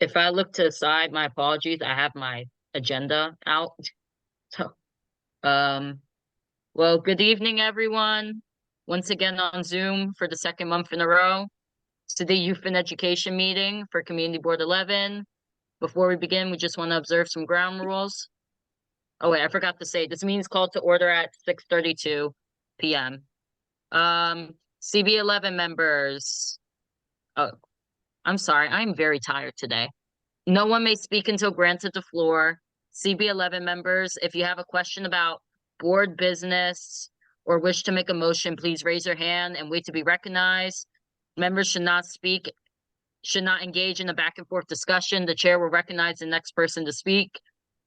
If I look to the side, my apologies. I have my agenda out. So, well, good evening, everyone. Once again on Zoom for the second month in a row to the Youth and Education meeting for Community Board 11. Before we begin, we just want to observe some ground rules. Oh, wait, I forgot to say, this meeting is called to order at 6:32 p.m. CB11 members. Oh, I'm sorry. I'm very tired today. No one may speak until granted the floor. CB11 members, if you have a question about board business or wish to make a motion, please raise your hand and wait to be recognized. Members should not speak, should not engage in a back and forth discussion. The chair will recognize the next person to speak.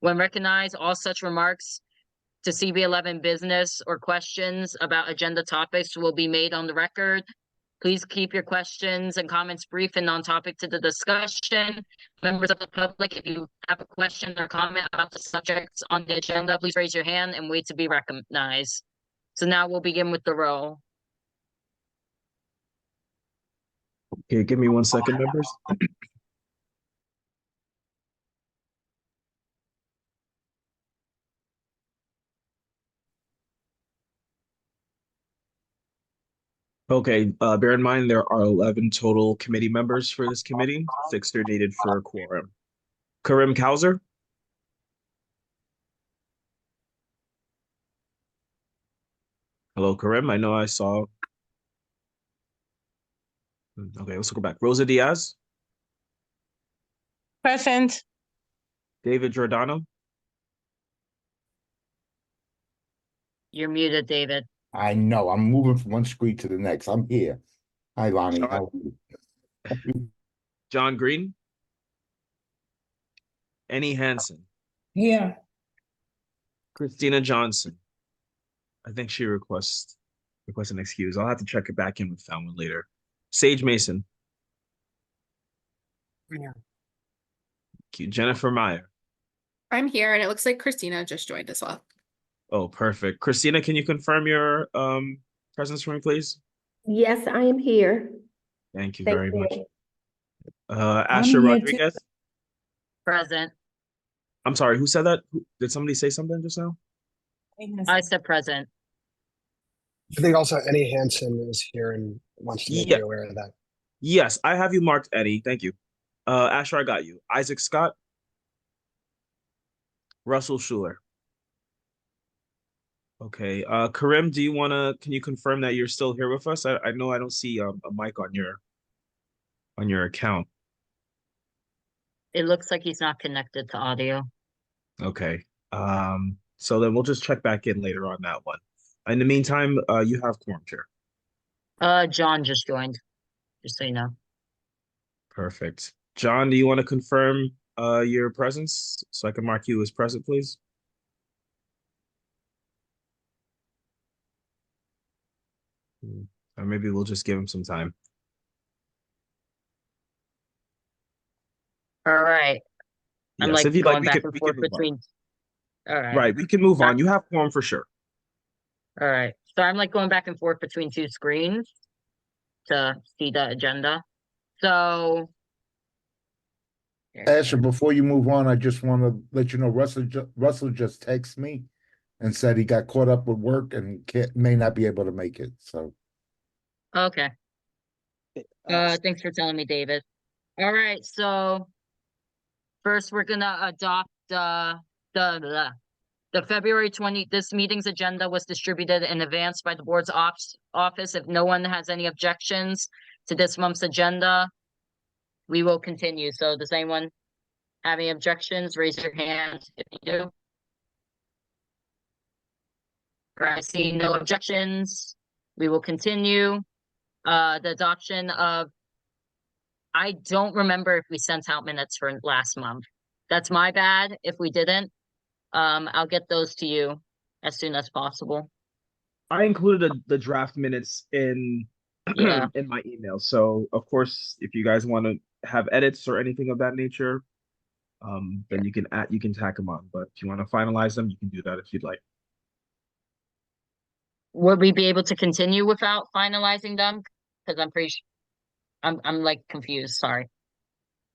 When recognized, all such remarks to CB11 business or questions about agenda topics will be made on the record. Please keep your questions and comments brief and on-topic to the discussion. Members of the public, if you have a question or comment about the subjects on the agenda, please raise your hand and wait to be recognized. So now we'll begin with the roll. Okay, give me 1 second, members. Okay, bear in mind there are 11 total committee members for this committee. 6 are needed for a quorum. Karim Kauser? Hello, Karim. I know I saw. Okay, let's go back. Rosa Diaz? Present. David Giordano? You're muted, David. I know. I'm moving from one screen to the next. I'm here. Hi, Lonnie. John, How are you? John Green? Annie Hansen? Here. Christina Johnson? I think she requests an excuse. I'll have to check it back in with that one later. Sage Mason? Yeah. Thank you. Jennifer Meyer? I'm here, and it looks like Christina just joined as well. Oh, perfect. Christina, can you confirm your presence for me, please? Yes, I am here. Thank you Thank very you. much. Asher here Rodriguez? Present. I'm sorry, who said that? Did somebody say something just now? I said present. I think also Eddie Hansen is here and wants to make Yeah. you aware of that. Yes, I have you marked, Eddie. Thank you. Asher, I got you. Isaac Scott? Russell Schuler? Okay. Karim, can you confirm that you're still here with us? I know I don't see a mic on your account. It looks like he's not connected to audio. Okay. So then we'll just check back in later on that one. In the meantime, you have quorum, Chair. John just joined, just so you know. Perfect. John, do you want to confirm your presence so I can mark you as present, please? Or maybe we'll just give him some time. All right. I'm Yes, like if you'd going like, back and forth move on. between. All right. Right, we can move on. You have quorum for sure. All right. So I'm like going back and forth between two screens to see the agenda. So Asher, before you move on, I just want to let you know Russell just texted me and said he got caught up with work and may not be able to make it. So okay. Thanks for telling me, David. All right, so first we're gonna adopt the February 20. This meeting's agenda was distributed in advance by the board's office. If no one has any objections to this month's agenda, we will continue. So does anyone have any objections? Raise your hand if you do. All right, I see no objections. We will continue. The adoption of, I don't remember if we sent out minutes for last month. That's my bad if we didn't. I'll get those to you as soon as possible. I included the draft minutes in Yeah. in my email. So of course, if you guys want to have edits or anything of that nature, then you can tack them on. But if you want to finalize them, you can do that if you'd like. Would we be able to continue without finalizing them? Because I'm pretty sure I'm like confused. Sorry.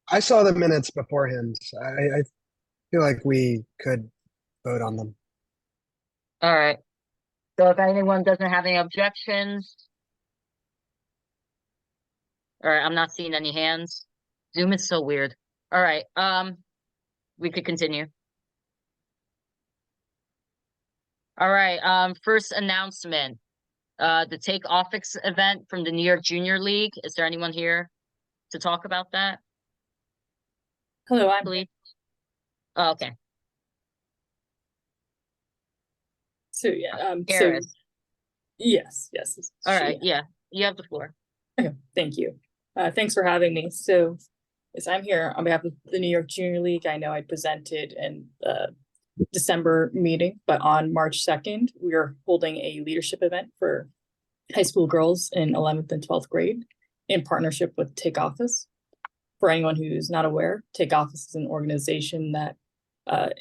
I saw the minutes beforehand. I feel like we could vote on them. All right. So if anyone doesn't have any objections. All right, I'm not seeing any hands. Zoom is so weird. All right, we could continue. All right, first announcement. The Take Office event from the New York Junior League. Is there anyone here to talk about that? Hello, I'm Please. Oh, okay. so yeah, Garrett. yes, All right, yeah, you have the floor. Okay, thank you. Thanks for having me. So, yes, I'm here on behalf of the New York Junior League. I know I presented in the December meeting, but on March 2nd, we are holding a leadership event for high school girls in 11th and 12th grade in partnership with Take Office. For anyone who's not aware, Take Office is an organization that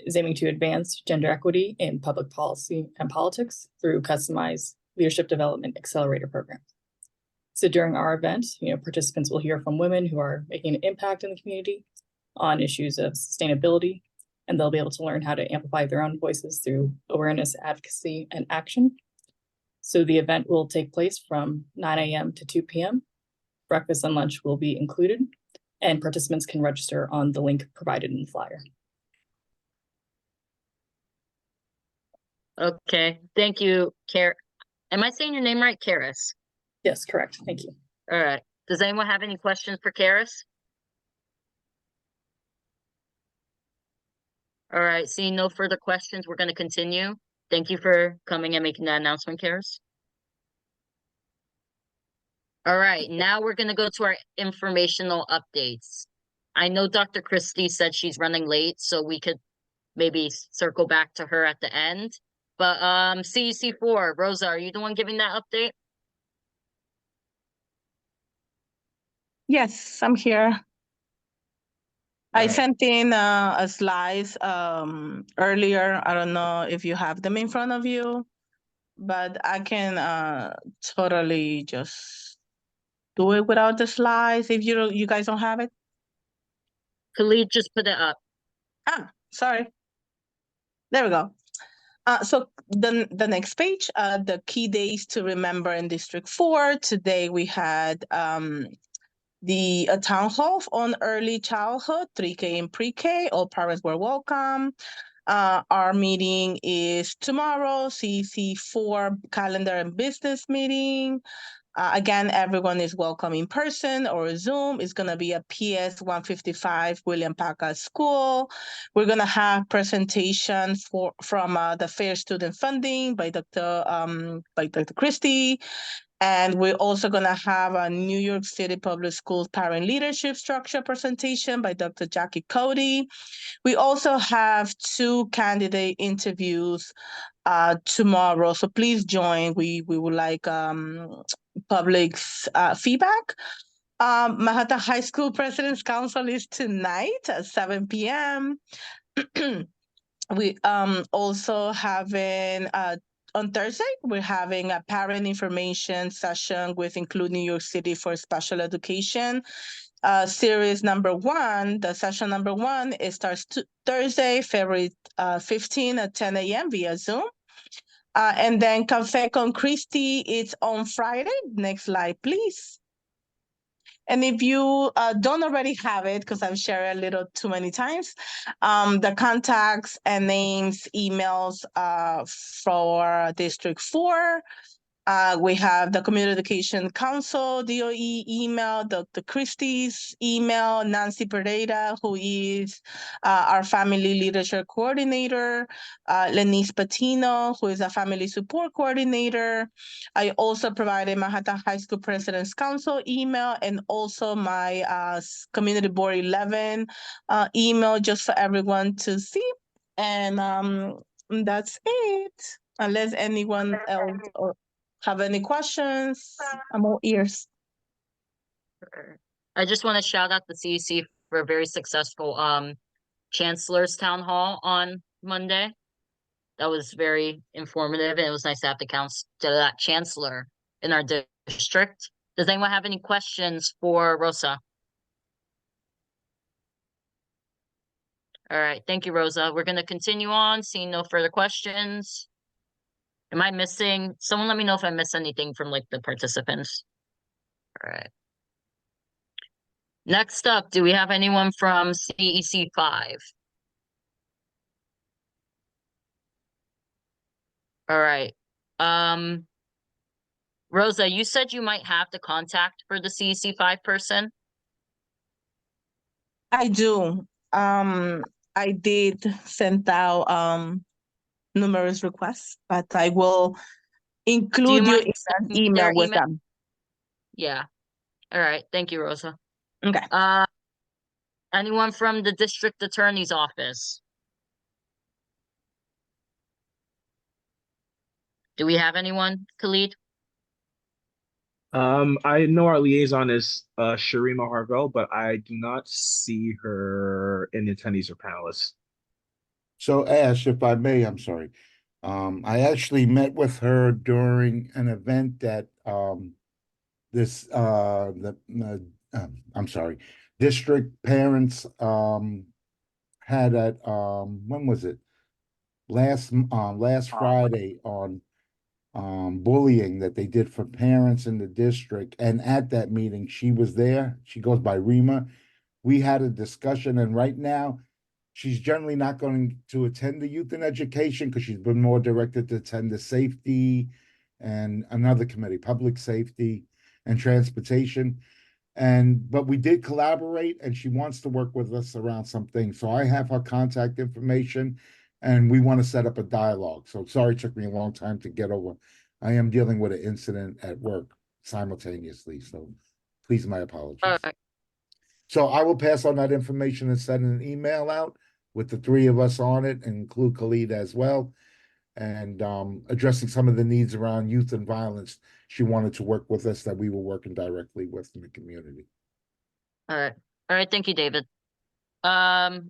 is aiming to advance gender equity in public policy and politics through customized leadership development accelerator programs. So during our event, participants will hear from women who are making an impact in the community on issues of sustainability, and they'll be able to learn how to amplify their own voices through awareness, advocacy, and action. So the event will take place from 9 a.m. to 2 p.m. Breakfast and lunch will be included, and participants can register on the link provided in the flyer. Okay, thank you, Am I saying your name right, Karis? Yes, correct. Thank you. All right. Does anyone have any questions for Karis? All right, seeing no further questions, we're going to continue. Thank you for coming and making that announcement, Karis. All right, now we're going to go to our informational updates. I know Dr. Christie said she's running late, so we could maybe circle back to her at the end. But CEC4, Rosa, are you the one giving that update? Yes, I'm here. I Alright. sent in a slides earlier. I don't know if you have them in front of you, but I can totally just do it without the slides if you guys don't have it. Khalid just put it up. Ah, sorry. There we go. So the next page, the key days to remember in District 4. Today we had the town hall on early childhood, 3K and pre-K. All parents were welcome. Our meeting is tomorrow, CC4 calendar and business meeting. Again, everyone is welcome in person or Zoom. It's going to be a PS 155 William Packard School. We're going to have presentation from the Fair Student Funding by Dr. Christie. And we're also going to have a New York City Public Schools Parent Leadership Structure presentation by Dr. Jackie Cody. We also have 2 candidate interviews tomorrow, so please join. We would like public feedback. Manhattan High School President's Council is tonight at 7 p.m. We also having on Thursday, we're having a parent information session with Include New York City for Special Education. Series number 1, the session number 1, it starts Thursday, February 15 at 10 a.m. via Zoom. And then Cafe con Christie, it's on Friday. Next slide, please. And if you don't already have it, because I've shared a little too many times, the contacts and names, emails for District 4. We have the Community Education Council, DOE email, Dr. Christie's email, Nancy Pereira, who is our Family Leadership Coordinator, Lenice Patino, who is a Family Support Coordinator. I also provided Manhattan High School President's Council email and also my Community Board 11 email just for everyone to see. And that's it. Unless anyone else or have any questions, I'm all ears. I just want to shout out the CEC for a very successful Chancellor's Town Hall on Monday. That was very informative, and it was nice to have that Chancellor in our district. Does anyone have any questions for Rosa? All right, thank you, Rosa. We're gonna continue on, seeing no further questions. Am I missing? Someone let me know if I missed anything from like the participants. All right. Next up, do we have anyone from CEC 5? All right. Rosa, you said you might have the contact for the CEC 5 person. I do. I did send out numerous requests, but I will include you mind in an sending me email their with email? them. Yeah. All right. Thank you, Rosa. Okay. Anyone from the district attorney's office? Do we have anyone, Khalid? I know our liaison is Sharima Harvell, but I do not see her in the attendees or panelists. So Ash, if I may, I'm sorry. I actually met with her during an event that this I'm sorry, district parents had at when was it? Last Friday on bullying that they did for parents in the district. And at that meeting, she was there. She goes by Rima. We had a discussion, and right now she's generally not going to attend the youth and education because she's been more directed to attend the safety and another committee, public safety and transportation. But we did collaborate, and she wants to work with us around some things. So I have her contact information, and we want to set up a dialogue. So sorry it took me a long time to get over. I am dealing with an incident at work simultaneously, so please my apologies. All right. So I will pass on that information and send an email out with the three of us on it, and include Khalid as well, and addressing some of the needs around youth and violence. She wanted to work with us that we were working directly with in the community. All right. All right. Thank you, David.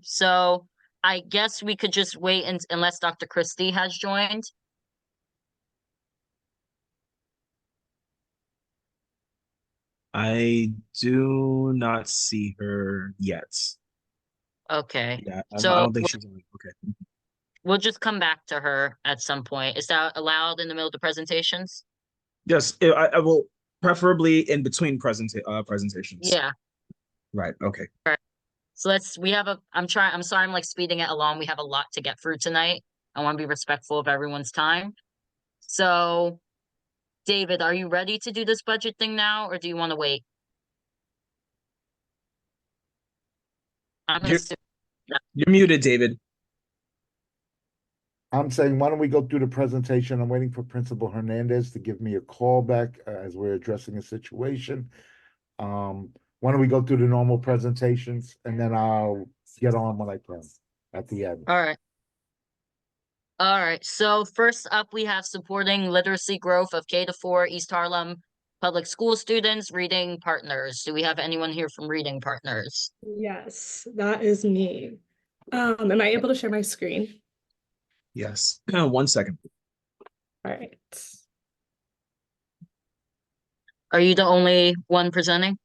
So I guess we could just wait unless Dr. Christie has joined. I do not see her yet. Okay. Yeah, I So don't think she's on. Okay. we'll just come back to her at some point. Is that allowed in the middle of the presentations? Yes, I will preferably in between presentations. Yeah. Right. Okay. So I'm sorry, I'm like speeding it along. We have a lot to get through tonight. I want to be respectful of everyone's time. So, David, are you ready to do this budget thing now, or do you want to wait? I'm gonna You're muted, David. I'm saying, why don't we go through the presentation? I'm waiting for Principal Hernandez to give me a call back as we're addressing a situation. Why don't we go through the normal presentations, and then I'll get on when I can at the end. All right. All right. So first up, we have supporting literacy growth of K-4 East Harlem public school students, Reading Partners. Do we have anyone here from Reading Partners? Yes, that is me. Am I able to share my screen? Yes. 1 second. All right. Are you the only one presenting?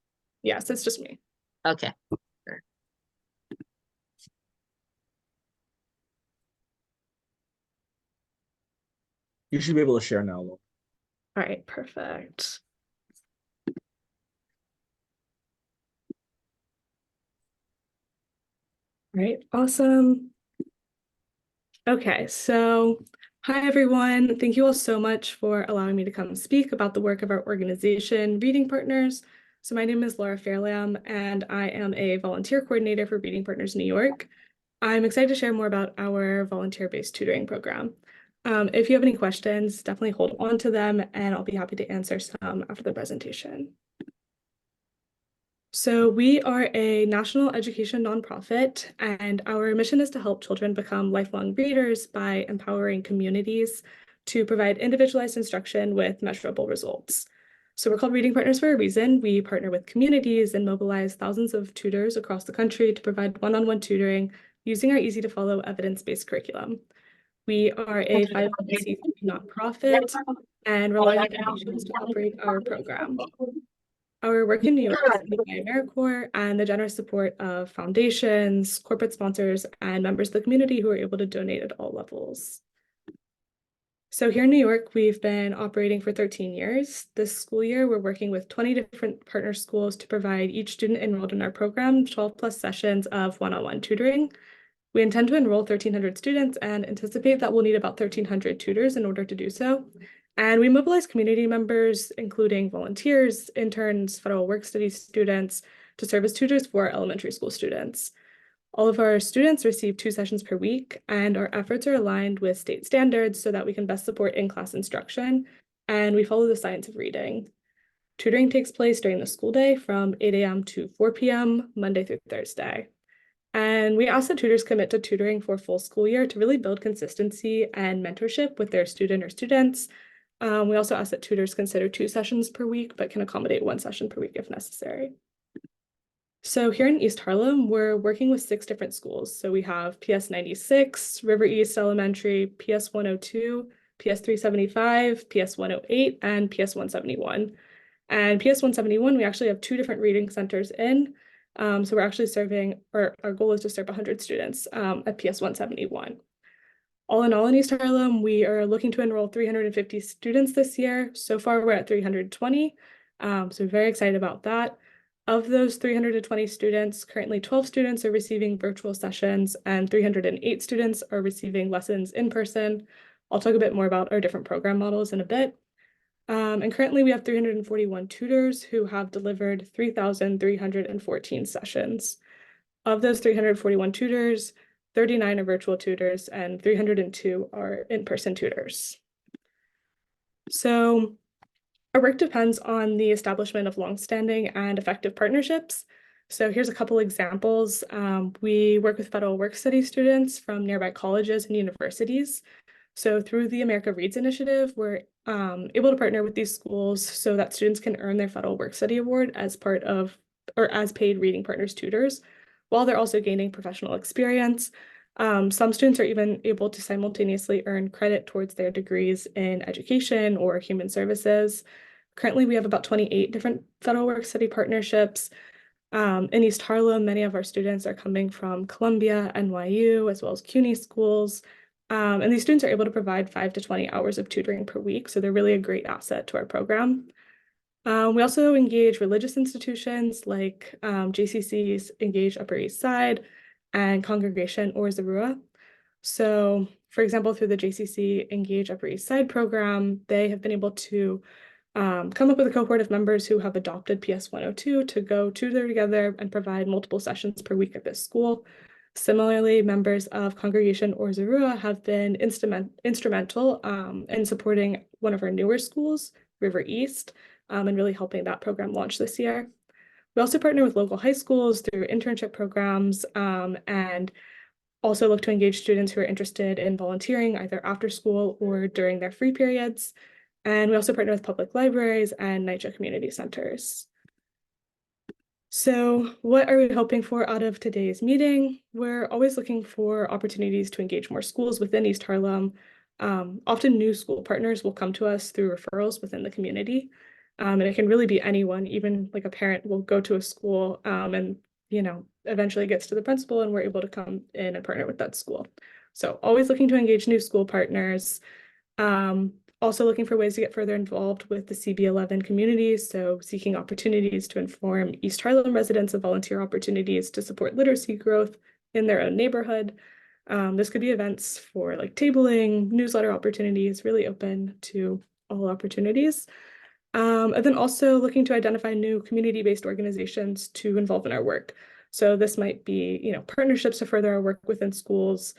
Yes, it's just me. Okay. You should be able to share now, Lo. All right, perfect. All right, awesome. Okay, so hi everyone. Thank you all so much for allowing me to come speak about the work of our organization, Reading Partners. So my name is Laura Fairlam, and I am a volunteer coordinator for Reading Partners New York. I'm excited to share more about our volunteer-based tutoring program. If you have any questions, definitely hold on to them, and I'll be happy to answer some after the presentation. So we are a national education nonprofit, and our mission is to help children become lifelong readers by empowering communities to provide individualized instruction with measurable results. So we're called Reading Partners for a reason. We partner with communities and mobilize thousands of tutors across the country to provide one-on-one tutoring using our easy-to-follow evidence-based curriculum. We are a 501c3 nonprofit and rely on donations to operate our program. Our work in New York is funded by AmeriCorps and the generous support of foundations, corporate sponsors, and members of the community who are able to donate at all levels. So here in New York, we've been operating for 13 years. This school year, we're working with 20 different partner schools to provide each student enrolled in our program 12 plus sessions of one-on-one tutoring. We intend to enroll 1,300 students and anticipate that we'll need about 1,300 tutors in order to do so. And we mobilize community members, including volunteers, interns, federal work study students, to serve as tutors for elementary school students. All of our students receive 2 sessions per week, and our efforts are aligned with state standards so that we can best support in-class instruction, and we follow the science of reading. Tutoring takes place during the school day from 8 a.m. to 4 p.m., Monday through Thursday. And we ask that tutors commit to tutoring for a full school year to really build consistency and mentorship with their student or students. We also ask that tutors consider 2 sessions per week, but can accommodate 1 session per week if necessary. So here in East Harlem, we're working with 6 different schools. So we have PS 96, River East Elementary, PS 102, PS 375, PS 108, and PS 171. And PS 171, we actually have 2 different reading centers in. So we're actually serving, or our goal is to serve 100 students at PS 171. All in all, in East Harlem, we are looking to enroll 350 students this year. So far, we're at 320. So we're very excited about that. Of those 320 students, currently 12 students are receiving virtual sessions and 308 students are receiving lessons in person. I'll talk a bit more about our different program models in a bit. And currently we have 341 tutors who have delivered 3,314 sessions. Of those 341 tutors, 39 are virtual tutors and 302 are in-person tutors. So our work depends on the establishment of longstanding and effective partnerships. So here's a couple examples. We work with federal work study students from nearby colleges and universities. So through the America Reads initiative, we're able to partner with these schools so that students can earn their federal work study award as part of, or as paid reading partners tutors, while they're also gaining professional experience. Some students are even able to simultaneously earn credit towards their degrees in education or human services. Currently, we have about 28 different federal work study partnerships. In East Harlem, many of our students are coming from Columbia, NYU, as well as CUNY schools. And these students are able to provide 5 to 20 hours of tutoring per week, so they're really a great asset to our program. We also engage religious institutions like JCC's Engage Upper East Side and Congregation or Zarua. So, for example, through the JCC Engage Upper East Side program, they have been able to come up with a cohort of members who have adopted PS 102 to go tutor together and provide multiple sessions per week at this school. Similarly, members of Congregation or Zarua have been instrumental in supporting one of our newer schools, River East, and really helping that program launch this year. We also partner with local high schools through internship programs and also look to engage students who are interested in volunteering either after school or during their free periods. And we also partner with public libraries and NYCHA community centers. So what are we hoping for out of today's meeting? We're always looking for opportunities to engage more schools within East Harlem. Often new school partners will come to us through referrals within the community. And it can really be anyone, even like a parent will go to a school and eventually gets to the principal and we're able to come in and partner with that school. So always looking to engage new school partners. Also looking for ways to get further involved with the CB11 community, so seeking opportunities to inform East Harlem residents of volunteer opportunities to support literacy growth in their own neighborhood. This could be events for like tabling, newsletter opportunities, really open to all opportunities. And then also looking to identify new community-based organizations to involve in our work. So this might be, partnerships to further our work within schools,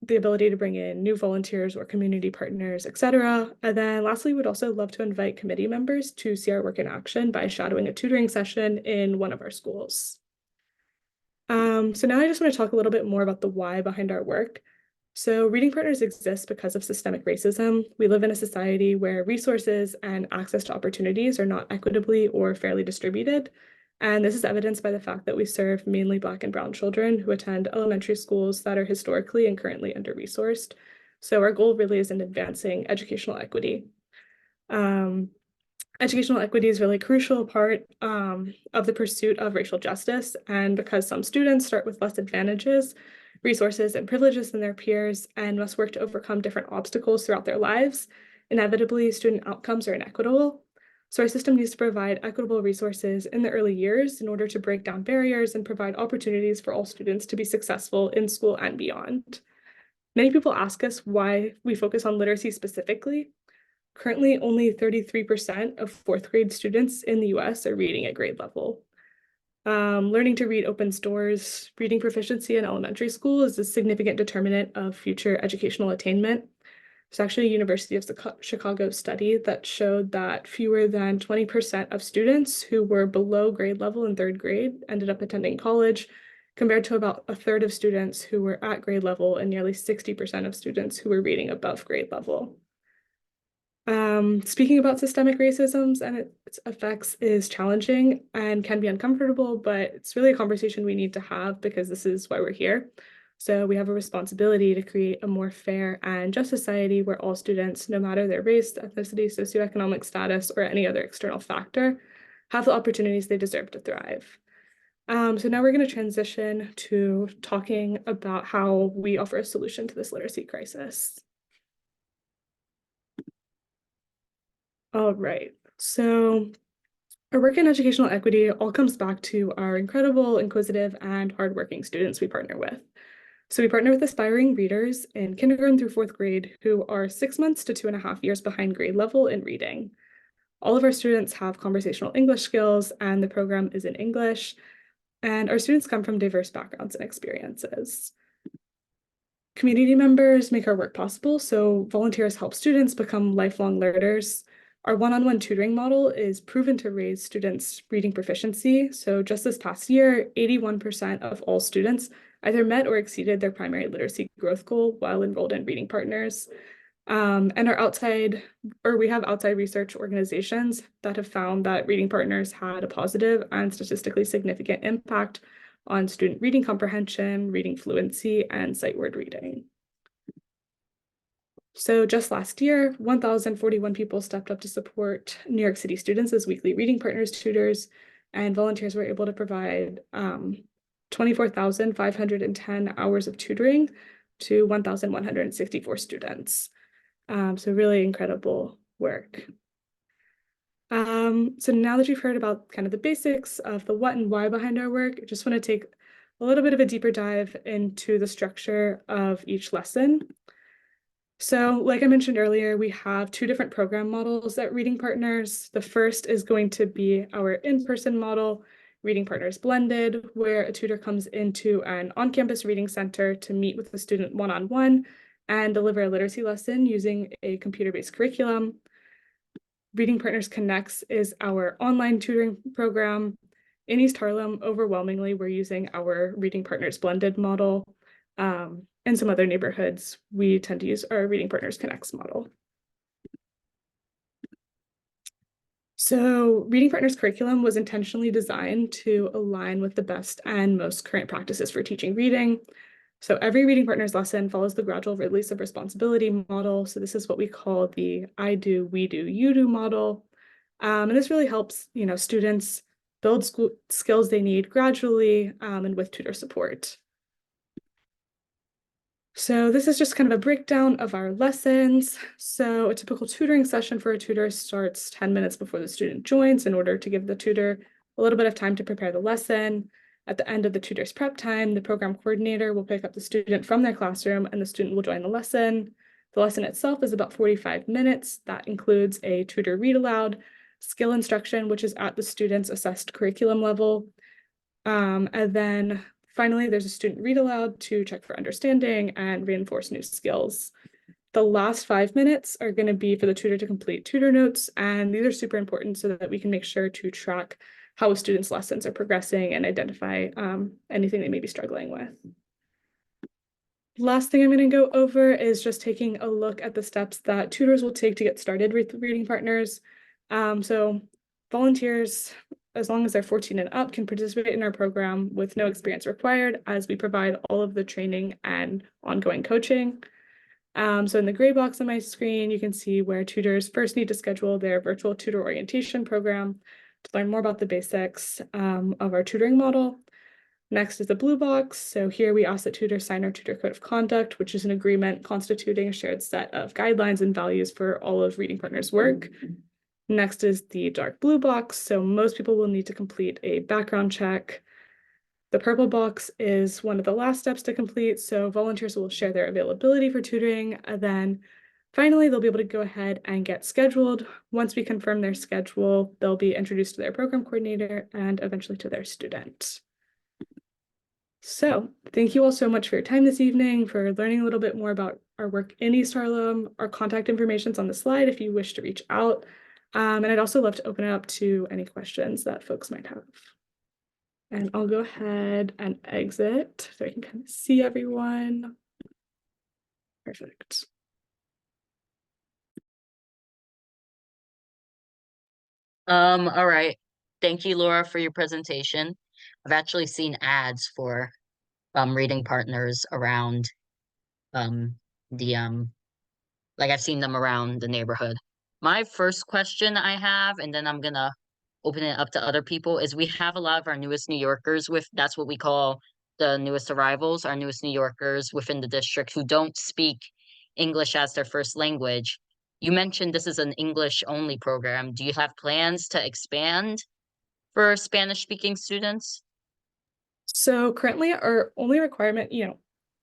the ability to bring in new volunteers or community partners, etc. And then lastly, we'd also love to invite committee members to see our work in action by shadowing a tutoring session in one of our schools. So now I just want to talk a little bit more about the why behind our work. So reading partners exist because of systemic racism. We live in a society where resources and access to opportunities are not equitably or fairly distributed. And this is evidenced by the fact that we serve mainly Black and Brown children who attend elementary schools that are historically and currently under-resourced. So our goal really is in advancing educational equity. Educational equity is really a crucial part of the pursuit of racial justice. And because some students start with less advantages, resources, and privileges than their peers and must work to overcome different obstacles throughout their lives, inevitably student outcomes are inequitable. So our system needs to provide equitable resources in the early years in order to break down barriers and provide opportunities for all students to be successful in school and beyond. Many people ask us why we focus on literacy specifically. Currently, only 33% of fourth grade students in the US are reading at grade level. Learning to read opens doors. Reading proficiency in elementary school is a significant determinant of future educational attainment. There's actually a University of Chicago study that showed that fewer than 20% of students who were below grade level in third grade ended up attending college, compared to about a third of students who were at grade level and nearly 60% of students who were reading above grade level. Speaking about systemic racisms and its effects is challenging and can be uncomfortable, but it's really a conversation we need to have because this is why we're here. So we have a responsibility to create a more fair and just society where all students, no matter their race, ethnicity, socioeconomic status, or any other external factor, have the opportunities they deserve to thrive. So now we're going to transition to talking about how we offer a solution to this literacy crisis. All right, so our work in educational equity all comes back to our incredible, inquisitive, and hardworking students we partner with. So we partner with aspiring readers in kindergarten through fourth grade who are 6 months to 2.5 years behind grade level in reading. All of our students have conversational English skills, and the program is in English, and our students come from diverse backgrounds and experiences. Community members make our work possible, so volunteers help students become lifelong learners. Our one-on-one tutoring model is proven to raise students' reading proficiency. So just this past year, 81% of all students either met or exceeded their primary literacy growth goal while enrolled in Reading Partners. And we have outside research organizations that have found that Reading Partners had a positive and statistically significant impact on student reading comprehension, reading fluency, and sight word reading. So just last year, 1,041 people stepped up to support New York City students as weekly Reading Partners tutors, and volunteers were able to provide 24,510 hours of tutoring to 1,164 students. So really incredible work. So now that you've heard about kind of the basics of the what and why behind our work, I just want to take a little bit of a deeper dive into the structure of each lesson. So like I mentioned earlier, we have two different program models at Reading Partners. The first is going to be our in-person model, Reading Partners Blended, where a tutor comes into an on-campus reading center to meet with the student one-on-one and deliver a literacy lesson using a computer-based curriculum. Reading Partners Connects is our online tutoring program. In East Harlem, overwhelmingly, we're using our Reading Partners Blended model. In some other neighborhoods, we tend to use our Reading Partners Connects model. So Reading Partners curriculum was intentionally designed to align with the best and most current practices for teaching reading. So every Reading Partners lesson follows the gradual release of responsibility model. So this is what we call the I do, we do, you do model. And this really helps, students build skills they need gradually and with tutor support. So this is just kind of a breakdown of our lessons. So a typical tutoring session for a tutor starts 10 minutes before the student joins in order to give the tutor a little bit of time to prepare the lesson. At the end of the tutor's prep time, the program coordinator will pick up the student from their classroom and the student will join the lesson. The lesson itself is about 45 minutes. That includes a tutor read aloud, skill instruction, which is at the student's assessed curriculum level. And then finally, there's a student read aloud to check for understanding and reinforce new skills. The last 5 minutes are going to be for the tutor to complete tutor notes, and these are super important so that we can make sure to track how a student's lessons are progressing and identify anything they may be struggling with. Last thing I'm going to go over is just taking a look at the steps that tutors will take to get started with Reading Partners. So volunteers, as long as they're 14 and up, can participate in our program with no experience required, as we provide all of the training and ongoing coaching. So in the gray box on my screen, you can see where tutors first need to schedule their virtual tutor orientation program to learn more about the basics of our tutoring model. Next is the blue box. So here we ask that tutors sign our tutor code of conduct, which is an agreement constituting a shared set of guidelines and values for all of Reading Partners' work. Next is the dark blue box. So most people will need to complete a background check. The purple box is one of the last steps to complete. So volunteers will share their availability for tutoring. And then finally, they'll be able to go ahead and get scheduled. Once we confirm their schedule, they'll be introduced to their program coordinator and eventually to their student. So thank you all so much for your time this evening, for learning a little bit more about our work in East Harlem. Our contact information is on the slide if you wish to reach out. And I'd also love to open it up to any questions that folks might have. And I'll go ahead and exit so I can kind of see everyone. Perfect. All right. Thank you, Laura, for your presentation. I've actually seen ads for reading partners around the like I've seen them around the neighborhood. My first question I have, and then I'm gonna open it up to other people, is we have a lot of our newest New Yorkers that's what we call the newest arrivals, our newest New Yorkers within the district who don't speak English as their first language. You mentioned this is an English only program. Do you have plans to expand for Spanish speaking students? So currently our only requirement,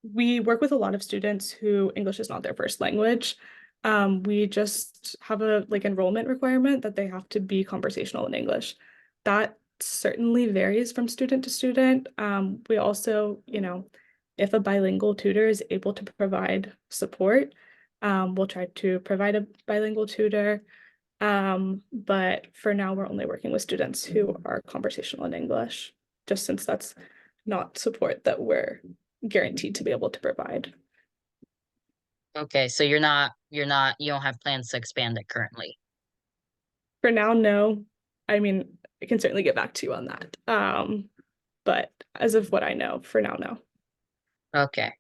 we work with a lot of students who English is not their first language. We just have a enrollment requirement that they have to be conversational in English. That certainly varies from student to student. We also, if a bilingual tutor is able to provide support, we'll try to provide a bilingual tutor. But for now, we're only working with students who are conversational in English, just since that's not support that we're guaranteed to be able to provide. Okay, so you don't have plans to expand it currently. For now, no. I mean, I can certainly get back to you on that. But as of what I know, for now, no. Okay.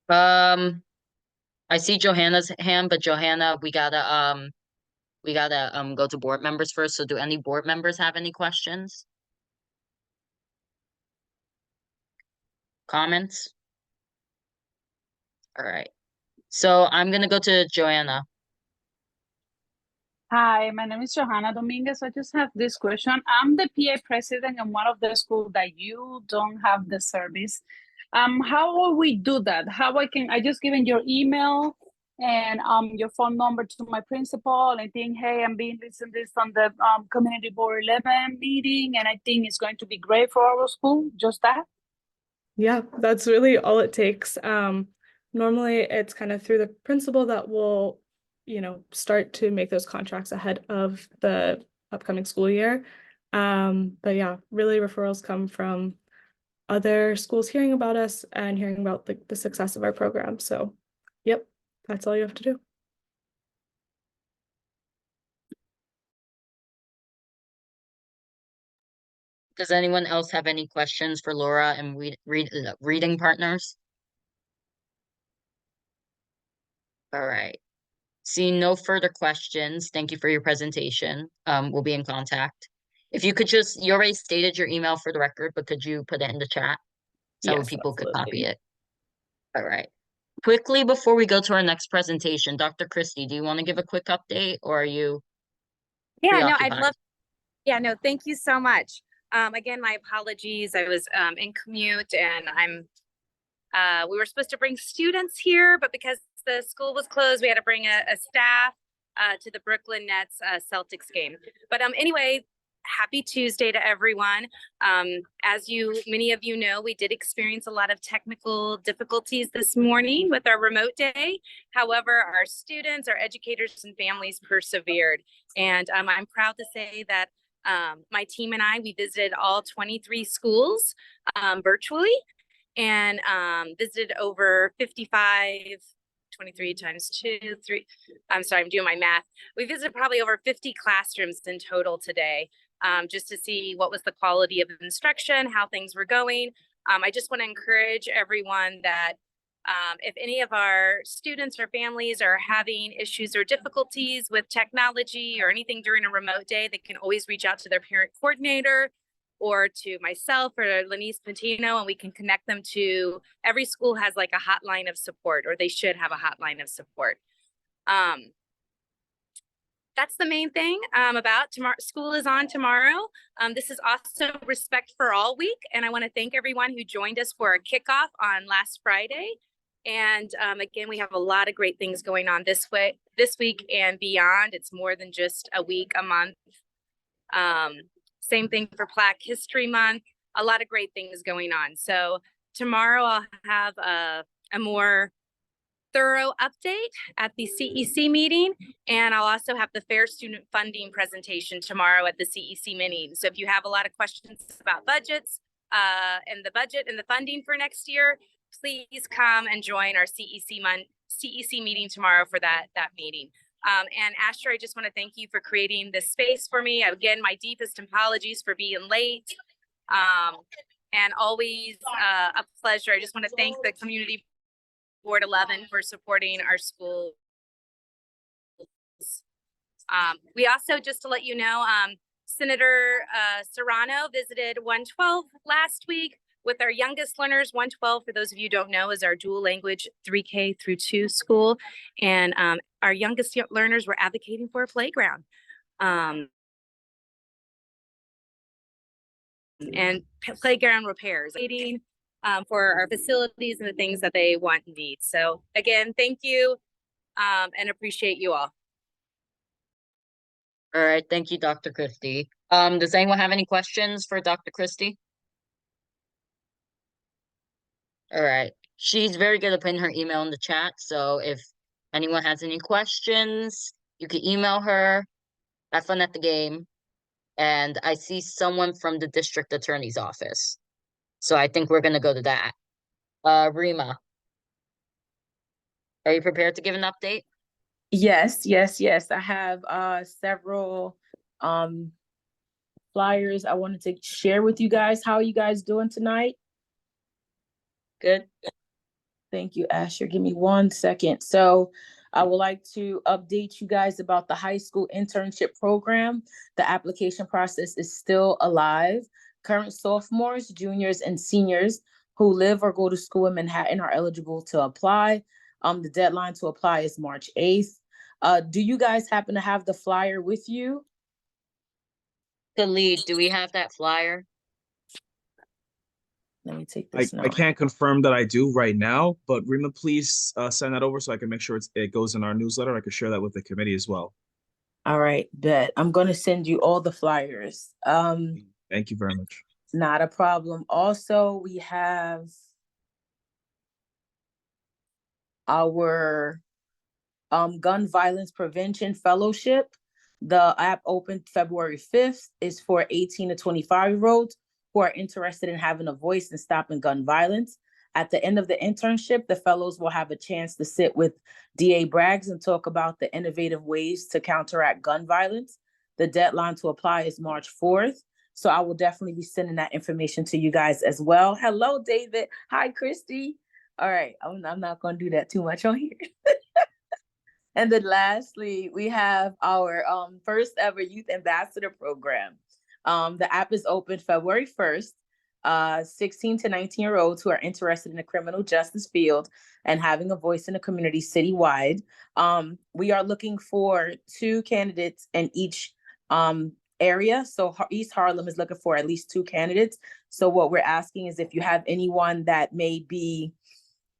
I see Johanna's hand, but Johanna, we gotta go to board members first. So do any board members have any questions? Comments? All right. So I'm gonna go to Joanna. Hi, my name is Johanna Dominguez. I just have this question. I'm the PA president in one of the schools that you don't have the service. How will we do that? I just given your email and your phone number to my principal and think, hey, I'm being listened this on the community board 11 meeting, and I think it's going to be great for our school. Just that. Yeah, that's really all it takes. Normally it's kind of through the principal that will, start to make those contracts ahead of the upcoming school year. But yeah, really referrals come from other schools hearing about us and hearing about the success of our program. So, yep, that's all you have to do. Does anyone else have any questions for Laura and reading partners? All right. Seeing no further questions, thank you for your presentation. We'll be in contact. If you could you already stated your email for the record, but could you put it in the chat so Yes, people could absolutely. copy it? All right. Quickly, before we go to our next presentation, Dr. Christie, do you want to give a quick update, or are you preoccupied? No, thank you so much. Again, my apologies. I was in commute and we were supposed to bring students here, but because the school was closed, we had to bring a staff to the Brooklyn Nets Celtics game. But anyway, happy Tuesday to everyone. As many of you know, we did experience a lot of technical difficulties this morning with our remote day. However, our students, our educators, and families persevered. And I'm proud to say that my team and we visited all 23 schools virtually and visited over 23 times 2, 3. I'm sorry, I'm doing my math. We visited probably over 50 classrooms in total today, just to see what was the quality of instruction, how things were going. I just want to encourage everyone that If any of our students or families are having issues or difficulties with technology or anything during a remote day, they can always reach out to their parent coordinator or to myself or Lenise Patino, and we can connect them to, every school has like a hotline of support, or they should have a hotline of support. That's the main thing about tomorrow. School is on tomorrow. This is also Respect for All week, and I want to thank everyone who joined us for our kickoff on last Friday. And again, we have a lot of great things going on this week and beyond. It's more than just a week, a month. Same thing for Black History Month. A lot of great things going on. So tomorrow I'll have a more thorough update at the CEC meeting, and I'll also have the Fair Student Funding presentation tomorrow at the CEC meeting. So if you have a lot of questions about budgets and the budget and the funding for next year, please come and join our CEC meeting tomorrow for that meeting. And Asher, I just want to thank you for creating this space for me. Again, my deepest apologies for being late. And always a pleasure. I just want to thank the Community Board 11 for supporting our school. We also, just to let you know, Senator Serrano visited 112 last week with our youngest learners. 112, for those of you who don't know, is our dual language 3K through 2 school. And our youngest learners were advocating for a playground. And playground repairs, for our facilities and the things that they want and need. So again, thank you and appreciate you all. All right, thank you, Dr. Christie. Does anyone have any questions for Dr. Christie? All right, she's very good at putting her email in the chat. So if anyone has any questions, you can email her. Have fun at the game. And I see someone from the district attorney's office. So I think we're going to go to that. Rima, are you prepared to give an update? Yes. I have several flyers I wanted to share with you guys. How are you guys doing tonight? Good. Thank you, Asher. Give me 1 second. So I would like to update you guys about the high school internship program. The application process is still alive. Current sophomores, juniors, and seniors who live or go to school in Manhattan are eligible to apply. The deadline to apply is March 8th. Do you guys happen to have the flyer with you? The lead, do we have that flyer? Let me take this I can't confirm that I do right now, but Rima, please send that over so I can make sure it goes in our newsletter. I can share that with the committee as well. All right, bet. I'm going to send you all the flyers. Thank you very much. Not a problem. Also, we have our gun violence prevention fellowship. The app opened February 5th. Is for 18 to 25-year-olds who are interested in having a voice in stopping gun violence. At the end of the internship, the fellows will have a chance to sit with DA Braggs and talk about the innovative ways to counteract gun violence. The deadline to apply is March 4th. So I will definitely be sending that information to you guys as well. Hello, David. Hi, Christy. All right, I'm not going to do that too much on here. And then lastly, we have our first ever Youth Ambassador Program. The app is open February 1st. 16 to 19-year-olds who are interested in the criminal justice field and having a voice in the community citywide. We are looking for 2 candidates in each area. So East Harlem is looking for at least 2 candidates. So what we're asking is if you have anyone that may be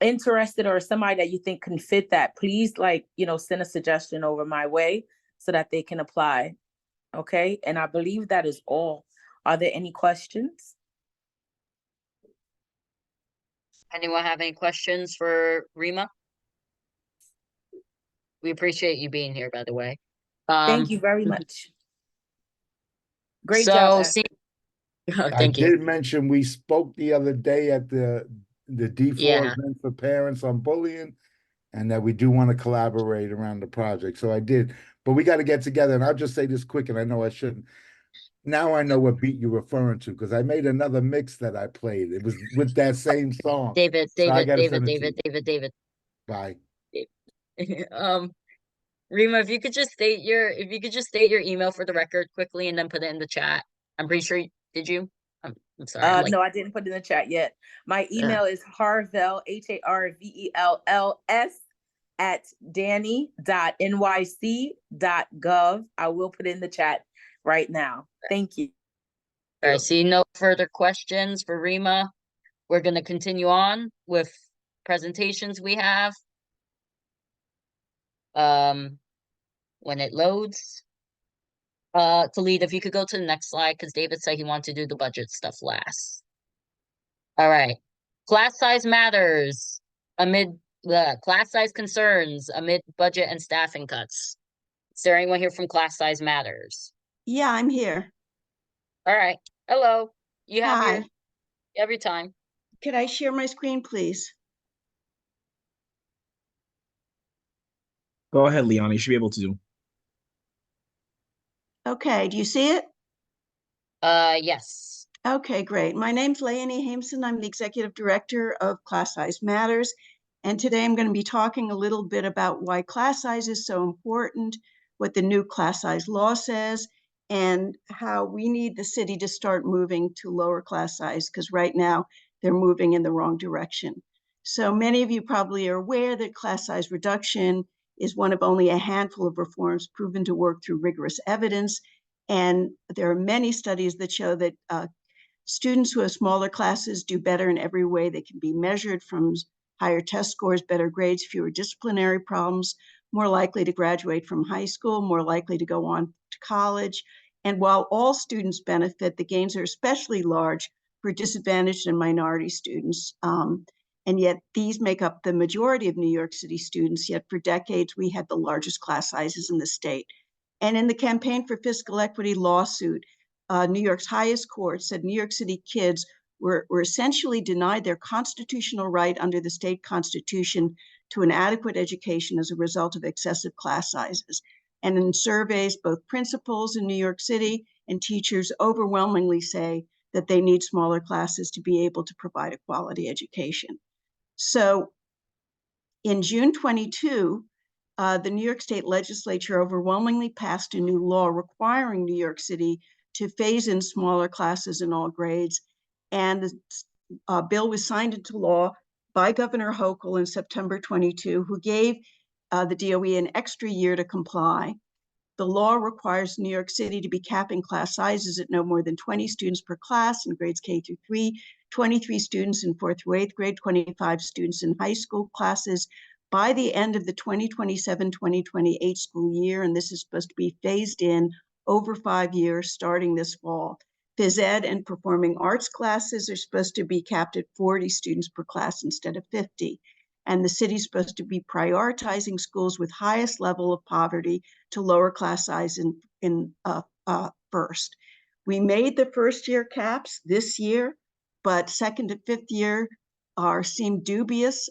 interested or somebody that you think can fit that, please send a suggestion over my way so that they can apply. Okay. And I believe that is all. Are there any questions? Anyone have any questions for Rima? We appreciate you being here, by the way. Thank you very much. Great job. I did mention we spoke the other day at the D4 event for parents on bullying, and that we do want to collaborate around the project. So I did, but we got to get together. And I'll just say this quick, and I know I shouldn't. Now I know what beat you're referring to because I made another mix that I played. It was with that same song. David, So I David, gotta David, send it to David, you. David, David. Bye. Rima, if you could just state your email for the record quickly and then put it in the chat. I'm pretty sure did you? I'm sorry. I'm like, No, I didn't put it in the chat yet. My email is harvels, HARVELLS at danny.nyc.gov. I will put it in the chat right now. Thank you. I see no further questions for Rima. We're going to continue on with presentations we have. When it loads. Khalid, if you could go to the next slide, because David said he wanted to do the budget stuff last. All right. Class size matters amid the class size concerns amid budget and staffing cuts. Is there anyone here from Class Size Matters? Yeah, I'm here. All right. Hello. You have Hi. your time. Could I share my screen, please? Go ahead, Leon. You should be able to. Okay, do you see it? Yes. Okay, great. My name's Leonie Hameson. I'm the Executive Director of Class Size Matters. And today I'm going to be talking a little bit about why class size is so important, what the new class size law says, and how we need the city to start moving to lower class size, because right now they're moving in the wrong direction. So many of you probably are aware that class size reduction is one of only a handful of reforms proven to work through rigorous evidence. And there are many studies that show that students who have smaller classes do better in every way that can be measured, from higher test scores, better grades, fewer disciplinary problems, more likely to graduate from high school, more likely to go on to college. And while all students benefit, the gains are especially large for disadvantaged and minority students. And yet these make up the majority of New York City students, yet for decades we had the largest class sizes in the state. And in the Campaign for Fiscal Equity lawsuit, New York's highest court said New York City kids were essentially denied their constitutional right under the state constitution to an adequate education as a result of excessive class sizes. And in surveys, both principals in New York City and teachers overwhelmingly say that they need smaller classes to be able to provide a quality education. So in June 22, the New York State Legislature overwhelmingly passed a new law requiring New York City to phase in smaller classes in all grades. And the bill was signed into law by Governor Hochul in September 22, who gave the DOE an extra year to comply. The law requires New York City to be capping class sizes at no more than 20 students per class in grades K through 3, 23 students in 4th through 8th grade, 25 students in high school classes by the end of the 2027-2028 school year. And this is supposed to be phased in over 5 years, starting this fall. Phys ed and performing arts classes are supposed to be capped at 40 students per class instead of 50. And the city's supposed to be prioritizing schools with highest level of poverty to lower class size first. We made the first year caps this year, but second to fifth year seem dubious,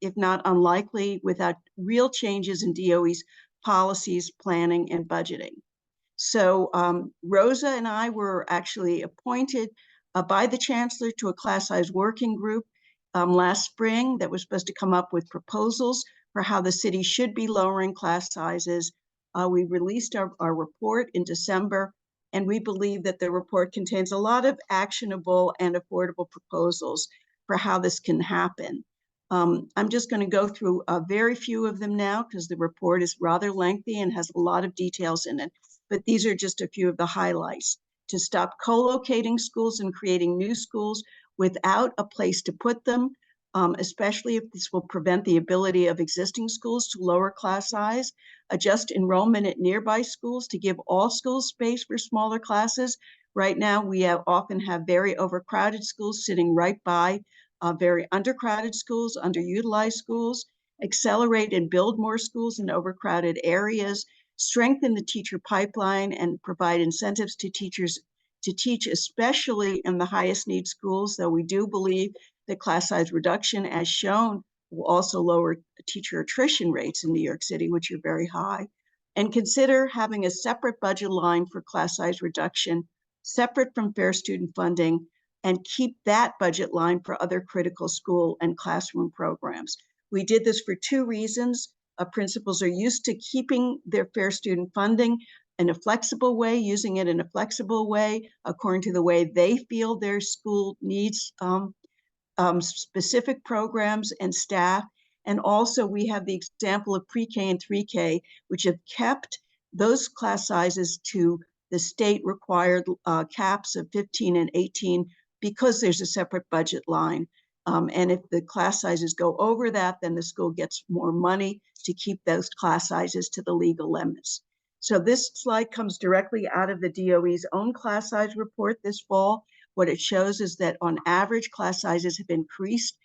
if not unlikely, without real changes in DOE's policies, planning, and budgeting. So Rosa and I were actually appointed by the chancellor to a class size working group last spring that was supposed to come up with proposals for how the city should be lowering class sizes. We released our report in December, and we believe that the report contains a lot of actionable and affordable proposals for how this can happen. I'm just going to go through a very few of them now because the report is rather lengthy and has a lot of details in it. But these are just a few of the highlights. To stop co-locating schools and creating new schools without a place to put them, especially if this will prevent the ability of existing schools to lower class size. Adjust enrollment at nearby schools to give all schools space for smaller classes. Right now, we often have very overcrowded schools sitting right by very undercrowded schools, underutilized schools. Accelerate and build more schools in overcrowded areas. Strengthen the teacher pipeline and provide incentives to teachers to teach, especially in the highest need schools, though we do believe that class size reduction, as shown, will also lower teacher attrition rates in New York City, which are very high. And consider having a separate budget line for class size reduction separate from fair student funding, and keep that budget line for other critical school and classroom programs. We did this for two reasons. Principals are used to keeping their fair student funding in a flexible way, using it in a flexible way according to the way they feel their school needs specific programs and staff. And also we have the example of pre-K and 3K, which have kept those class sizes to the state required caps of 15 and 18 because there's a separate budget line. And if the class sizes go over that, then the school gets more money to keep those class sizes to the legal limits. So this slide comes directly out of the DOE's own class size report this fall. What it shows is that on average, class sizes have increased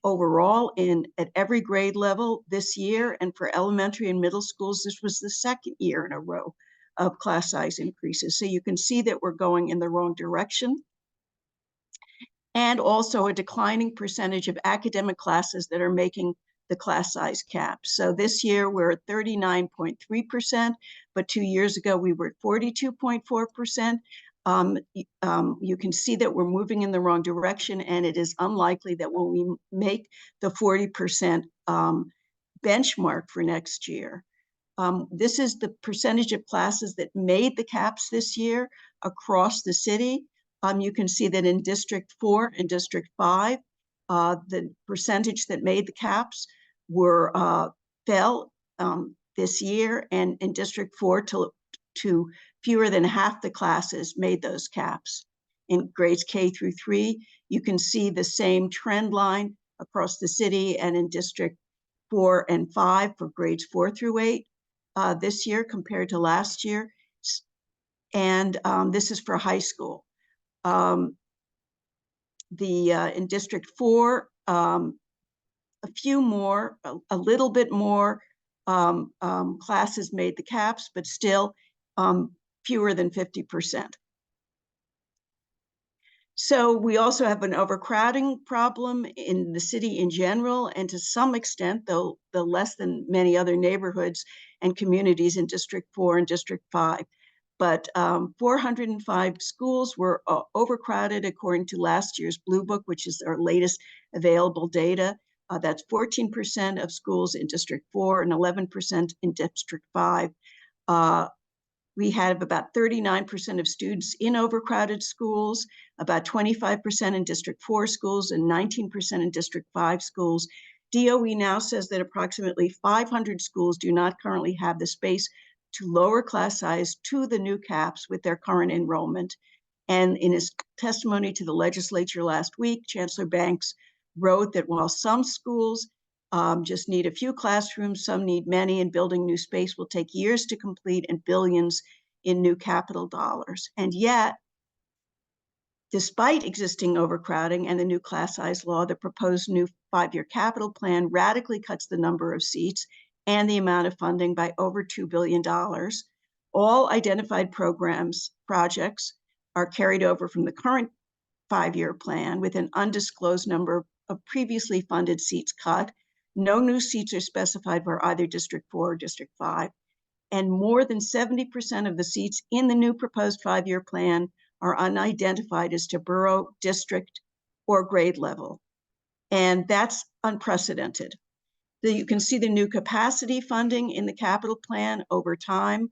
overall at every grade level this year. And for elementary and middle schools, this was the second year in a row of class size increases. So you can see that we're going in the wrong direction. And also a declining percentage of academic classes that are making the class size cap. So this year we're at 39.3%, but 2 years ago we were at 42.4%. You can see that we're moving in the wrong direction, and it is unlikely that when we make the 40% benchmark for next year. This is the percentage of classes that made the caps this year across the city. You can see that in District 4 and District 5, the percentage that made the caps fell this year, and in District 4 to fewer than half the classes made those caps. In grades K through 3, you can see the same trend line across the city, and in District 4 and 5 for grades 4 through 8 this year compared to last year. And this is for high school. In District 4, a little bit more classes made the caps, but still fewer than 50%. So we also have an overcrowding problem in the city in general, and to some extent, though less than many other neighborhoods and communities in District 4 and District 5. But 405 schools were overcrowded according to last year's Blue Book, which is our latest available data. That's 14% of schools in District 4 and 11% in District 5. We have about 39% of students in overcrowded schools, about 25% in District 4 schools, and 19% in District 5 schools. DOE now says that approximately 500 schools do not currently have the space to lower class size to the new caps with their current enrollment. And in his testimony to the legislature last week, Chancellor Banks wrote that while some schools just need a few classrooms, some need many, and building new space will take years to complete and billions in new capital dollars. And yet, despite existing overcrowding and the new class size law, the proposed new 5-year capital plan radically cuts the number of seats and the amount of funding by over $2 billion. All identified projects are carried over from the current 5-year plan with an undisclosed number of previously funded seats cut. No new seats are specified for either District 4 or District 5. And more than 70% of the seats in the new proposed 5-year plan are unidentified as to borough, district, or grade level. And that's unprecedented. You can see the new capacity funding in the capital plan over time.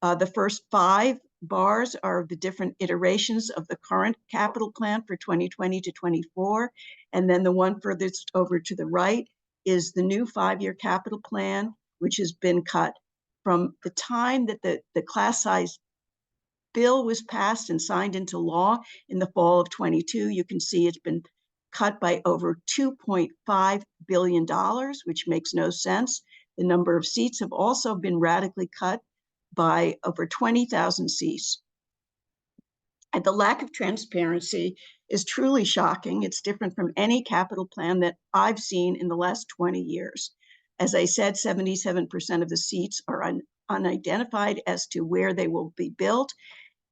The first 5 bars are the different iterations of the current capital plan for 2020 to 24. And then the one furthest over to the right is the new 5-year capital plan, which has been cut from the time that the class size bill was passed and signed into law in the fall of 22. You can see it's been cut by over $2.5 billion, which makes no sense. The number of seats have also been radically cut by over 20,000 seats. And the lack of transparency is truly shocking. It's different from any capital plan that I've seen in the last 20 years. As I said, 77% of the seats are unidentified as to where they will be built.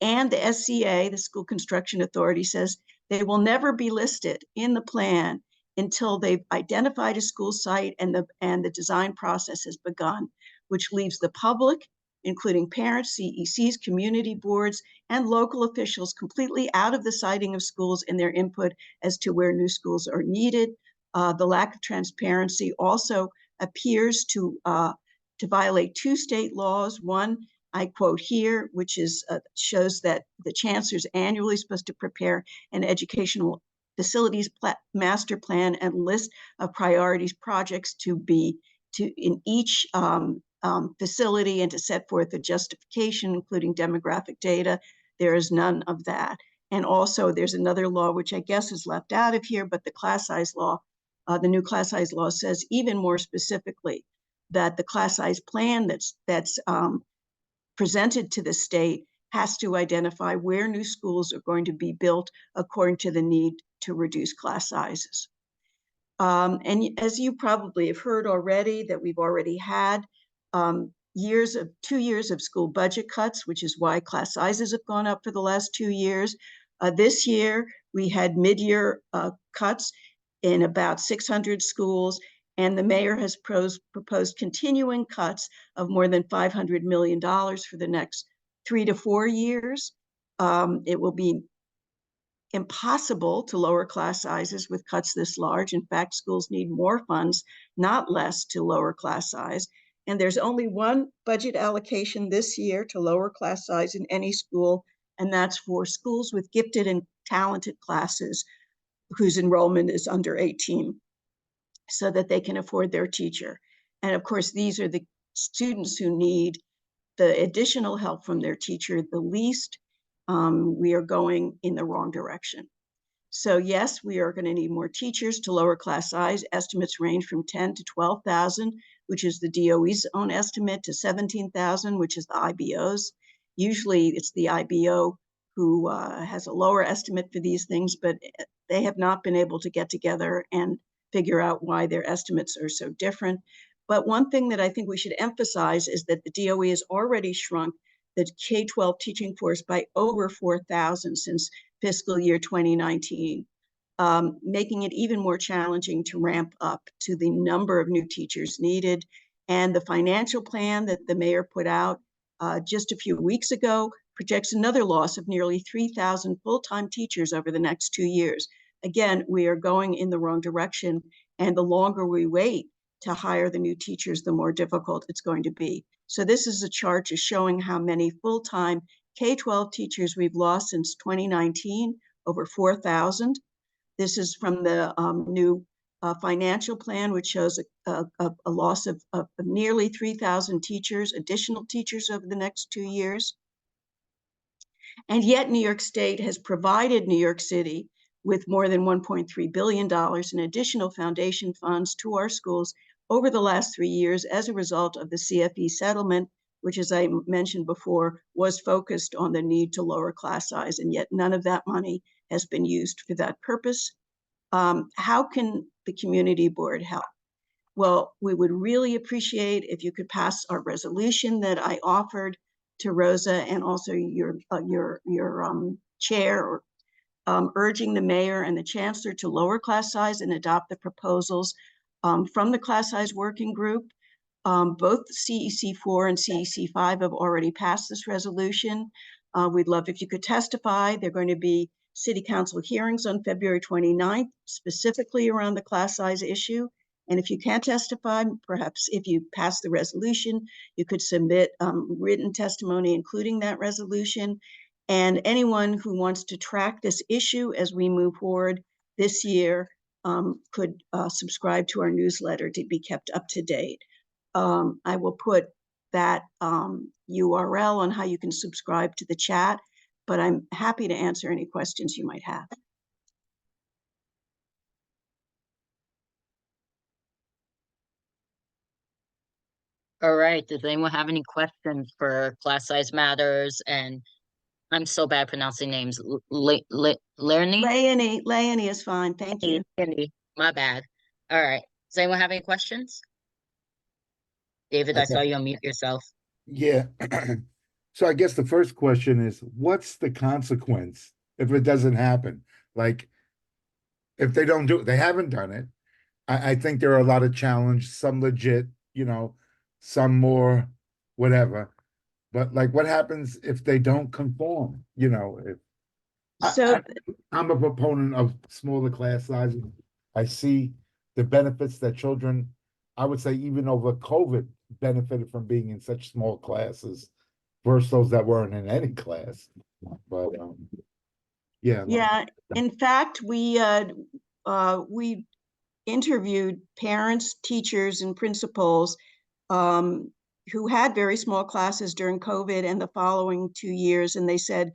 And the SCA, the School Construction Authority, says they will never be listed in the plan until they've identified a school site and the design process has begun, which leaves the public including parents, CECs, community boards, and local officials completely out of the siting of schools and their input as to where new schools are needed. The lack of transparency also appears to violate two state laws. One, I quote here, which is shows that the chancellor is annually supposed to prepare an educational facilities master plan and list of priorities projects to be in each facility and to set forth a justification, including demographic data. There is none of that. And also there's another law, which I guess is left out of here, but the class size law, the new class size law says even more specifically that the class size plan that's presented to the state has to identify where new schools are going to be built according to the need to reduce class sizes. And as you probably have heard already, that we've already had 2 years of school budget cuts, which is why class sizes have gone up for the last 2 years. This year, we had mid-year cuts in about 600 schools, and the mayor has proposed continuing cuts of more than $500 million for the next 3 to 4 years. It will be impossible to lower class sizes with cuts this large. In fact, schools need more funds, not less, to lower class size. And there's only one budget allocation this year to lower class size in any school, and that's for schools with gifted and talented classes whose enrollment is under 18, so that they can afford their teacher. And of course, these are the students who need the additional help from their teacher the least. We are going in the wrong direction. So yes, we are going to need more teachers to lower class size. Estimates range from 10 to 12,000, which is the DOE's own estimate, to 17,000, which is the IBO's. Usually it's the IBO who has a lower estimate for these things, but they have not been able to get together and figure out why their estimates are so different. But one thing that I think we should emphasize is that the DOE has already shrunk the K-12 teaching force by over 4,000 since fiscal year 2019, making it even more challenging to ramp up to the number of new teachers needed. And the financial plan that the mayor put out just a few weeks ago projects another loss of nearly 3,000 full-time teachers over the next 2 years. Again, we are going in the wrong direction, and the longer we wait to hire the new teachers, the more difficult it's going to be. So this is a chart just showing how many full-time K-12 teachers we've lost since 2019, over 4,000. This is from the new financial plan, which shows a loss of nearly 3,000 teachers, additional teachers over the next 2 years. And yet New York State has provided New York City with more than $1.3 billion in additional foundation funds to our schools over the last 3 years as a result of the CFE settlement, which, as I mentioned before, was focused on the need to lower class size, and yet none of that money has been used for that purpose. How can the community board help? Well, we would really appreciate if you could pass our resolution that I offered to Rosa and also your chair, urging the mayor and the chancellor to lower class size and adopt the proposals from the class size working group. Both CEC4 and CEC5 have already passed this resolution. We'd love if you could testify. They're going to be city council hearings on February 29th, specifically around the class size issue. And if you can't testify, perhaps if you pass the resolution, you could submit written testimony, including that resolution. And anyone who wants to track this issue as we move forward this year could subscribe to our newsletter to be kept up to date. I will put that URL on how you can subscribe to the chat, but I'm happy to answer any questions you might have. All right, does anyone have any questions for Class Size Matters? And I'm so bad pronouncing names. Lerny? Leonie is fine, thank you. My bad. All right, does anyone have any questions? David, I saw you unmute yourself. Yeah. So I guess the first question is, what's the consequence if it doesn't happen? Like, if they don't do it, they haven't done it. I think there are a lot of challenges, some legit, some more, whatever. But like, what happens if they don't conform? You know, if So I'm a proponent of smaller class sizes. I see the benefits that children, I would say even over COVID, benefited from being in such small classes versus those that weren't in any class. But yeah. yeah, in fact, we interviewed parents, teachers, and principals who had very small classes during COVID and the following 2 years, and they said,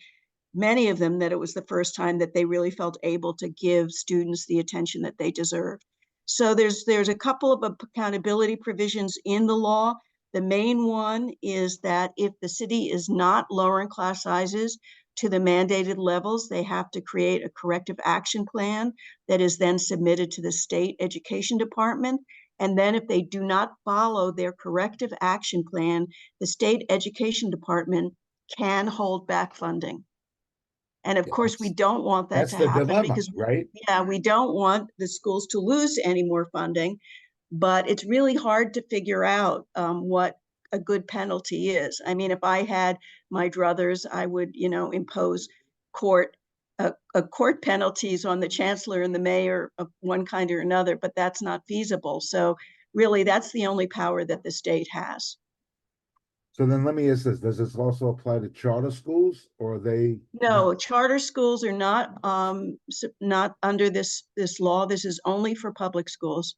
many of them, that it was the first time that they really felt able to give students the attention that they deserve. So there's a couple of accountability provisions in the law. The main one is that if the city is not lowering class sizes to the mandated levels, they have to create a corrective action plan that is then submitted to the state education department. And then if they do not follow their corrective action plan, the state education department can hold back funding. And of course, we don't want that That's to the happen dilemma, because, right? yeah, we don't want the schools to lose any more funding, but it's really hard to figure out what a good penalty is. I mean, if I had my druthers, I would, impose court court penalties on the chancellor and the mayor of one kind or another, but that's not feasible. So really, that's the only power that the state has. So then let me ask this, does this also apply to charter schools or are they No, not? charter schools are not under this law. This is only for public schools,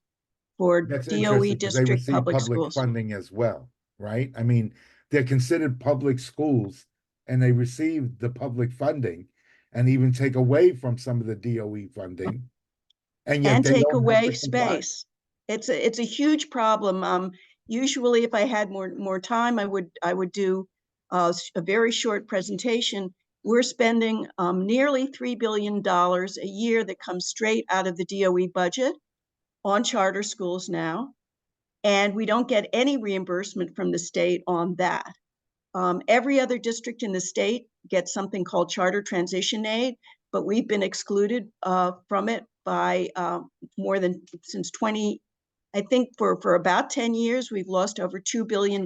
for That's DOE interesting because they district receive public public schools. funding as well, right? I mean, they're considered public schools and they receive the public funding and even take away from some of the DOE funding. And yet And they take don't have away to comply. space. It's a huge problem. Usually, if I had more time, I would do a very short presentation. We're spending nearly $3 billion a year that comes straight out of the DOE budget on charter schools now, and we don't get any reimbursement from the state on that. Every other district in the state gets something called charter transition aid, but we've been excluded from it by since 20, I think for about 10 years, we've lost over $2 billion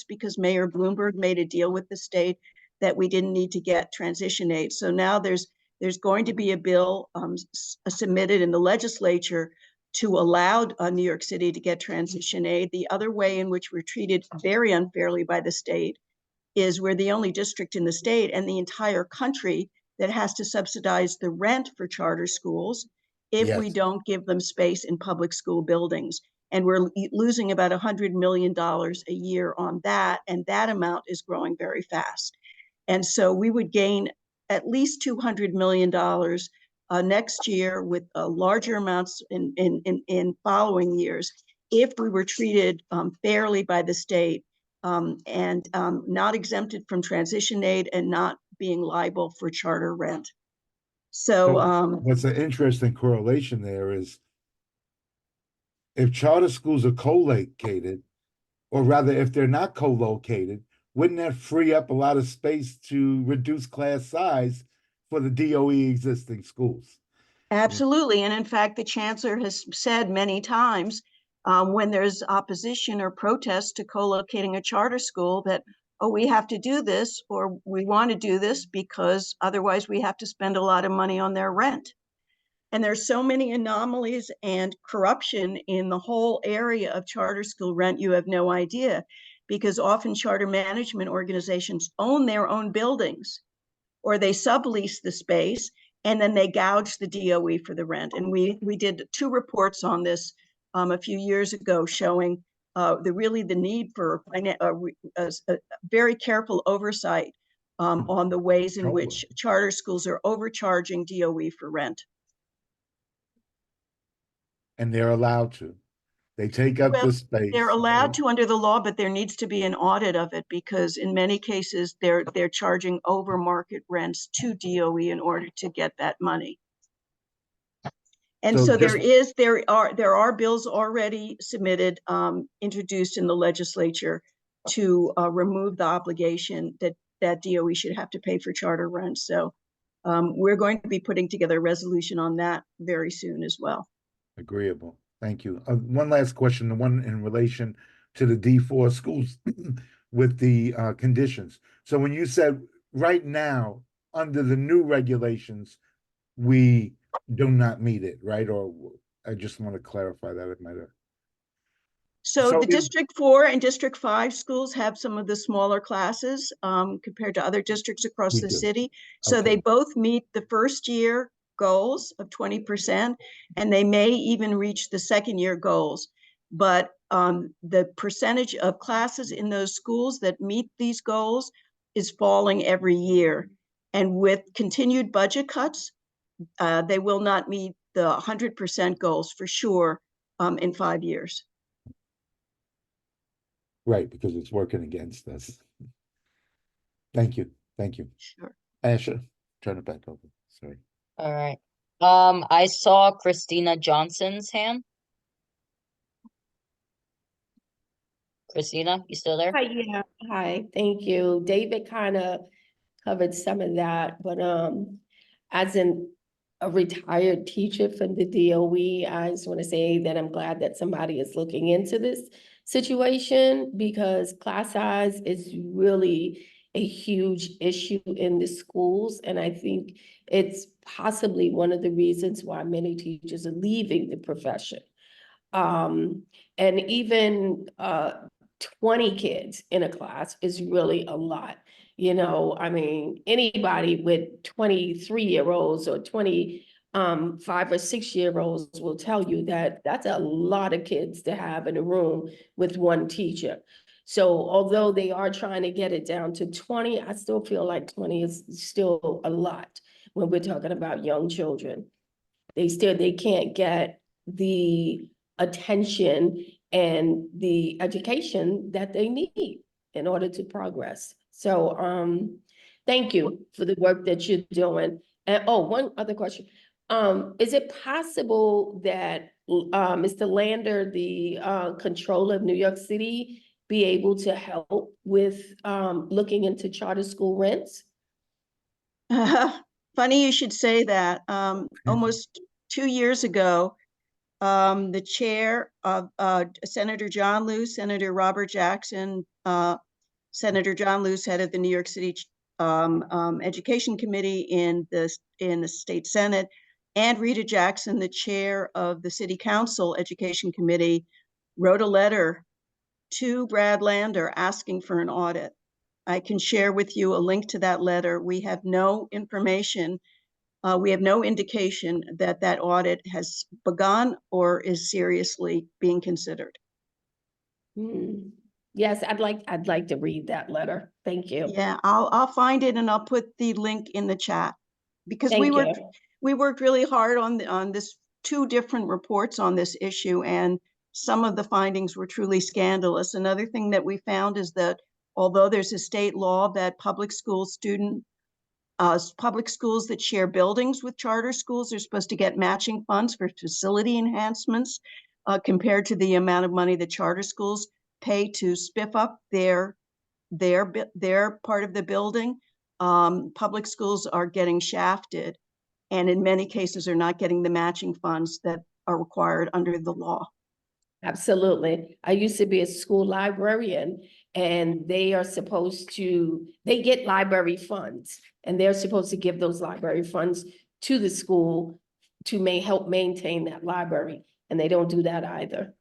because Mayor Bloomberg made a deal with the state that we didn't need to get transition aid. So now there's going to be a bill submitted in the legislature to allow New York City to get transition aid. The other way in which we're treated very unfairly by the state is we're the only district in the state and the entire country that has to subsidize the rent for charter schools if we Yes. don't give them space in public school buildings. And we're losing about $100 million a year on that, and that amount is growing very fast. And so we would gain at least $200 million next year, with larger amounts in following years, if we were treated fairly by the state and not exempted from transition aid and not being liable for charter rent. So What's an interesting correlation there is if charter schools are co-located, or rather if they're not co-located, wouldn't that free up a lot of space to reduce class size for the DOE existing schools? absolutely. And in fact, the chancellor has said many times when there's opposition or protest to co-locating a charter school that, oh, we have to do this, or we want to do this because otherwise we have to spend a lot of money on their rent. And there's so many anomalies and corruption in the whole area of charter school rent, you have no idea, because often charter management organizations own their own buildings, or they sublease the space and then they gouge the DOE for the rent. And we did 2 reports on this a few years ago, showing the need for a very careful oversight on the ways in which charter schools are overcharging DOE for rent. And they're allowed to. They take up the space. They're allowed to under the law, but there needs to be an audit of it, because in many cases they're charging over market rents to DOE in order to get that money. And so there are bills already submitted, introduced in the legislature to remove the obligation that DOE should have to pay for charter rent. So we're going to be putting together a resolution on that very soon as well. Agreeable. Thank you. One last question, the one in relation to the D4 schools. with the conditions. So when you said right now, under the new regulations, we do not meet it, right? Or I just want to clarify that it might have. So So the District 4 and District 5 schools have some of the smaller classes compared to other districts across We the do. city. So they Okay. both meet the first year goals of 20%, and they may even reach the second year goals. But the percentage of classes in those schools that meet these goals is falling every year. And with continued budget cuts, they will not meet the 100% goals for sure in 5 years. Right, because it's working against us. Thank you. Thank you. Sure. Asher, turn it back over. Sorry. All right. I saw Christina Johnson's hand. Christina, you still there? Hi, yeah, hi, thank you. David kind of covered some of that, but as a retired teacher from the DOE, I just want to say that I'm glad that somebody is looking into this situation because class size is really a huge issue in the schools, and I think it's possibly one of the reasons why many teachers are leaving the profession. And even 20 kids in a class is really a lot. You know, I mean, anybody with 23-year-olds or 5 or 6-year-olds will tell you that that's a lot of kids to have in a room with one teacher. So although they are trying to get it down to 20, I still feel like 20 is still a lot when we're talking about young children. They can't get the attention and the education that they need in order to progress. So thank you for the work that you're doing. And one other question. Is it possible that Mr. Lander, the controller of New York City, be able to help with looking into charter school rents? Funny you should say that. Almost 2 years ago, the chair of Senator John Lewis, Senator Robert Jackson, Senator John Lewis, head of the New York City Education Committee in the state Senate, and Rita Jackson, the chair of the City Council Education Committee, wrote a letter to Brad Lander asking for an audit. I can share with you a link to that letter. We have no information. We have no indication that that audit has begun or is seriously being considered. Yes, I'd like to read that letter. Thank you. Yeah, I'll find it and I'll put the link in the chat because Thank we worked really hard on this 2 different reports on this issue, and some of the findings were truly scandalous. Another thing that we found is that although there's a state law that public schools that share buildings with charter schools are supposed to get matching funds for facility enhancements compared to the amount of money that charter schools pay to spiff up their part of the building. Public schools are getting shafted, and in many cases are not getting the matching funds that are required under the law. Absolutely. I used to be a school librarian, and they get library funds, and they're supposed to give those library funds to the school to help maintain that library, and they don't do that either.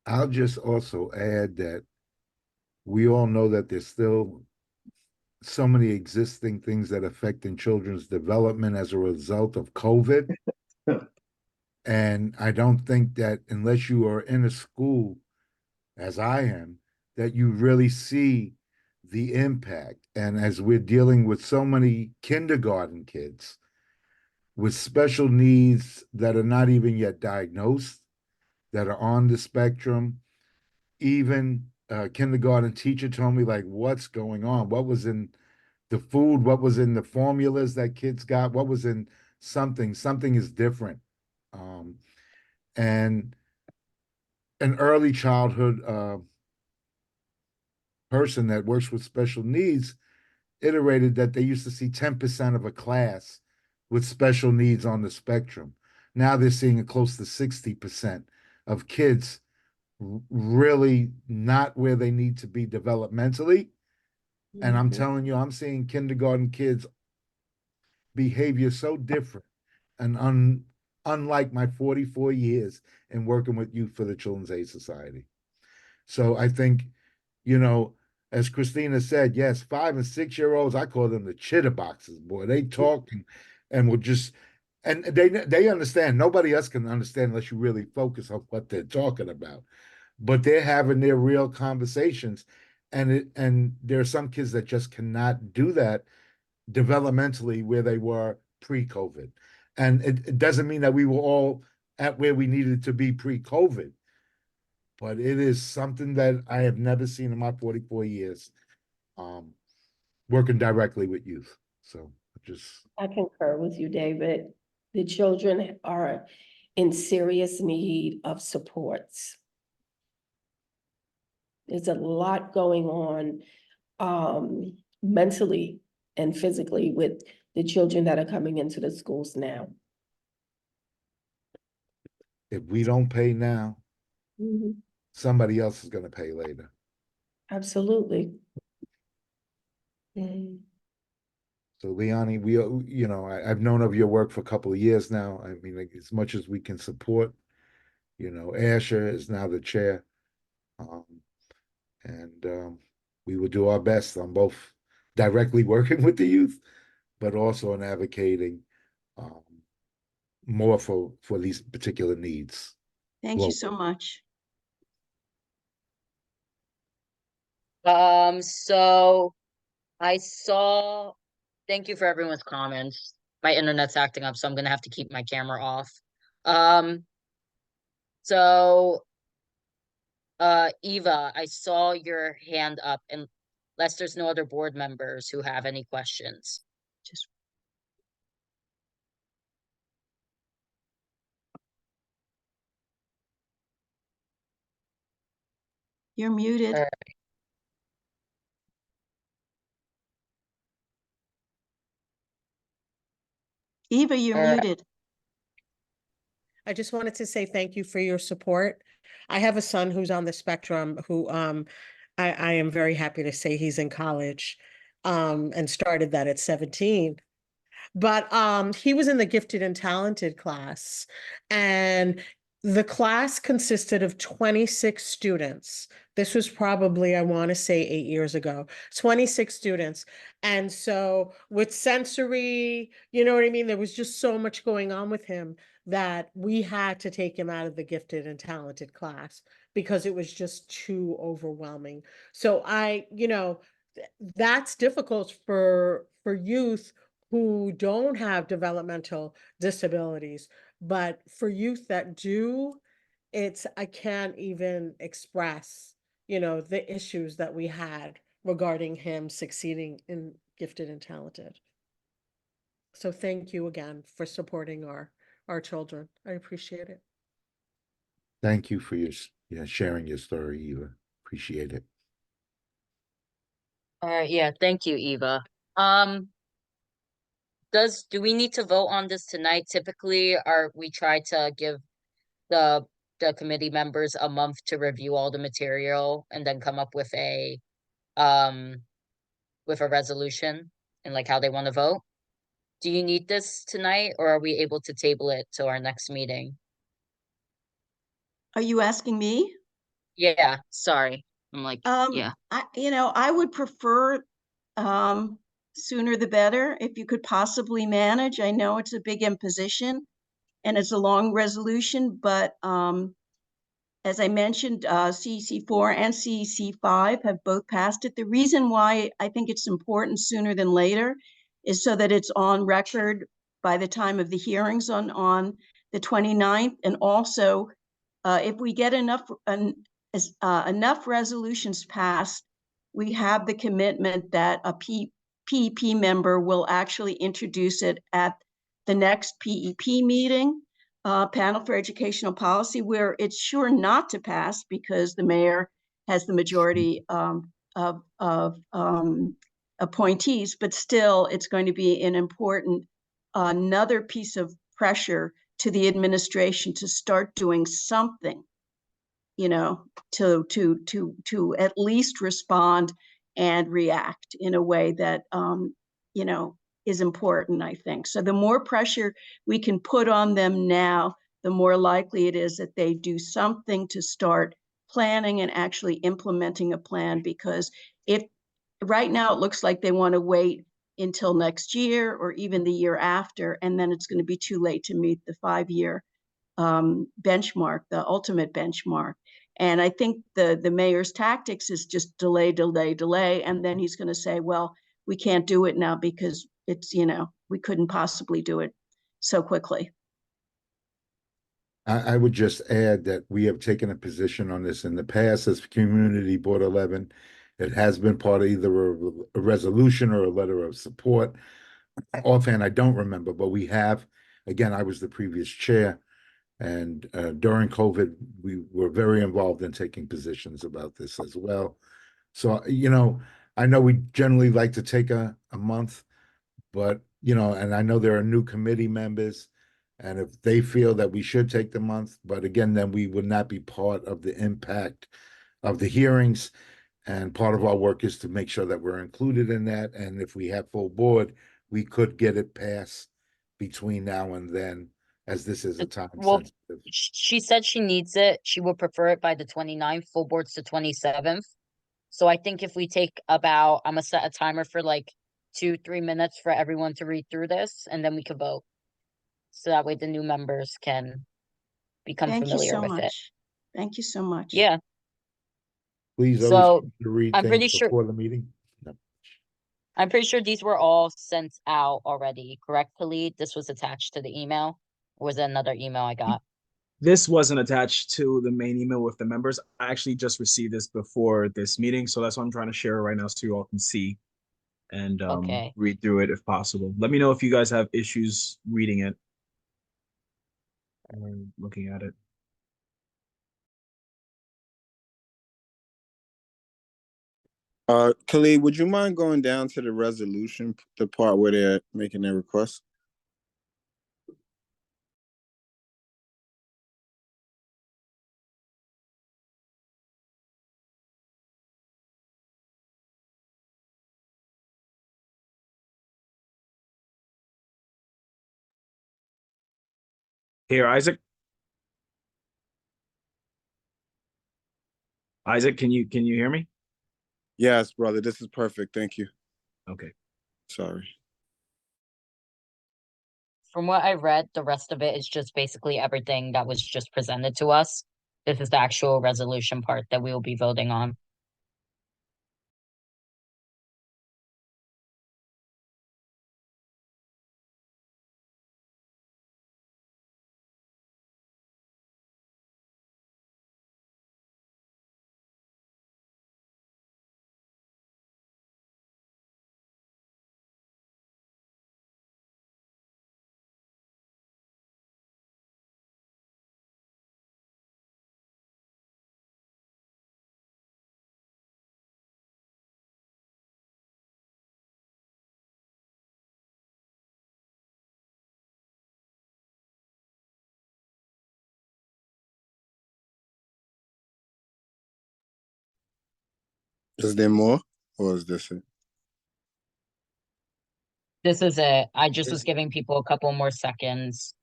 I'll just also add that we all know that there's still so many existing things that affect in children's development as a result of COVID. And I don't think that unless you are in a school, as I am, that you really see the impact. And as we're dealing with so many kindergarten kids with special needs that are not even yet diagnosed, that are on the spectrum, even a kindergarten teacher told me, like, what's going on? What was in the food? What was in the formulas that kids got? What was in something? Something is different. And an early childhood person that works with special needs iterated that they used to see 10% of a class with special needs on the spectrum. Now they're seeing a close to 60% of kids really not where they need to be developmentally. And I'm telling you, I'm seeing kindergarten kids behavior so different and unlike my 44 years in working with youth for the Children's Aid Society. So I think, you know, as Christina said, yes, 5 and 6 year olds, I call them the chitter boxes, boy. They talk and will just, and they understand. Nobody else can understand unless you really focus on what they're talking about. But they're having their real conversations. And there are some kids that just cannot do that developmentally where they were pre-COVID. And it doesn't mean that we were all at where we needed to be pre-COVID, but it is something that I have never seen in my 44 years working directly with youth. So just I concur with you, David. The children are in serious need of supports. There's a lot going on mentally and physically with the children that are coming into the schools now. if we don't pay now, somebody else is going to pay later. Absolutely. Mm. So Leonie, we, you know, I've known of your work for a couple of years now. I mean, like, as much as we can support, you know, Asher is now the chair. And we will do our best on both directly working with the youth, but also in advocating more for these particular needs. Thank you so much. So I saw, thank you for everyone's comments. My internet's acting up, so I'm gonna have to keep my camera off. Eva, I saw your hand up, and unless there's no other board members who have any questions. You're muted. Eva, you're muted. I just wanted to say thank you for your support. I have a son who's on the spectrum who I am very happy to say he's in college and started that at 17. But he was in the gifted and talented class, and the class consisted of 26 students. This was probably, I want to say 8 years ago, 26 students. And so with sensory, you know what I mean? There was just so much going on with him that we had to take him out of the gifted and talented class because it was just too overwhelming. So that's difficult for youth who don't have developmental disabilities, but for youth that do, I can't even express, the issues that we had regarding him succeeding in gifted and talented. So thank you again for supporting our children. I appreciate it. Thank you for your sharing your story, Eva. Appreciate it. All right, yeah, thank you, Eva. Do we need to vote on this tonight? Typically, we try to give the committee members a month to review all the material and then come up with a resolution and like how they want to vote. Do you need this tonight, or are we able to table it to our next meeting? Are you asking me? Yeah, sorry. I'm like, yeah. I would prefer sooner the better if you could possibly manage. I know it's a big imposition and it's a long resolution, but as I mentioned, CEC4 and CEC5 have both passed it. The reason why I think it's important sooner than later is so that it's on record by the time of the hearings on the 29th. And also, if we get enough resolutions passed, we have the commitment that a PEP member will actually introduce it at the next PEP meeting, Panel for Educational Policy, where it's sure not to pass because the mayor has the majority of appointees, but still it's going to be an important, another piece of pressure to the administration to start doing something, you know, to at least respond and react in a way that, you know, is important, I think. So the more pressure we can put on them now, the more likely it is that they do something to start planning and actually implementing a plan. Because if right now it looks like they want to wait until next year or even the year after, and then it's going to be too late to meet the 5-year benchmark, the ultimate benchmark. And I think the mayor's tactics is just delay, delay, delay. And then he's going to say, well, we can't do it now because it's, you know, we couldn't possibly do it so quickly. I would just add that we have taken a position on this in the past as Community Board 11. It has been part of either a resolution or a letter of support. Offhand, I don't remember, but we have. Again, I was the previous chair, and during COVID, we were very involved in taking positions about this as well. So, you know, I know we generally like to take a month, but, you know, and I know there are new committee members, and if they feel that we should take the month, but again, then we would not be part of the impact of the hearings. And part of our work is to make sure that we're included in that. And if we have full board, we could get it passed between now and then, as this is a time Well, sensitive. she said she needs it. She will prefer it by the 29th, full board's the 27th. So I think if we take about, I'm gonna set a timer for like 2-3 minutes for everyone to read through this, and then we can vote. So that way the new members can become Thank you familiar so with it. much. Thank you so much. Yeah. Please always So remember to read I'm pretty things sure before the meeting. No. I'm pretty sure these were all sent out already, correct, Khalid? This was attached to the email? Or was it another email I got? This wasn't attached to the main email with the members. I actually just received this before this meeting, so that's why I'm trying to share it right now so you all can see and Okay. read through it if possible. Let me know if you guys have issues reading it or looking at it. Khalid, would you mind going down to the resolution, the part where they're making their request? Here, Isaac. Isaac, can you hear me? Yes, brother. This is perfect. Thank you. Okay. Sorry. From what I read, the rest of it is just basically everything that was just presented to us. This is the actual resolution part that we will be voting on. Is there more, or is this it? This is it. I just was giving people a couple more seconds.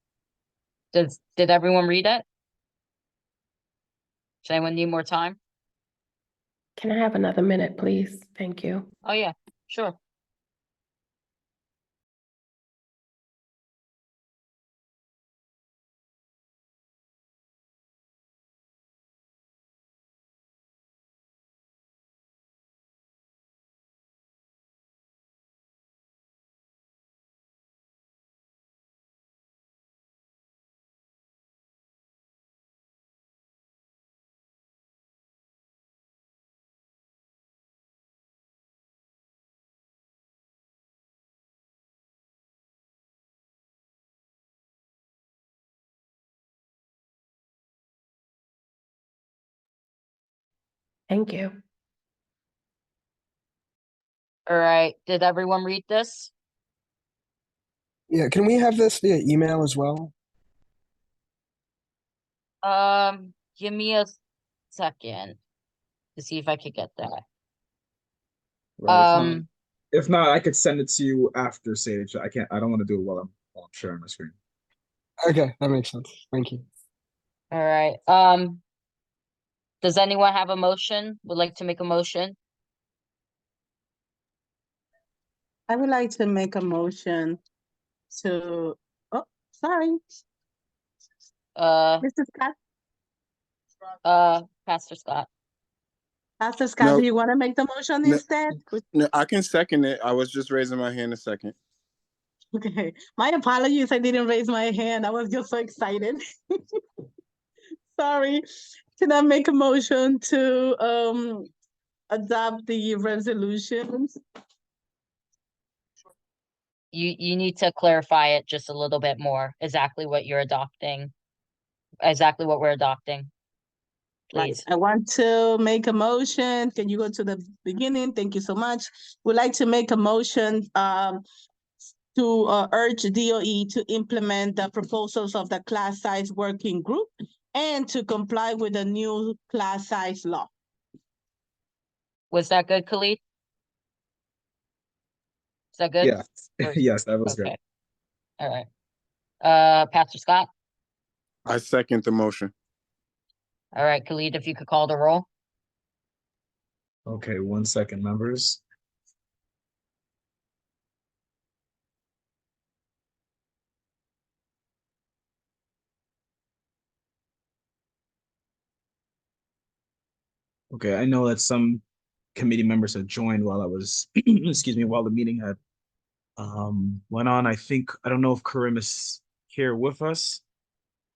Did everyone read it? Does anyone need more time? Can I have another minute, please? Thank you. Oh yeah, sure. Thank you. All right. Did everyone read this? Yeah, can we have this via email as well? Give me a second to see if I could get that. Right, if not, I could send it to you after Sage. I can't. I don't want to do it while I'm sharing my screen. Okay, that makes sense. Thank you. All right. Does anyone have a motion? Would like to make a motion? I would like to make a motion to, oh, sorry, Mr. Scott. Pastor Scott. Pastor Scott, No, do you want to make the motion no, instead? no, I can second it. I was just raising my hand a second. Okay, my apologies. I didn't raise my hand. I was just so excited. Sorry. Can I make a motion to adopt the resolutions? You need to clarify it just a little bit more. Exactly what you're adopting. Exactly what we're adopting. Right. Please. I want to make a motion. Can you go to the beginning? Thank you so much. Would like to make a motion to urge DOE to implement the proposals of the class size working group and to comply with the new class size law. Was that good, Khalid? Is that good? Yeah. Or- Yes, that was Okay. good. All right. Pastor Scott. I second the motion. All right, Khalid, if you could call the roll. Okay, 1 second, members. Okay, I know that some committee members had joined while I was, excuse me, while the meeting had went on. I don't know if Karim is here with us.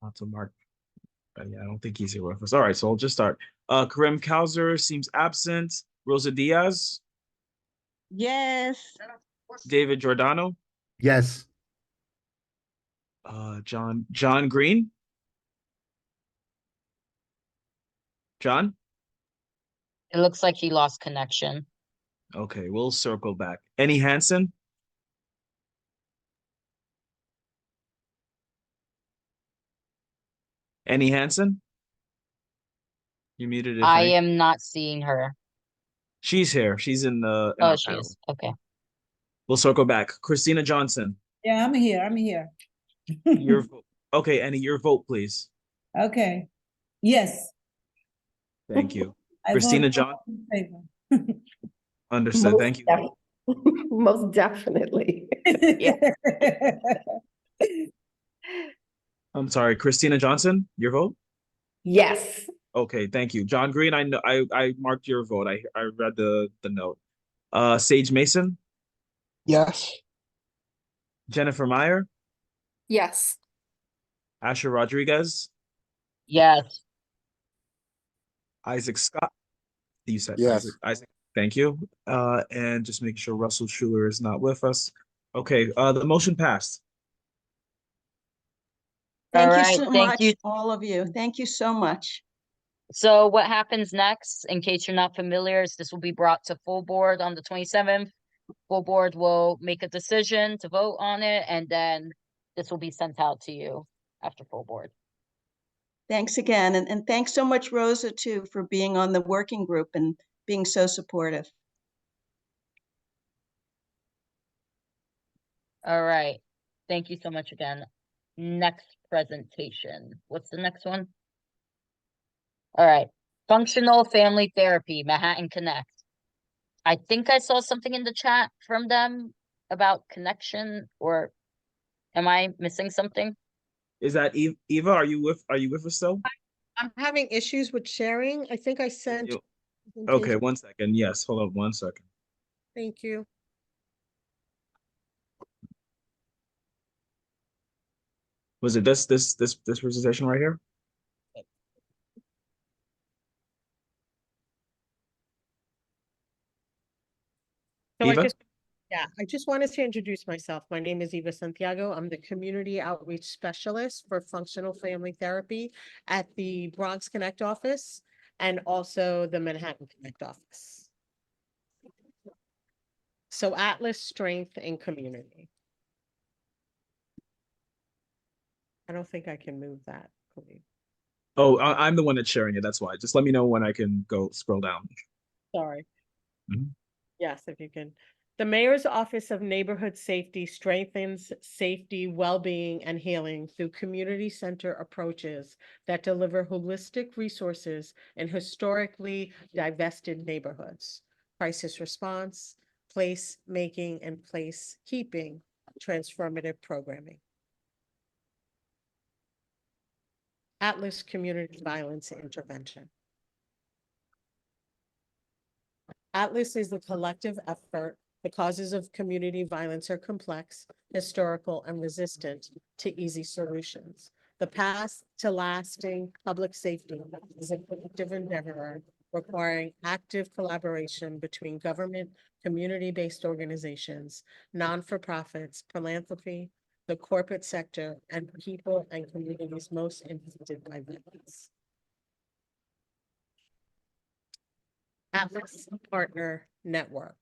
Not to mark. Yeah, I don't think he's here with us. All right, so I'll just start. Karim Kauser seems absent. Rosa Diaz, Yes. David Giordano, Yes. John Green. John? It looks like he lost connection. Okay, we'll circle back. Annie Hansen? Annie Hansen? You muted if I any. am not seeing her. She's here. She's in the Oh, our she panel. is. Okay. We'll circle back. Christina Johnson. Yeah, I'm here. I'm here. Your vote. Okay, Annie, your vote, please. Okay. Yes. Thank you. I Christina vote John. in favor. Understood. Thank you. Most definitely. Yeah. I'm sorry, Christina Johnson, your vote? Yes. Okay, thank you. John Green, I know I marked your vote. I read the note. Sage Mason, Yes. Jennifer Meyer, Yes. Asher Rodriguez, Yes. Isaac Scott. You said Yes. Isaac, thank you. And just making sure Russell Schuler is not with us. Okay, the motion passed. Thank All you right, so thank much, you. all of you. Thank you so much. So what happens next, in case you're not familiar, is this will be brought to full board on the 27th. Full board will make a decision to vote on it, and then this will be sent out to you after full board. Thanks again. And thanks so much, Rosa, too, for being on the working group and being so supportive. All right. Thank you so much again. Next presentation. What's the next one? All right. Functional Family Therapy, Manhattan Connect. I think I saw something in the chat from them about connection, or am I missing something? Is that Eva? Are you with us still? I'm having issues with sharing. I think I sent. You- Okay, 1 second. Yes, hold on 1 second. Thank you. Was it this presentation right here? So Eva? I just wanted to introduce myself. My name is Eva Santiago. I'm the Community Outreach Specialist for Functional Family Therapy at the Bronx Connect office and also the Manhattan Connect office. So Atlas, Strength, and Community. I don't think I can move that, please. Oh, I'm the one that's sharing it. That's why. Just let me know when I can go scroll down. Sorry. Mhm. Yes, if you can. The Mayor's Office of Neighborhood Safety strengthens safety, well-being, and healing through community center approaches that deliver holistic resources in historically divested neighborhoods. Crisis response, place making, and place keeping transformative programming. Atlas Community Violence Intervention. Atlas is the collective effort. The causes of community violence are complex, historical, and resistant to easy solutions. The path to lasting public safety is a collective endeavor requiring active collaboration between government, community-based organizations, non-for-profits, philanthropy, the corporate sector, and people and communities most impacted by violence. Atlas Partner Network.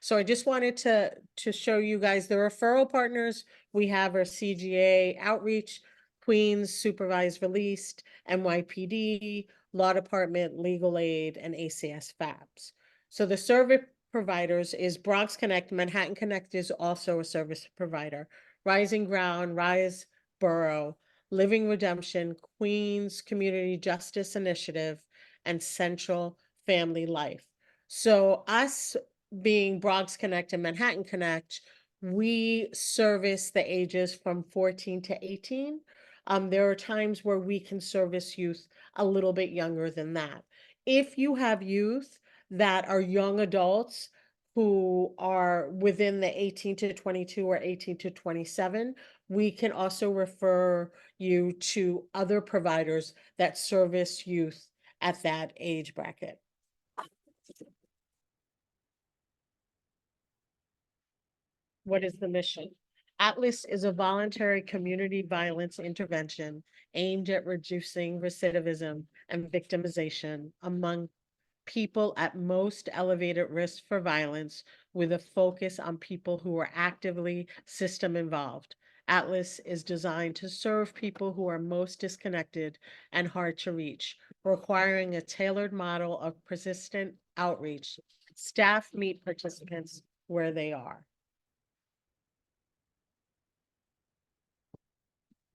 So I just wanted to show you guys the referral partners. We have our CGA Outreach, Queens Supervised Released, NYPD, Law Department, Legal Aid, and ACS FABs. So the service providers is Bronx Connect. Manhattan Connect is also a service provider. Rising Ground, Rise Borough, Living Redemption, Queens Community Justice Initiative, and Central Family Life. So us being Bronx Connect and Manhattan Connect, we service the ages from 14 to 18. There are times where we can service youth a little bit younger than that. If you have youth that are young adults who are within the 18 to 22 or 18 to 27, we can also refer you to other providers that service youth at that age bracket. What is the mission? Atlas is a voluntary community violence intervention aimed at reducing recidivism and victimization among people at most elevated risk for violence, with a focus on people who are actively system involved. Atlas is designed to serve people who are most disconnected and hard to reach, requiring a tailored model of persistent outreach. Staff meet participants where they are.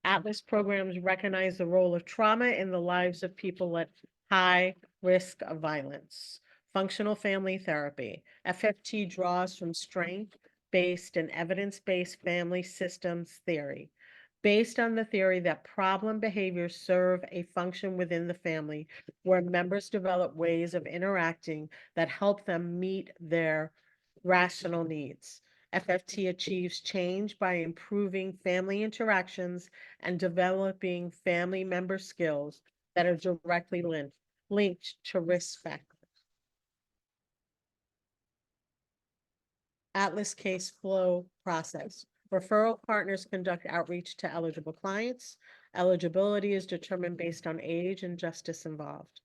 Atlas programs recognize the role of trauma in the lives of people at high risk of violence. Functional family therapy. FFT draws from strength-based and evidence-based family systems theory. Based on the theory that problem behaviors serve a function within the family, where members develop ways of interacting that help them meet their rational needs. FFT achieves change by improving family interactions and developing family member skills that are directly linked to risk factors. Atlas case flow process. Referral partners conduct outreach to eligible clients. Eligibility is determined based on age and justice involved.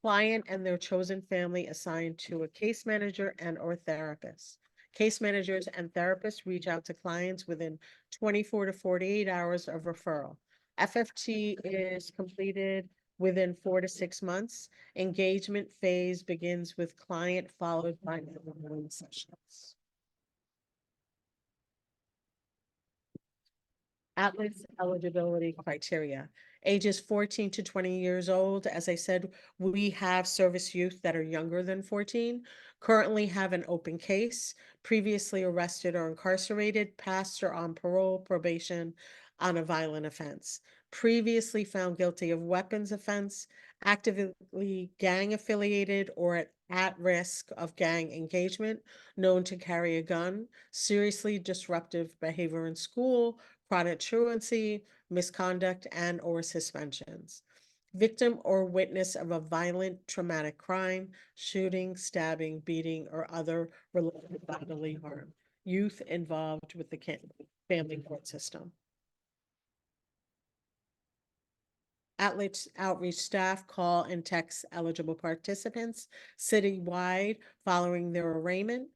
Client and their chosen family assigned to a case manager and or therapist. Case managers and therapists reach out to clients within 24 to 48 hours of referral. FFT is completed within 4 to 6 months. Engagement phase begins with client followed by monitoring sessions. Atlas eligibility criteria. Ages 14 to 20 years old. As I said, we have service youth that are younger than 14, currently have an open case, previously arrested or incarcerated, passed or on parole, probation on a violent offense, previously found guilty of weapons offense, actively gang affiliated or at risk of gang engagement, known to carry a gun, seriously disruptive behavior in school, chronic truancy, misconduct, and or suspensions. Victim or witness of a violent traumatic crime, shooting, stabbing, beating, or other related bodily harm. Youth involved with the family court system. Atlas outreach staff call and text eligible participants citywide following their arraignment.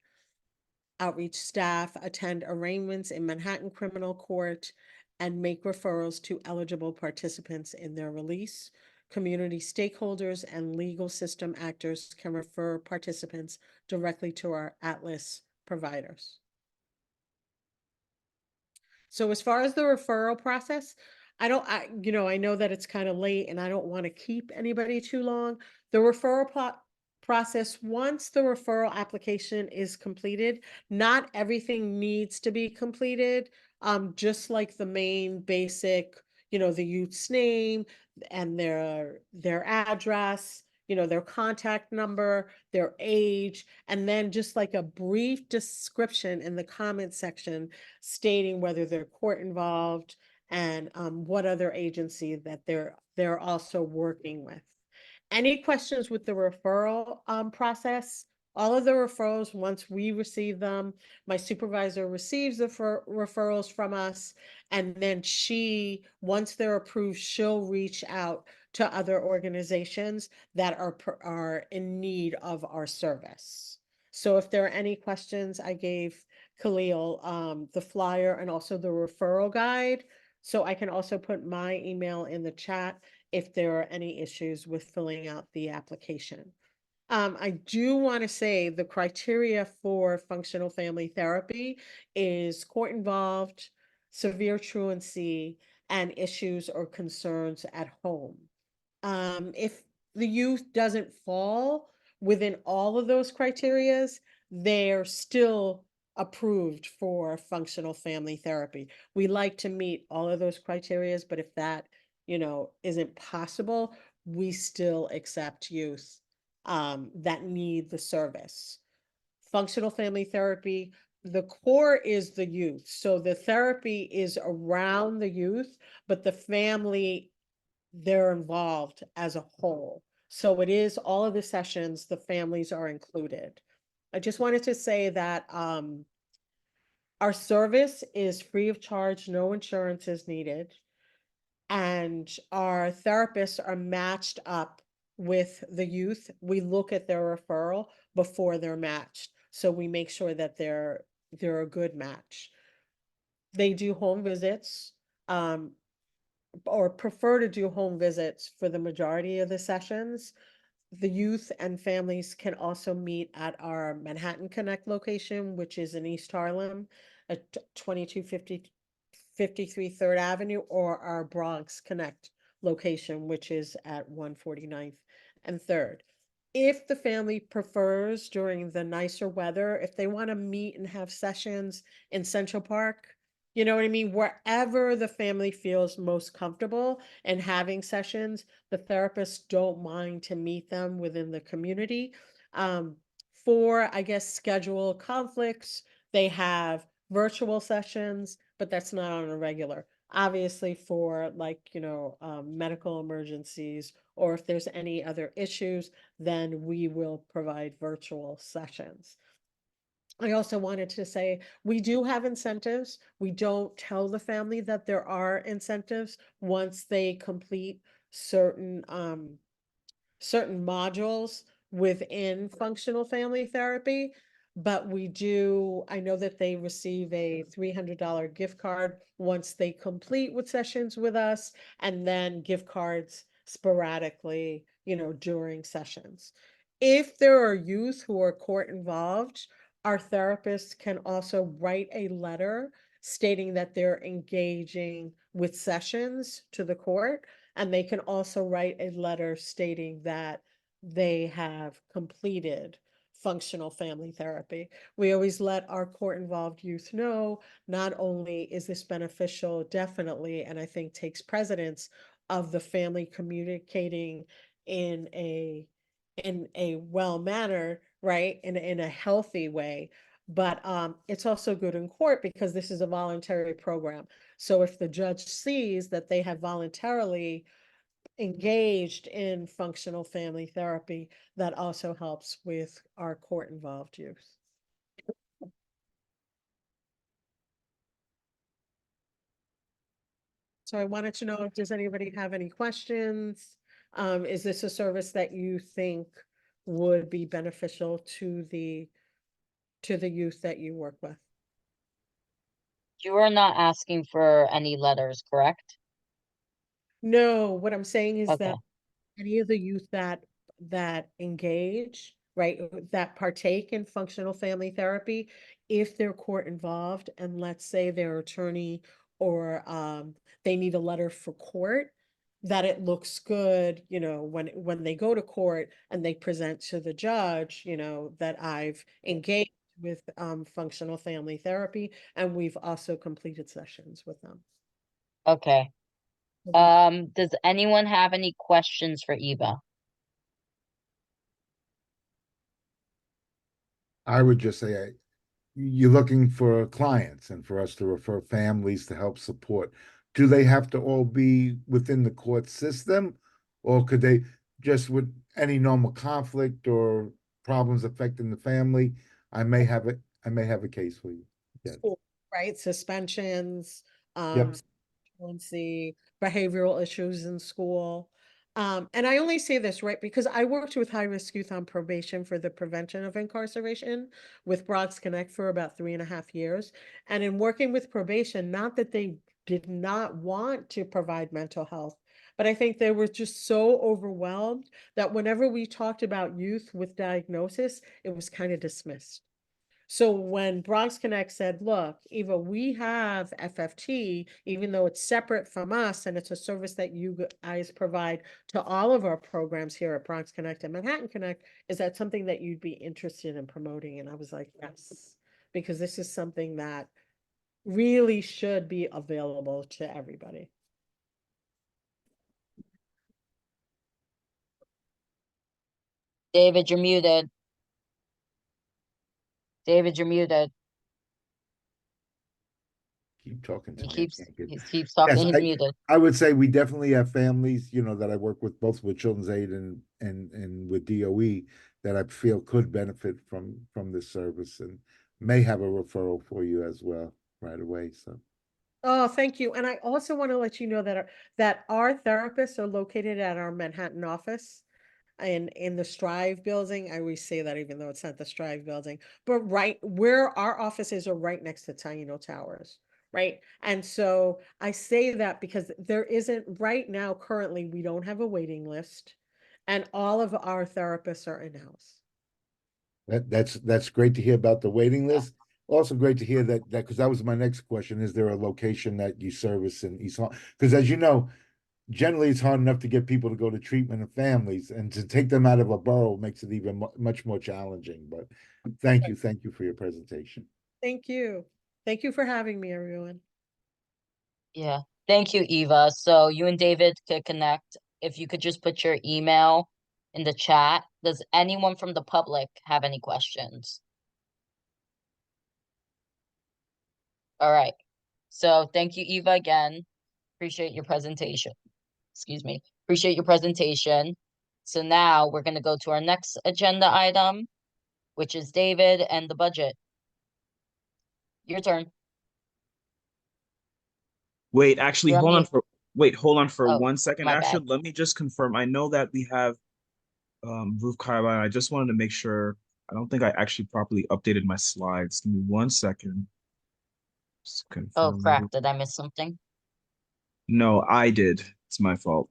Outreach staff attend arraignments in Manhattan Criminal Court and make referrals to eligible participants in their release. Community stakeholders and legal system actors can refer participants directly to our Atlas providers. So as far as the referral process, I know that it's kind of late and I don't want to keep anybody too long. The process, once the referral application is completed, not everything needs to be completed. Just like the main basic, the youth's name and their address, their contact number, their age, and then just like a brief description in the comment section stating whether they're court involved and what other agency that they're also working with. Any questions with the referral process? All of the referrals, once we receive them, my supervisor receives the referrals from us, and then once they're approved, she'll reach out to other organizations that are in need of our service. So if there are any questions, I gave Khalil the flyer and also the referral guide. So I can also put my email in the chat if there are any issues with filling out the application. I do want to say the criteria for functional family therapy is court involved, severe truancy, and issues or concerns at home. If the youth doesn't fall within all of those criterias, they're still approved for functional family therapy. We like to meet all of those criterias, but if that, isn't possible, we still accept youth that need the service. Functional family therapy, the core is the youth. So the therapy is around the youth, but the family, they're involved as a whole. So it is all of the sessions, the families are included. I just wanted to say that our service is free of charge, no insurance is needed. And our therapists are matched up with the youth. We look at their referral before they're matched. So we make sure that they're a good match. They do home visits, or prefer to do home visits for the majority of the sessions. The youth and families can also meet at our Manhattan Connect location, which is in East Harlem at 2253 3rd Avenue, or our Bronx Connect location, which is at 149th and 3rd. If the family prefers during the nicer weather, if they want to meet and have sessions in Central Park, you know what I mean? Wherever the family feels most comfortable and having sessions, the therapists don't mind to meet them within the community. For, I guess, schedule conflicts, they have virtual sessions, but that's not on a regular. Obviously for medical emergencies, or if there's any other issues, then we will provide virtual sessions. I also wanted to say, we do have incentives. We don't tell the family that there are incentives once they complete certain modules within functional family therapy, but I know that they receive a $300 gift card once they complete with sessions with us, and then gift cards sporadically, during sessions. If there are youth who are court involved, our therapists can also write a letter stating that they're engaging with sessions to the court, and they can also write a letter stating that they have completed functional family therapy. We always let our court-involved youth know, not only is this beneficial, definitely, and I think takes precedence of the family communicating in a well manner, right? In a healthy way. But it's also good in court because this is a voluntary program. So if the judge sees that they have voluntarily engaged in functional family therapy, that also helps with our court-involved youth. So I wanted to know if does anybody have any questions? Is this a service that you think would be beneficial to the youth that you work with? You are not asking for any letters, correct? No, what I'm saying is Okay. that any of the youth that engage, right, that partake in functional family therapy, if they're court involved and let's say their attorney or they need a letter for court, that it looks good, when they go to court and they present to the judge, that I've engaged with functional family therapy, and we've also completed sessions with them. Okay. Does anyone have any questions for Eva? I would just say, you're looking for clients and for us to refer families to help support. Do they have to all be within the court system? Or could they just with any normal conflict or problems affecting the family? I may have a case for you. Yes. School, right? Suspensions, Yep. truancy, behavioral issues in school. And I only say this, right, because I worked with high-risk youth on probation for the prevention of incarceration with Bronx Connect for about 3.5 years. And in working with probation, not that they did not want to provide mental health, but I think they were just so overwhelmed that whenever we talked about youth with diagnosis, it was kind of dismissed. So when Bronx Connect said, look, Eva, we have FFT, even though it's separate from us and it's a service that you guys provide to all of our programs here at Bronx Connect and Manhattan Connect, is that something that you'd be interested in promoting? And I was like, yes, because this is something that really should be available to everybody. David, you're muted. David, you're muted. Keep talking to He me. keeps I can't he keeps talking. Yes, He's muted. I would say we definitely have families, that I work with, both with Children's Aid and with DOE, that I feel could benefit from this service and may have a referral for you as well right away. So Oh, thank you. And I also want to let you know that our therapists are located at our Manhattan office. In the Strive building. I always say that even though it's not the Strive building, but right where our offices are right next to Taino Towers, right? And so I say that because there isn't right now, currently, we don't have a waiting list, and all of our therapists are in-house. that's great to hear about the waiting list. Also great to hear that because that was my next question. Is there a location that you service in East Harlem? Because as you know, generally it's hard enough to get people to go to treatment and families, and to take them out of a borough makes it even much more challenging. But thank you for your presentation. Thank you. Thank you for having me, everyone. Yeah. Thank you, Eva. So you and David could connect. If you could just put your email in the chat. Does anyone from the public have any questions? All right. So thank you, Eva, again. Appreciate your presentation. Excuse me. Appreciate your presentation. So now we're going to go to our next agenda item, which is David and the budget. Your turn. Wait, actually, You're on hold on mute. for Oh, 1 second. my Actually, bad. let me just confirm. I know that we have Ruth Carlisle. I just wanted to make sure. I don't think I actually properly updated my slides. Give me 1 second. Just Oh, confirm. crap. Did I miss something? No, I did. It's my fault.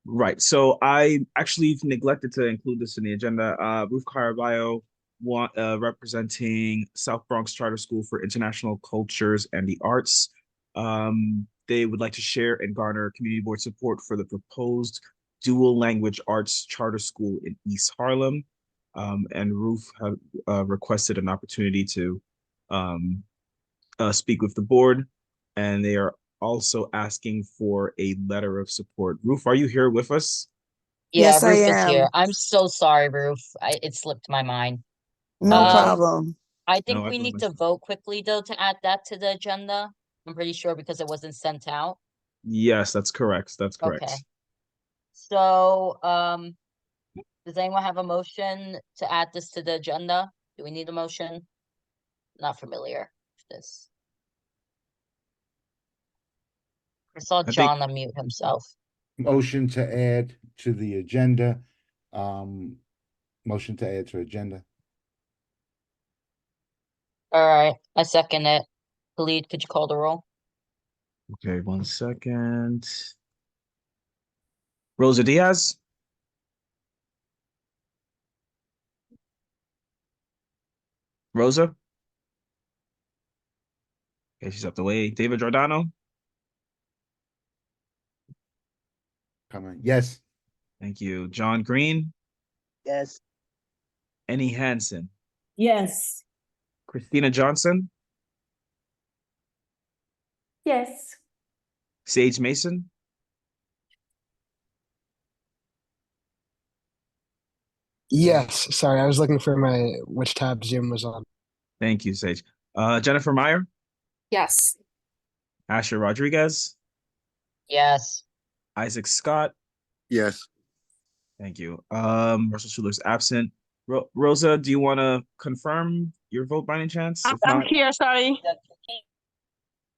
Right. So I actually neglected to include this in the agenda. Ruth Carballo, representing South Bronx Charter School for International Cultures and the Arts. They would like to share and garner community board support for the proposed dual language arts charter school in East Harlem. And Ruth had requested an opportunity to speak with the board, and they are also asking for a letter of support. Ruth, are you here with us? Yeah, Yes, I Ruth is here. am. I'm so sorry, Ruth. It slipped my mind. No problem. I think No, I we feel need my to fault. vote quickly though to add that to the agenda. I'm pretty sure because it wasn't sent out. Yes, that's correct. That's correct. Okay. So, does anyone have a motion to add this to the agenda? Do we need a motion? Not familiar with this. I saw I think John unmute himself. Motion to add to the agenda. Motion to add to agenda. All right, I second it. Khalid, could you call the roll? Okay, 1 second. Rosa Diaz. Rosa. Okay, she's up the way. David Giordano. Coming. Yes. Thank you. John Green. Yes. Annie Hansen. Yes. Christina Johnson. Yes. Sage Mason. Yes, sorry, I was looking for my which tab Zoom was on. Thank you, Sage. Jennifer Meyer. Yes. Asher Rodriguez. Yes. Isaac Scott. Yes. Thank you. Russell Schuler's absent. Rosa, do you want to confirm your vote by any chance? If I'm not, here, sorry.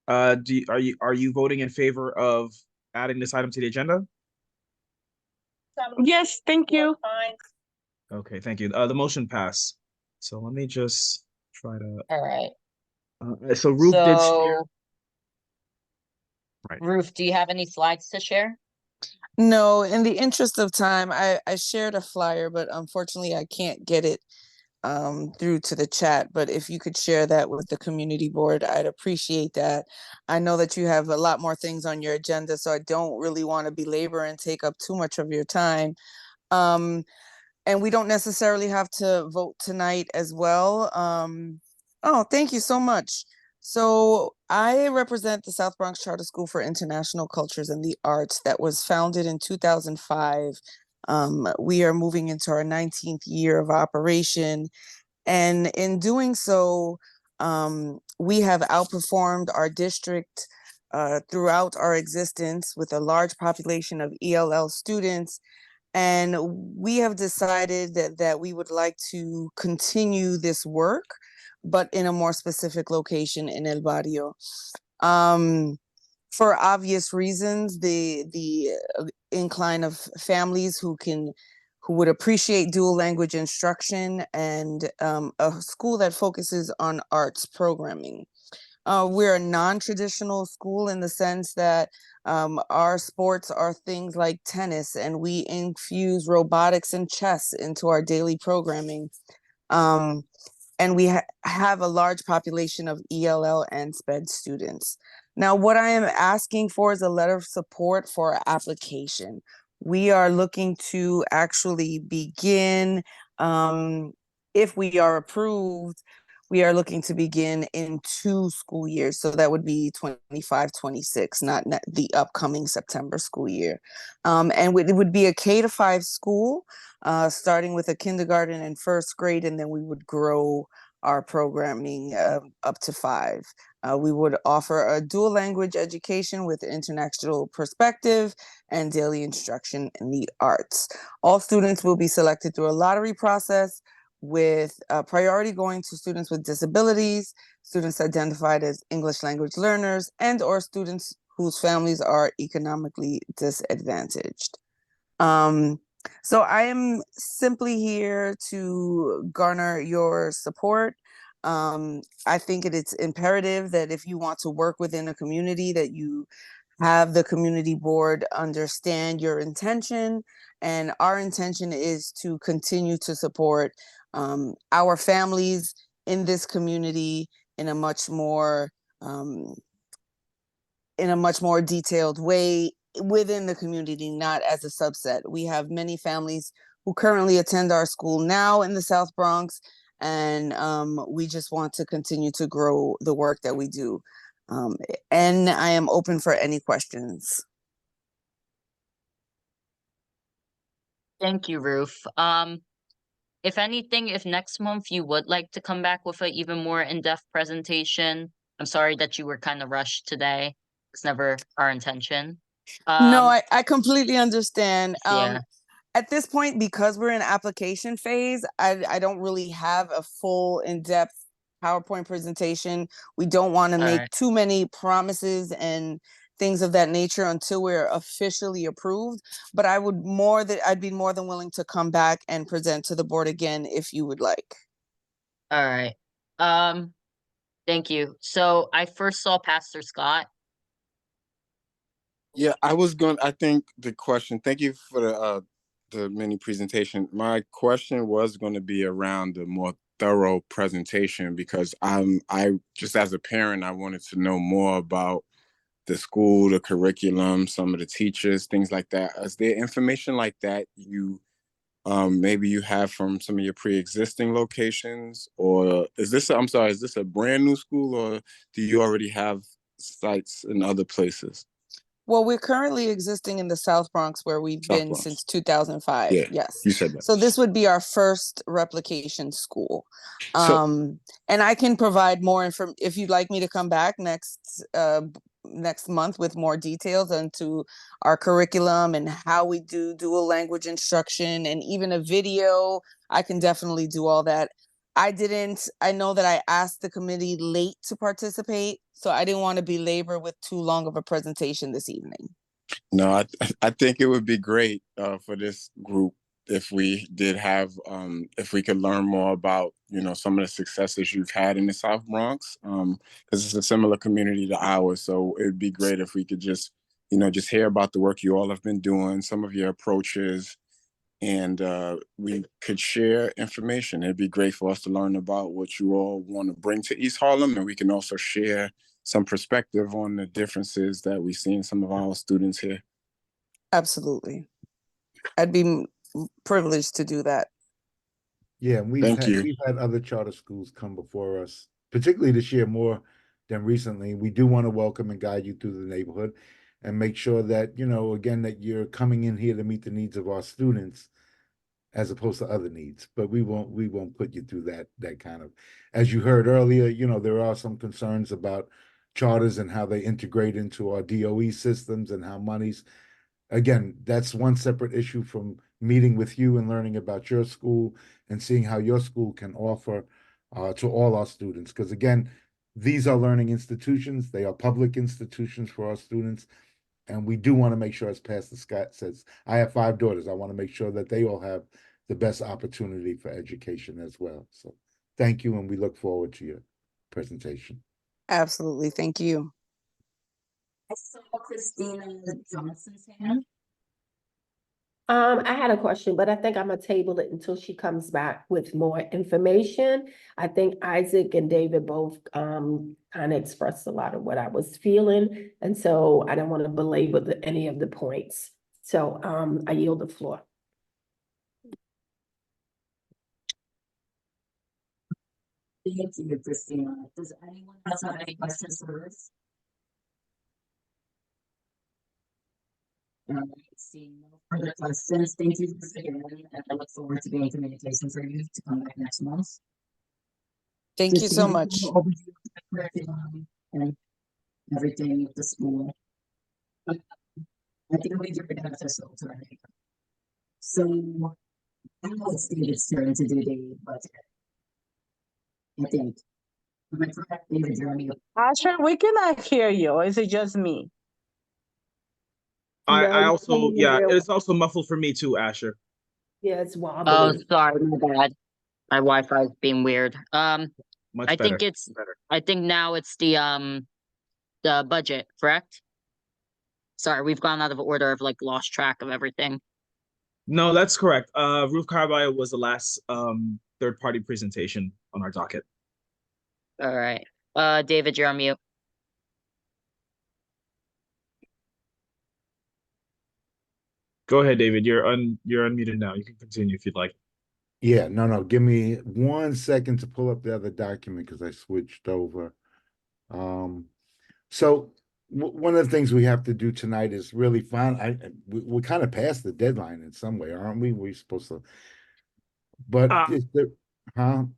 are you voting in favor of adding this item to the agenda? Yes, thank you. Okay, thank you. The motion passed. So let me just try to. All right. So Ruth did share. So, Right. Ruth, do you have any slides to share? No, in the interest of time, I shared a flyer, but unfortunately I can't get it through to the chat. But if you could share that with the community board, I'd appreciate that. I know that you have a lot more things on your agenda, so I don't really want to belabor and take up too much of your time. And we don't necessarily have to vote tonight as well. Oh, thank you so much. So I represent the South Bronx Charter School for International Cultures and the Arts that was founded in 2005. We are moving into our 19th year of operation. And in doing so, we have outperformed our district throughout our existence with a large population of ELL students. And we have decided that we would like to continue this work, but in a more specific location in El Barrio. For obvious reasons, the incline of families who would appreciate dual language instruction and a school that focuses on arts programming. We're a non-traditional school in the sense that our sports are things like tennis, and we infuse robotics and chess into our daily programming. And we have a large population of ELL and SPED students. Now, what I am asking for is a letter of support for our application. We are looking to actually begin, if we are approved, we are looking to begin in 2 school years. So that would be 25-26, not the upcoming September school year. And it would be a K-5 school, starting with a kindergarten and first grade, and then we would grow our programming up to 5. We would offer a dual language education with international perspective and daily instruction in the arts. All students will be selected through a lottery process, with priority going to students with disabilities, students identified as English language learners, and or students whose families are economically disadvantaged. So I am simply here to garner your support. I think it's imperative that if you want to work within a community, that you have the community board understand your intention. And our intention is to continue to support our families in this community in a much more detailed way within the community, not as a subset. We have many families who currently attend our school now in the South Bronx, and we just want to continue to grow the work that we do. And I am open for any questions. Thank you, Ruth. If anything, if next month you would like to come back with an even more in-depth presentation, I'm sorry that you were kind of rushed today. It's never our intention. No, I completely understand. Yeah. At this point, because we're in application phase, I don't really have a full in-depth PowerPoint presentation. We don't want to All make right. too many promises and things of that nature until we're officially approved. But I'd be more than willing to come back and present to the board again if you would like. All right. Thank you. So I first saw Pastor Scott Yeah, I think the question, thank you for the mini presentation. My question was going to be around the more thorough presentation because I just as a parent, I wanted to know more about the school, the curriculum, some of the teachers, things like that. Is there information like that maybe you have from some of your pre-existing locations, or is this a brand new school, or do you already have sites in other places? Well, we're currently existing in the South Bronx where we've South been Bronx. since 2005. Yeah, Yes. you said that. So this would be our first replication school. So- And I can provide more info if you'd like me to come back next month with more details into our curriculum and how we do dual language instruction and even a video. I can definitely do all that. I know that I asked the committee late to participate, so I didn't want to belabor with too long of a presentation this evening. No, I think it would be great for this group if we did have if we could learn more about some of the successes you've had in the South Bronx because it's a similar community to ours. So it'd be great if we could just just hear about the work you all have been doing, some of your approaches, and we could share information. It'd be great for us to learn about what you all want to bring to East Harlem, and we can also share some perspective on the differences that we see in some of our students here. Absolutely. I'd be privileged to do that. Yeah, we've Thank you. had other charter schools come before us, particularly this year more than recently. We do want to welcome and guide you through the neighborhood and make sure that, again, that you're coming in here to meet the needs of our students as opposed to other needs. But we won't put you through that kind of, as you heard earlier, there are some concerns about charters and how they integrate into our DOE systems and how monies. Again, that's one separate issue from meeting with you and learning about your school and seeing how your school can offer to all our students. Because again, these are learning institutions. They are public institutions for our students. And we do want to make sure, as Pastor Scott says, I have 5 daughters. I want to make sure that they all have the best opportunity for education as well. So thank you, and we look forward to your presentation. Absolutely. Thank you. I saw Christina Johnson's hand. I had a question, but I think I'm gonna table it until she comes back with more information. I think Isaac and David both kind of expressed a lot of what I was feeling, and so I don't want to belabor any of the points. So I yield the floor. Thank you, Christina. Does anyone else have any questions for us? Seeing no further questions, thank you for sitting in, and I look forward to being in communication for you to come back next month. Thank you so much. Curriculum and everything at the school. I think we do beneficial to everyone. So I know it's David's turn to do the budget. I think. Am I correct, David? Jeremy? Asher, we cannot hear you. Or is it just me? I also, yeah, it's also muffled for me too, Asher. Yeah, it's wobbly. Oh, sorry, my bad. My Wi-Fi is being weird. Much I better. I think now it's the budget, correct? Sorry, we've gone out of order. I've like lost track of everything. No, that's correct. Ruth Carvalho was the last third-party presentation on our docket. All right. David, you're on mute. Go ahead, David. You're unmuted now. You can continue if you'd like. Yeah, no. Give me 1 second to pull up the other document because I switched over. So one of the things we have to do tonight is really find. We're kind of past the deadline in some way, aren't we? We're supposed to, but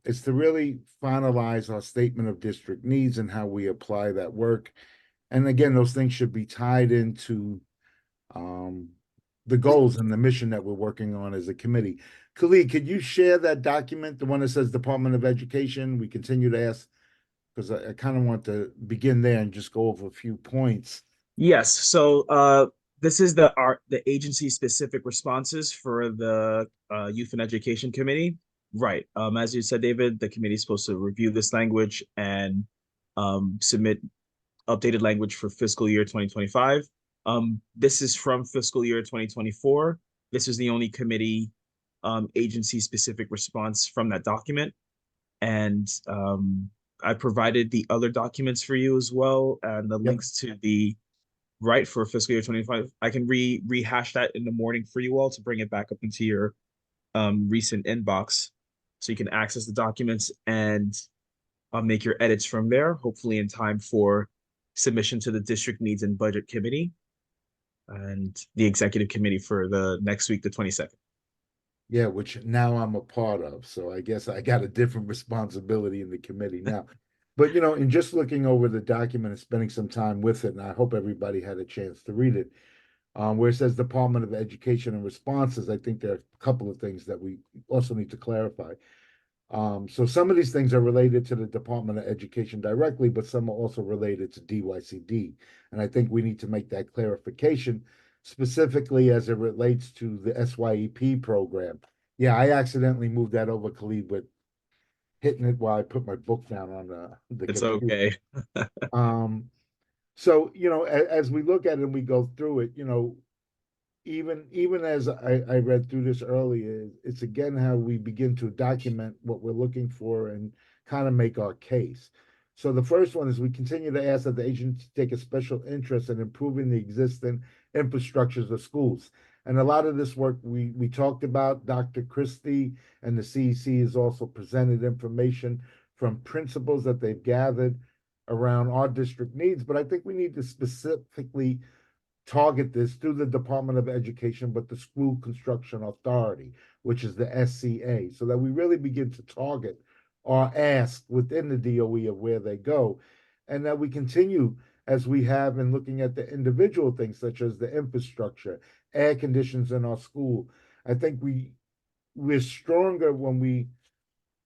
it's to really finalize our statement of district needs and how we apply that work. And again, those things should be tied into the goals and the mission that we're working on as a committee. Khalid, could you share that document, the one that says Department of Education? We continue to ask, because I kind of want to begin there and just go over a few points. Yes. So this is the agency specific responses for the Youth and Education Committee. Right. As you said, David, the committee is supposed to review this language and submit updated language for fiscal year 2025. This is from fiscal year 2024. This is the only committee agency specific response from that document. And I provided the other documents for you as well, and the links to the right for fiscal year 25. I can rehash that in the morning for you all to bring it back up into your recent inbox so you can access the documents and make your edits from there, hopefully in time for submission to the district needs and budget committee and the executive committee for the next week, the 22nd. Yeah, which now I'm a part of. So I guess I got a different responsibility in the committee now. But, you know, in just looking over the document and spending some time with it, and I hope everybody had a chance to read it, where it says Department of Education and Responses, I think there are a couple of things that we also need to clarify. So some of these things are related to the Department of Education directly, but some are also related to DYCD. And I think we need to make that clarification, specifically as it relates to the SYEP program. Yeah, I accidentally moved that over, Khalid, but hitting it while I put my book down on the It's computer. okay. So, you know, as we look at it and we go through it, you know, even as I read through this earlier, it's again how we begin to document what we're looking for and kind of make our case. So the first one is we continue to ask that the agency take a special interest in improving the existing infrastructures of schools. And a lot of this work we talked about, Dr. Christie and the CEC has also presented information from principals that they've gathered around our district needs. But I think we need to specifically target this through the Department of Education, but the School Construction Authority, which is the SCA, so that we really begin to target or ask within the DOE of where they go, and that we continue as we have in looking at the individual things such as the infrastructure, air conditions in our school. I think we're stronger when we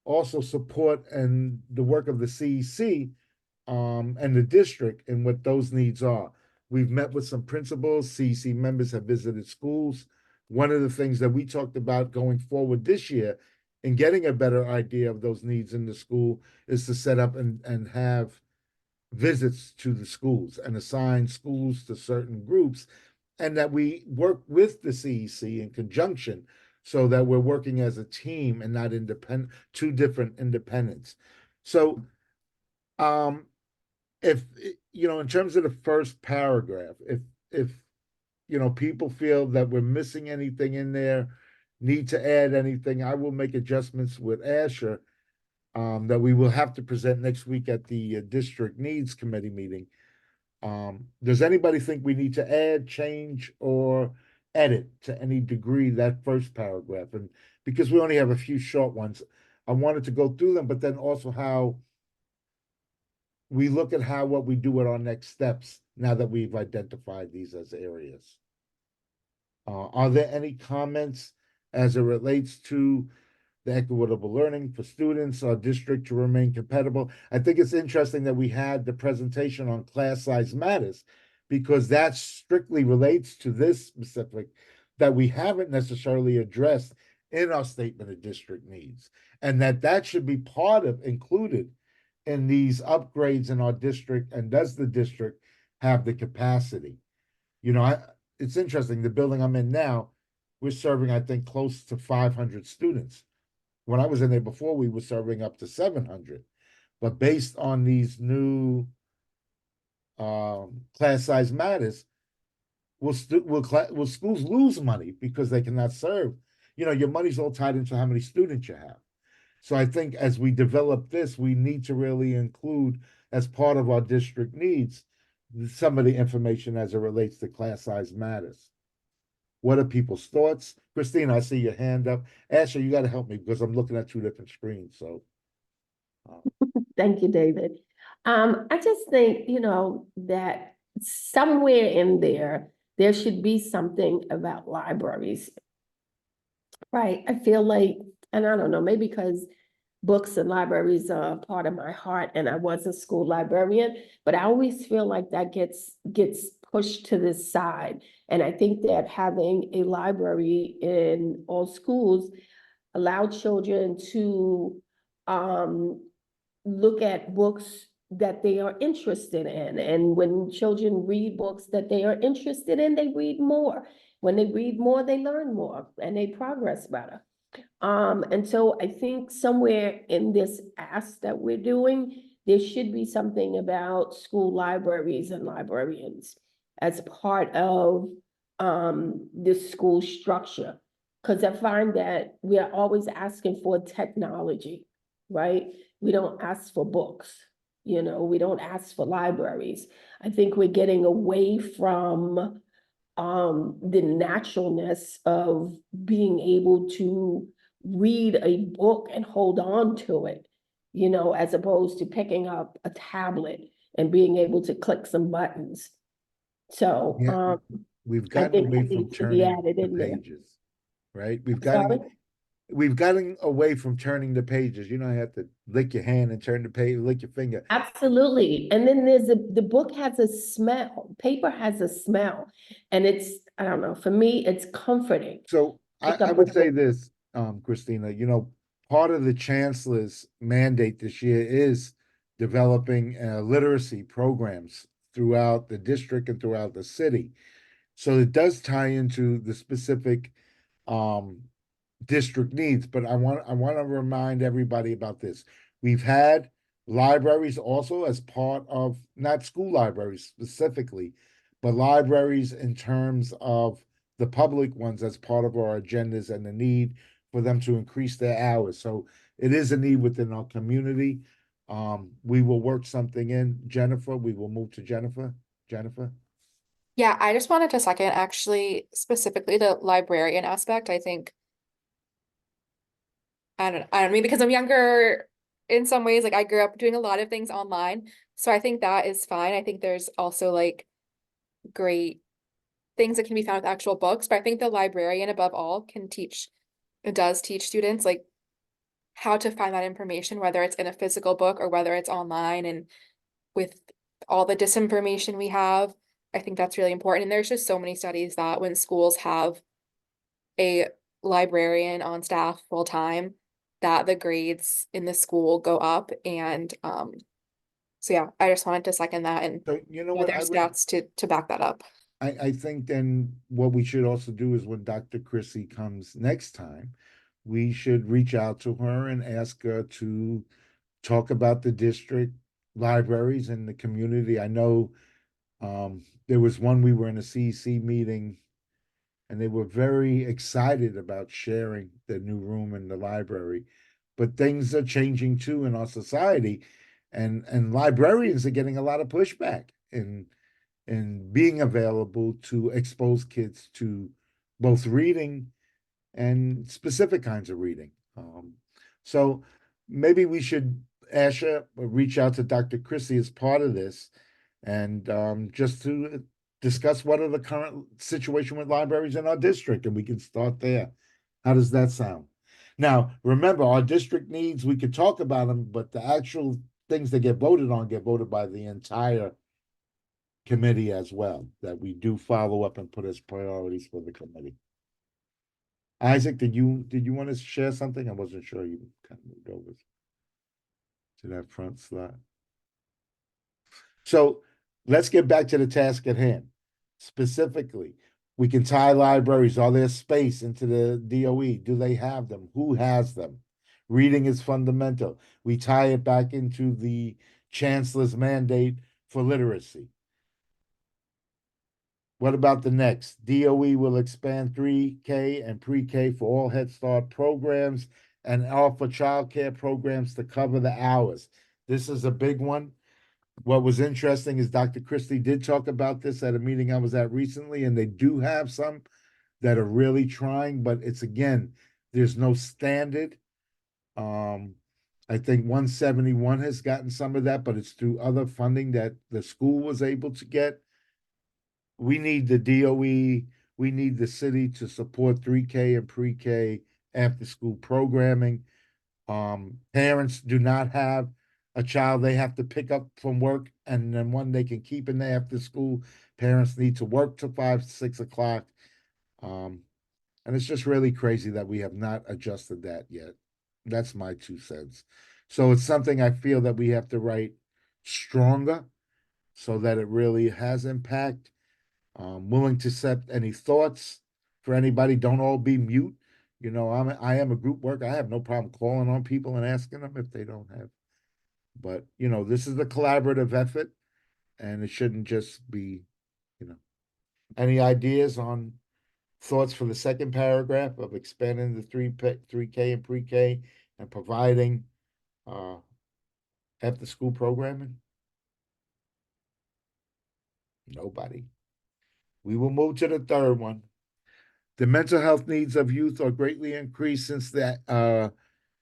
also support and the work of the CEC and the district and what those needs are. We've met with some principals, CEC members have visited schools. One of the things that we talked about going forward this year and getting a better idea of those needs in the school is to set up and have visits to the schools and assign schools to certain groups, and that we work with the CEC in conjunction so that we're working as a team and not independent, two different independents. So if you know, in terms of the first paragraph, if you know people feel that we're missing anything in there, need to add anything, I will make adjustments with Asher that we will have to present next week at the district needs committee meeting. Does anybody think we need to add, change, or edit to any degree that first paragraph? And because we only have a few short ones, I wanted to go through them, but then also how we look at what we do at our next steps now that we've identified these as areas. Are there any comments as it relates to the equitable learning for students, our district to remain compatible? I think it's interesting that we had the presentation on class size matters, because that strictly relates to this specific that we haven't necessarily addressed in our statement of district needs, and that should be included in these upgrades in our district. And does the district have the capacity? You know, it's interesting, the building I'm in now, we're serving, I think, close to 500 students. When I was in there before, we were serving up to 700. But based on these new class size matters, will schools lose money because they cannot serve? You know, your money's all tied into how many students you have. So I think as we develop this, we need to really include as part of our district needs some of the information as it relates to class size matters. What are people's thoughts? Christine, I see your hand up. Ashley, you got to help me because I'm looking at two different screens. So, Thank you, David. I just think, you know, that somewhere in there should be something about libraries. Right. I feel like, and I don't know, maybe because books and libraries are part of my heart and I was a school librarian, but I always feel like that gets pushed to the side. And I think that having a library in all schools allow children to look at books that they are interested in. And when children read books that they are interested in, they read more. When they read more, they learn more and they progress better. And so I think somewhere in this ask that we're doing, there should be something about school libraries and librarians as part of the school structure. Because I find that we are always asking for technology, right? We don't ask for books, you know, we don't ask for libraries. I think we're getting away from the naturalness of being able to read a book and hold on to it, you know, as opposed to picking up a tablet and being able to click some buttons. So Yeah, we've I gotten think away that from needs to be turning added the in there. pages, right? We've Sorry? gotten away from turning the pages. You don't have to lick your hand and turn the page, lick your finger. Absolutely. And then the book has a smell. Paper has a smell. And it's, I don't know, for me, it's comforting. So Pick I up a would say book. this, Christina, part of the chancellor's mandate this year is developing literacy programs throughout the district and throughout the city. So it does tie into the specific um, district needs, but I want to remind everybody about this. We've had libraries also as part of not school libraries specifically, but libraries in terms of the public ones as part of our agendas and the need for them to increase their hours. So it is a need within our community. We will work something in. Jennifer, we will move to Jennifer. Jennifer. Yeah, I just wanted to second actually specifically the librarian aspect. I think I don't mean because I'm younger in some ways, like I grew up doing a lot of things online. So I think that is fine. I think there's also like great things that can be found with actual books, but I think the librarian above all can teach, it does teach students like how to find that information, whether it's in a physical book or whether it's online. And with all the disinformation we have, I think that's really important. And there's just so many studies that when schools have a librarian on staff full time, that the grades in the school go up. And so yeah, I just wanted to second that, and So you know what I there's would stats to back that up. I think then what we should also do is when Dr. Chrissy comes next time, we should reach out to her and ask her to talk about the district libraries in the community. I know there was one, we were in a CEC meeting and they were very excited about sharing the new room in the library. But things are changing too in our society, and librarians are getting a lot of pushback in being available to expose kids to both reading and specific kinds of reading. So maybe we should, Asha, reach out to Dr. Chrissy as part of this and just to discuss what are the current situation with libraries in our district, and we can start there. How does that sound? Now, remember, our district needs, we could talk about them, but the actual things that get voted on get voted by the entire committee as well, that we do follow up and put as priorities for the committee. Isaac, did you want to share something? I wasn't sure you kind of moved over to that front slide. So let's get back to the task at hand. Specifically, we can tie libraries. Are there space into the DOE? Do they have them? Who has them? Reading is fundamental. We tie it back into the chancellor's mandate for literacy. What about the next? DOE will expand 3K and pre-K for all Head Start programs and offer childcare programs to cover the hours. This is a big one. What was interesting is Dr. Christie did talk about this at a meeting I was at recently, and they do have some that are really trying, but it's again, there's no standard. I think 171 has gotten some of that, but it's through other funding that the school was able to get. We need the DOE, we need the city to support 3K and pre-K after school programming. Parents do not have a child they have to pick up from work and then one they can keep in there after school. Parents need to work till 5, 6 o'clock. And it's just really crazy that we have not adjusted that yet. That's my 2 cents. So it's something I feel that we have to write stronger so that it really has impact. Willing to accept any thoughts for anybody. Don't all be mute. You know, I am a group worker. I have no problem calling on people and asking them if they don't have. But you know, this is a collaborative effort, and it shouldn't just be, you know. Any ideas on thoughts for the second paragraph of expanding the 3K and pre-K and providing after school programming? Nobody. We will move to the third one. The mental health needs of youth are greatly increased since the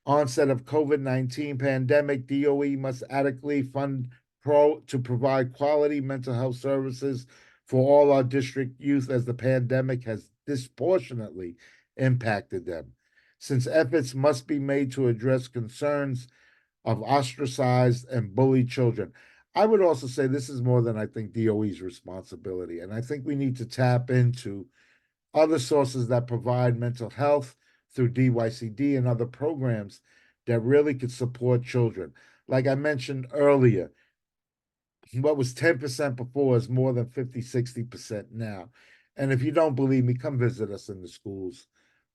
onset of COVID-19 pandemic. DOE must adequately fund to provide quality mental health services for all our district youth as the pandemic has disproportionately impacted them. Since efforts must be made to address concerns of ostracized and bullied children. I would also say this is more than I think DOE's responsibility. And I think we need to tap into other sources that provide mental health through DYCD and other programs that really could support children. Like I mentioned earlier, what was 10% before is more than 50, 60% now. And if you don't believe me, come visit us in the schools,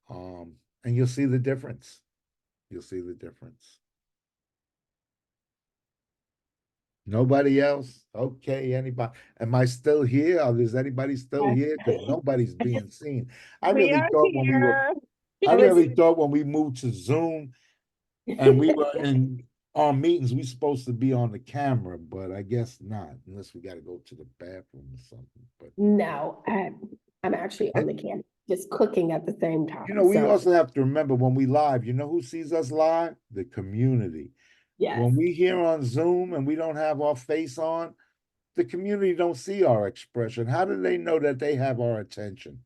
and you'll see the difference. You'll see the difference. Nobody else? Okay, anybody? Am I still here? Or is anybody still here? Because nobody's being seen. I We really are thought when we were, here. I really thought when we moved to Zoom and we were in our meetings, we supposed to be on the camera, but I guess not, unless we got to go to the bathroom or something. But No, I'm actually on the camera, just cooking at the same time. you know, we So, also have to remember when we live, you know who sees us live? The community. yes, When we here on Zoom and we don't have our face on, the community don't see our expression. How do they know that they have our attention?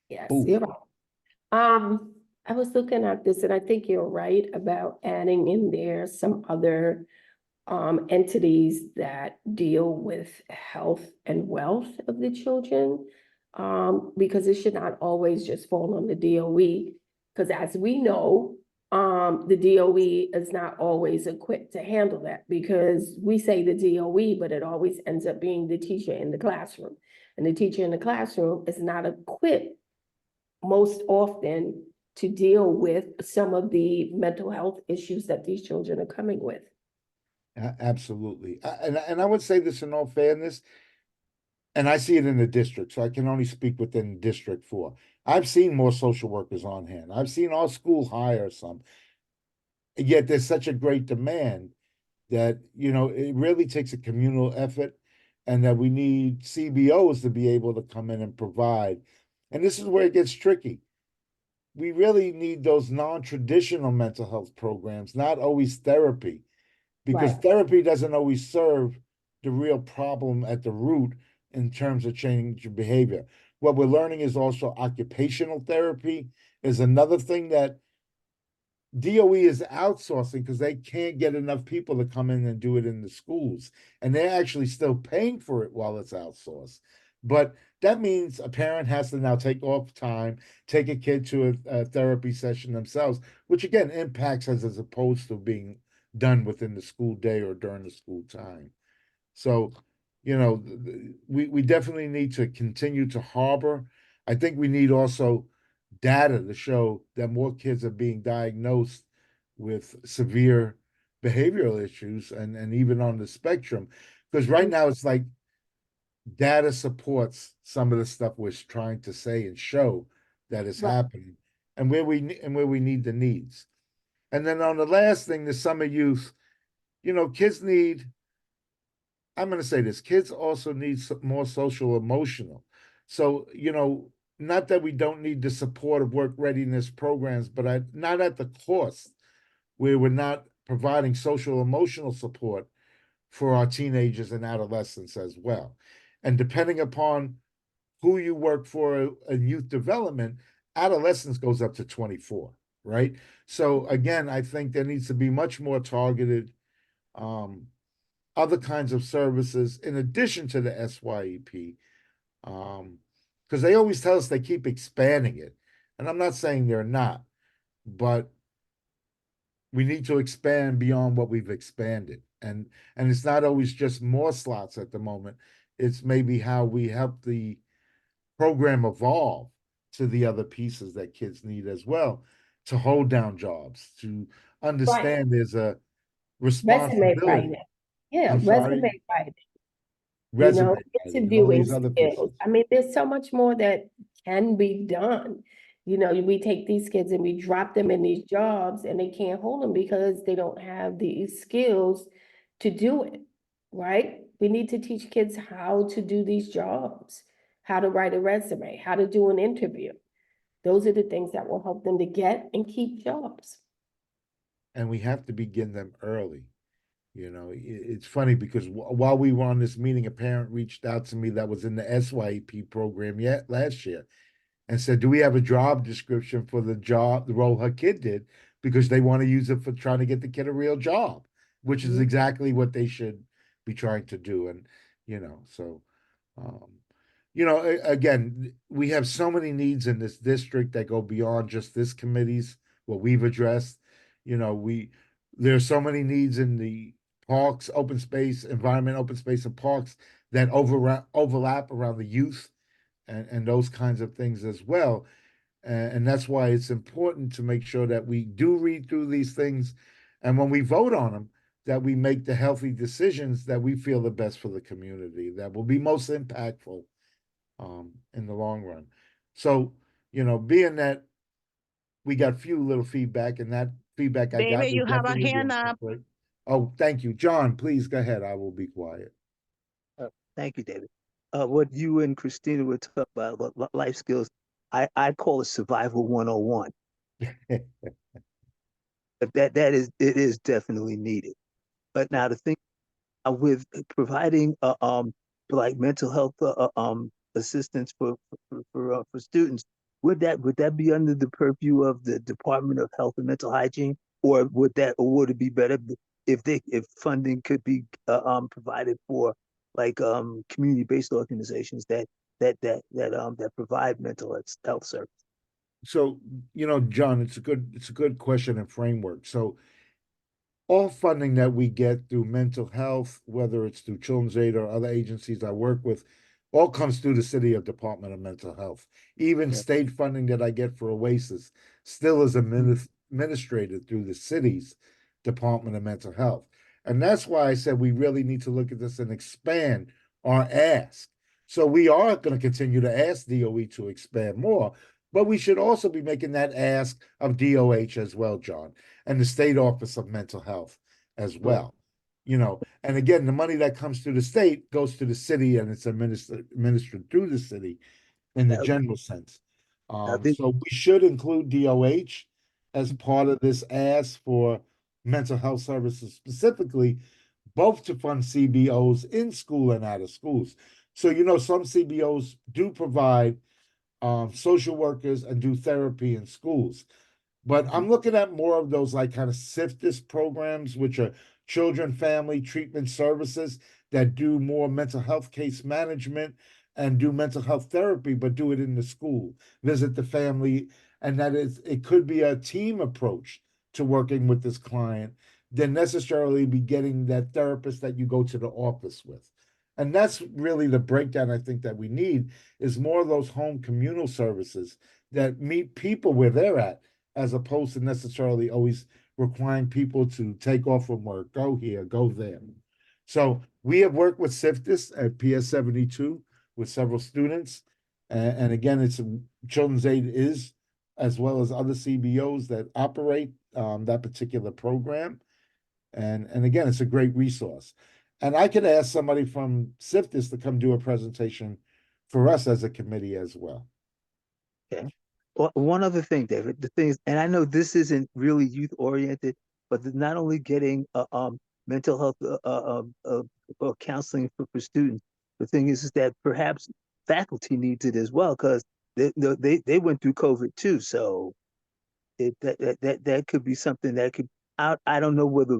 yes, Boom. you're right. I was looking at this and I think you're right about adding in there some other entities that deal with health and wealth of the children. Because it should not always just fall on the DOE. Because as we know, the DOE is not always equipped to handle that because we say the DOE, but it always ends up being the teacher in the classroom. And the teacher in the classroom is not equipped most often to deal with some of the mental health issues that these children are coming with. Absolutely. And I would say this in all fairness, and I see it in the district, so I can only speak within District 4. I've seen more social workers on hand. I've seen our school hire some. Yet there's such a great demand that, you know, it really takes a communal effort and that we need CBOs to be able to come in and provide. And this is where it gets tricky. We really need those non-traditional mental health programs, not always therapy, because Right. therapy doesn't always serve the real problem at the root in terms of changing behavior. What we're learning is also occupational therapy is another thing that DOE is outsourcing because they can't get enough people to come in and do it in the schools. And they're actually still paying for it while it's outsourced. But that means a parent has to now take off time, take a kid to a therapy session themselves, which again impacts us as opposed to being done within the school day or during the school time. So, you know, we definitely need to continue to harbor. I think we need also data to show that more kids are being diagnosed with severe behavioral issues and even on the spectrum. Because right now it's like data supports some of the stuff we're trying to say and show that is Right. happening and where we need the needs. And then on the last thing, the summer youth, you know, kids need, I'm going to say this, kids also need more social emotional. So, you know, not that we don't need the support of work readiness programs, but not at the cost where we're not providing social emotional support for our teenagers and adolescents as well. And depending upon who you work for in youth development, adolescence goes up to 24, right? So again, I think there needs to be much more targeted other kinds of services in addition to the SYEP. Because they always tell us they keep expanding it. And I'm not saying they're not, but we need to expand beyond what we've expanded. And it's not always just more slots at the moment. It's maybe how we help the program evolve to the other pieces that kids need as well, to hold down jobs, to understand there's a Resume responsibility. writing. Yeah, I'm sorry? resume writing. Resume writing and all Interviewing these other skills. pieces. I mean, there's so much more that can be done. We take these kids and we drop them in these jobs and they can't hold them because they don't have these skills to do it, right? We need to teach kids how to do these jobs, how to write a resume, how to do an interview. Those are the things that will help them to get and keep jobs. And we have to begin them early. It's funny because while we were on this meeting, a parent reached out to me that was in the SYEP program last year and said, do we have a job description for the role her kid did? Because they want to use it for trying to get the kid a real job, which is exactly what they should be trying to do. And, again, we have so many needs in this district that go beyond just this committee's, what we've addressed. There's so many needs in the parks, open space, environment, open space and parks that overlap around the youth and those kinds of things as well. And that's why it's important to make sure that we do read through these things. And when we vote on them, that we make the healthy decisions that we feel the best for the community, that will be most impactful in the long run. So, being that we got few little feedback, and that feedback I got David, was you have a definitely hand up. incorporate. Oh, thank you. John, please go ahead. I will be quiet. Thank you, David. What you and Christina were talking about life skills, I call it survival 101. But it is definitely needed. But now the thing with providing like mental health assistance for students, would that be under the purview of the Department of Health and Mental Hygiene, or would it be better if funding could be provided for like community-based organizations that provide mental health service? So, John, it's a good question and framework. So all funding that we get through mental health, whether it's through Children's Aid or other agencies I work with, all comes through the city of Department of Mental Health. Even state funding that I get for Oasis still is administrated through the city's Department of Mental Health. And that's why I said we really need to look at this and expand our ask. So we are going to continue to ask DOE to expand more, but we should also be making that ask of DOH as well, John, and the State Office of Mental Health as well. And again, the money that comes through the state goes to the city and it's administered through the city in the general sense. So we should include DOH as part of this ask for mental health services specifically, both to fund CBOs in school and out of schools. So, some CBOs do provide social workers and do therapy in schools. But I'm looking at more of those like kind of SIFTIS programs, which are children family treatment services that do more mental health case management and do mental health therapy, but do it in the school, visit the family. And it could be a team approach to working with this client than necessarily be getting that therapist that you go to the office with. And that's really the breakdown I think that we need is more of those home communal services that meet people where they're at, as opposed to necessarily always requiring people to take off from work, go here, go there. So we have worked with SIFTIS at PS 72 with several students. And again, it's Children's Aid is, as well as other CBOs that operate that particular program. And again, it's a great resource. And I could ask somebody from SIFTIS to come do a presentation for us as a committee as well. Okay. Well, one other thing, David, the things, and I know this isn't really youth oriented, but not only getting mental health counseling for students, the thing is that perhaps faculty needs it as well, because they went through COVID too. So that could be something that could, I don't know whether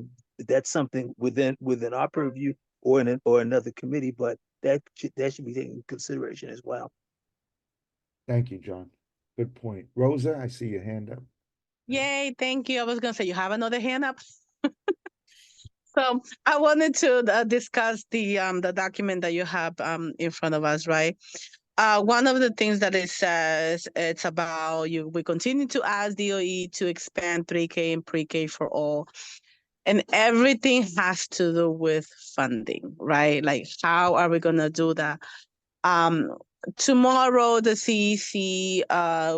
that's something within our purview or another committee, but that should be taken into consideration as well. Thank you, John. Good point. Rosa, I see your hand up. Yay, thank you. I was going to say, you have another hand up? So I wanted to discuss the document that you have in front of us, right? One of the things that it says, it's about you. We continue to ask DOE to expand 3K and pre-K for all, and everything has to do with funding, right? Like, how are we gonna do that? Tomorrow, the CEC,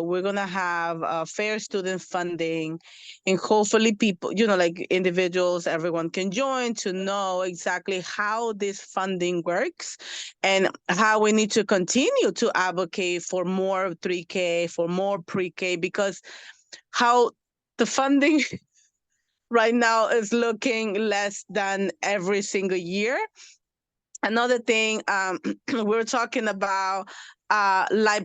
we're gonna have fair student funding, and hopefully people, like individuals, everyone can join to know exactly how this funding works and how we need to continue to advocate for more 3K, for more pre-K, because how the funding right now is looking less than every single year. Another thing, we're talking about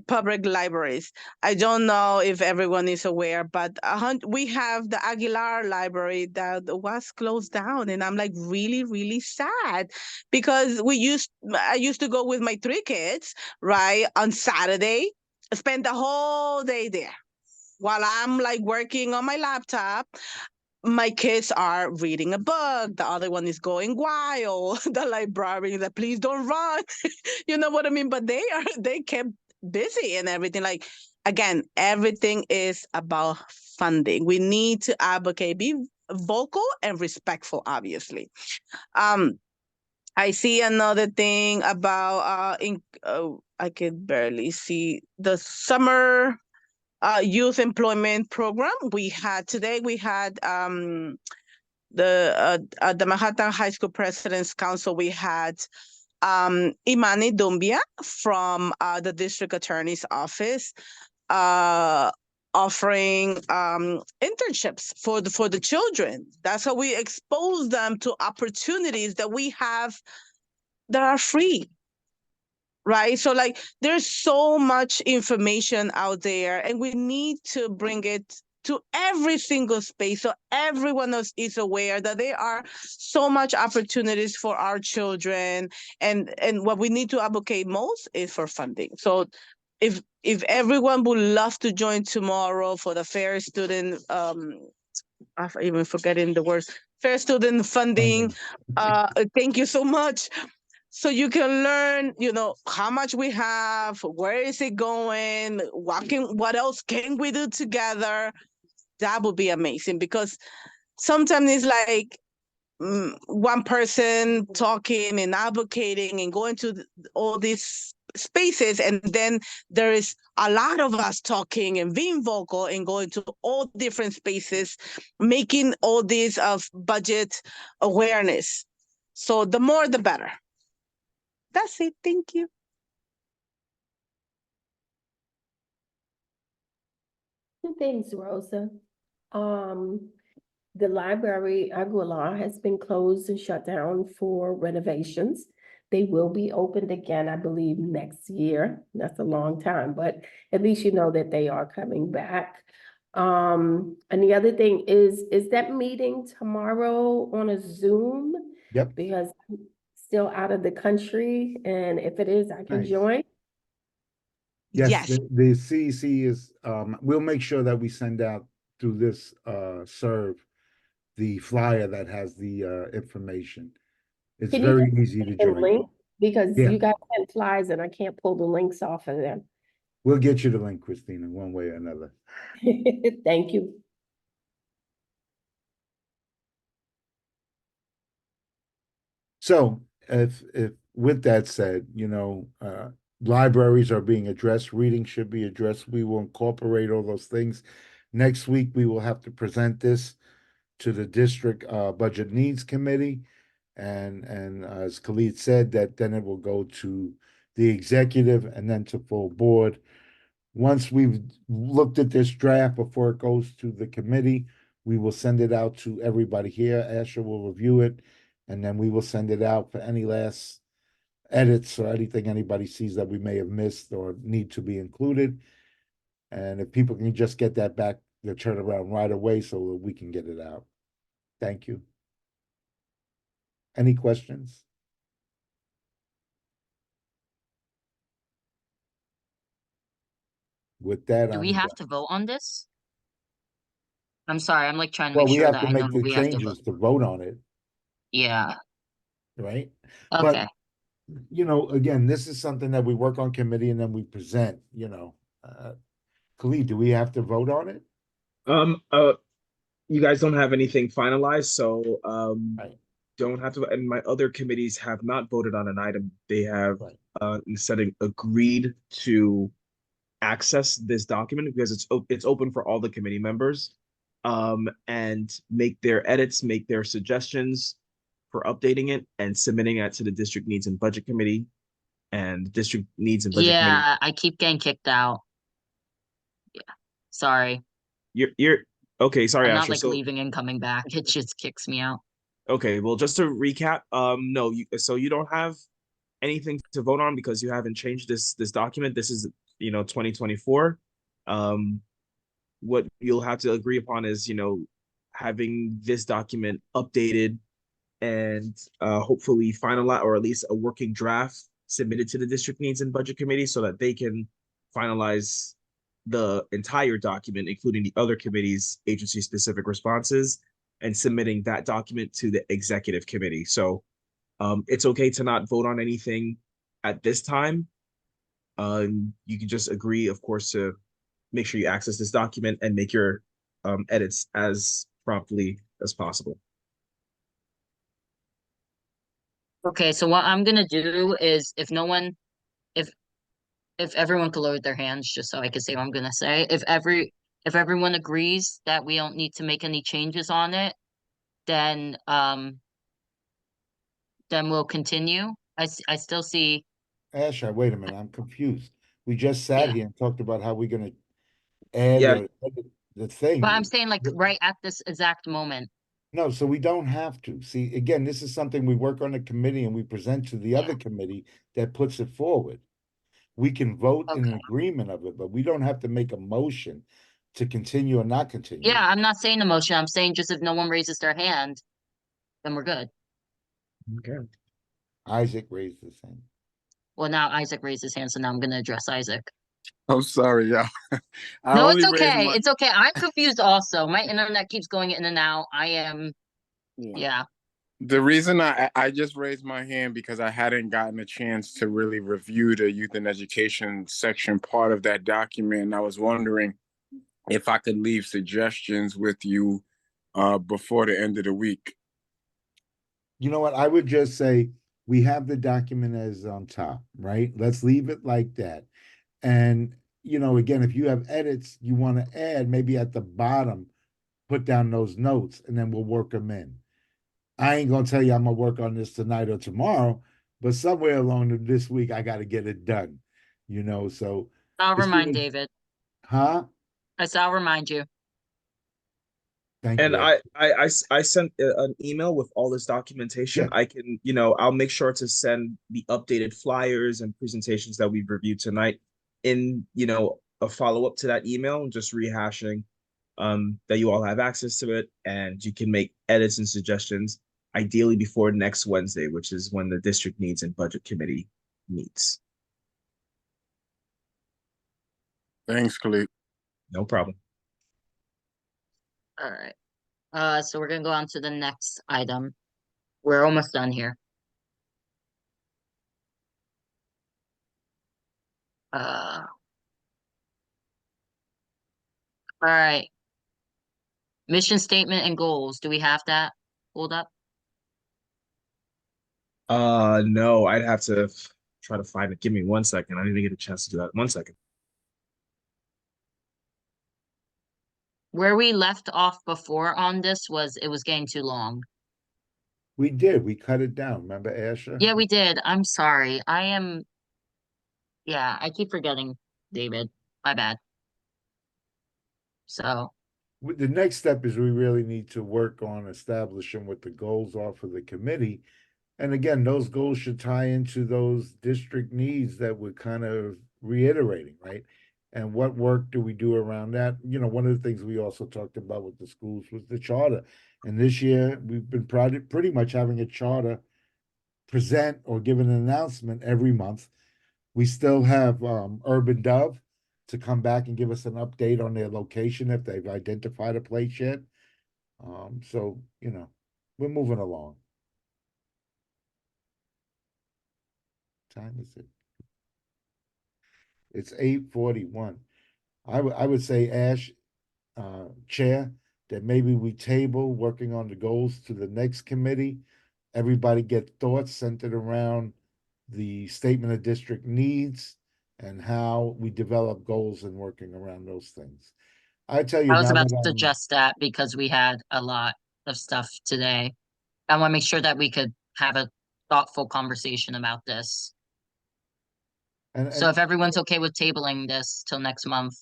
public libraries. I don't know if everyone is aware, but we have the Aguilar Library that was closed down, and I'm like really, really sad because I used to go with my 3 kids, right, on Saturday, spend the whole day there while I'm like working on my laptop. My kids are reading a book. The other one is going wild. The librarian that please don't run. You know what I mean? But they kept busy and everything. Like, again, everything is about funding. We need to advocate, be vocal and respectful, obviously. I see another thing about I can barely see the summer youth employment program. We had the Manhattan High School President's Council. We had Imani Dumbia from the district attorney's office offering internships for the children. That's how we expose them to opportunities that we have that are free. Right. So like there's so much information out there, and we need to bring it to every single space so everyone else is aware that there are so much opportunities for our children, and what we need to advocate most is for funding. So if everyone would love to join tomorrow for the fair student I'm even forgetting the words, fair student funding, thank you so much. So you can learn, how much we have, where is it going, what else can we do together? That would be amazing, because sometimes it's like one person talking and advocating and going to all these spaces, and then there is a lot of us talking and being vocal and going to all different spaces, making all these of budget awareness. So the more, the better. That's it. Thank you. Thanks, Rosa. The library, Aguilar, has been closed and shut down for renovations. They will be opened again, I believe, next year. That's a long time, but at least you know that they are coming back. And the other thing is that meeting tomorrow on a Zoom? Yep. Because I'm still out of the country, and if it is, I can Nice. join. Yes, the CEC is, we'll make sure that we send out through this serve the flyer that has the information. It's Can you very just easy to send a join. link? Because Yeah. you guys sent flyers and I can't pull the links off of them. We'll get you the link, Christina, one way or another. Thank you. So if with that said, libraries are being addressed, reading should be addressed. We will incorporate all those things. Next week, we will have to present this to the district budget needs committee. And as Khalid said, that then it will go to the executive and then to full board. Once we've looked at this draft before it goes to the committee, we will send it out to everybody here. Asher will review it, and then we will send it out for any last edits or anything anybody sees that we may have missed or need to be included. And if people can just get that back, the turnaround right away so that we can get it out. Thank you. Any questions? With that, Do we I'm have done. to vote on this? I'm sorry, I'm like trying to Well, make we sure have that to I know make the we have to vote. changes to vote on it. Yeah, right? okay. But, you know, again, this is something that we work on committee and then we present, you know. Khalid, do we have to vote on it? Um, uh, you guys don't have anything finalized, so Right, don't have to. And my other committees have not voted on an item. They have right. instead agreed to access this document because it's open for all the committee members, and make their edits, make their suggestions for updating it, and submitting it to the district needs and budget committee. And district needs and budget committee. Yeah, I keep getting kicked out. Yeah, sorry. You're okay. Sorry, I'm not Asher. like So leaving and coming back. It just kicks me out. okay, well, just to recap, no, so you don't have anything to vote on because you haven't changed this document. This is 2024. Um, what you'll have to agree upon is having this document updated and hopefully finalize, or at least a working draft submitted to the district needs and budget committee so that they can finalize the entire document, including the other committees' agency specific responses, and submitting that document to the executive committee. So it's okay to not vote on anything at this time. You can just agree, of course, to make sure you access this document and make your edits as promptly as possible. Okay, so what I'm gonna do is if no one, if everyone could lower their hands just so I can say what I'm gonna say. If everyone agrees that we don't need to make any changes on it, then we'll continue. I still see. Asher, wait a minute, I'm confused. We just sat Yeah. here and talked about how we're gonna add Yeah. the thing. But I'm saying like right at this exact moment. No, so we don't have to. See, again, this is something we work on a committee and we present to the other committee that puts it forward. We can vote in Okay. agreement of it, but we don't have to make a motion to continue or not continue. Yeah, I'm not saying the motion. I'm saying just if no one raises their hand, then we're good. Okay. Isaac raised his hand. Well, now Isaac raised his hand, so now I'm gonna address Isaac. I'm sorry, y'all. I No, it's only raised okay. my It's okay. I'm confused also. My internet keeps going in and out. I am, yeah. The reason I just raised my hand because I hadn't gotten a chance to really review the youth and education section part of that document. And I was wondering if I could leave suggestions with you before the end of the week. You know what? I would just say we have the document as on top, right? Let's leave it like that. And, you know, again, if you have edits you want to add, maybe at the bottom, put down those notes and then we'll work them in. I ain't gonna tell you I'm gonna work on this tonight or tomorrow, but somewhere along this week I got to get it done. You know, so I'll as soon remind as- David. Huh? I'll remind you. Thank And you. I sent an email with all this documentation. Yeah. I can, I'll make sure to send the updated flyers and presentations that we've reviewed tonight in, a follow-up to that email, just rehashing that you all have access to it and you can make edits and suggestions ideally before next Wednesday, which is when the district needs and budget committee meets. Thanks, Khalid. No problem. All right. So we're gonna go on to the next item. We're almost done here. All right. Mission statement and goals. Do we have that pulled up? No, I'd have to try to find it. Give me 1 second. I didn't get a chance to do that. 1 second. Where we left off before on this was it was getting too long. We did. We cut it down. Remember, Asher? Yeah, we did. I'm sorry. Yeah, I keep forgetting, David. My bad. So, The next step is we really need to work on establishing what the goals are for the committee. And again, those goals should tie into those district needs that we're kind of reiterating, right? And what work do we do around that? You know, one of the things we also talked about with the schools was the charter. And this year we've been pretty much having a charter present or give an announcement every month. We still have Urban Dove to come back and give us an update on their location if they've identified a place yet. So, you know, we're moving along. time is it? It's 8:41. I would say, Ash, Chair, that maybe we table working on the goals to the next committee. Everybody get thoughts centered around the statement of district needs and how we develop goals and working around those things. I tell you I was now about that to suggest that because we had a lot of stuff today. I want to make sure that we could have a thoughtful conversation about this. So if everyone's okay with tabling this till next month,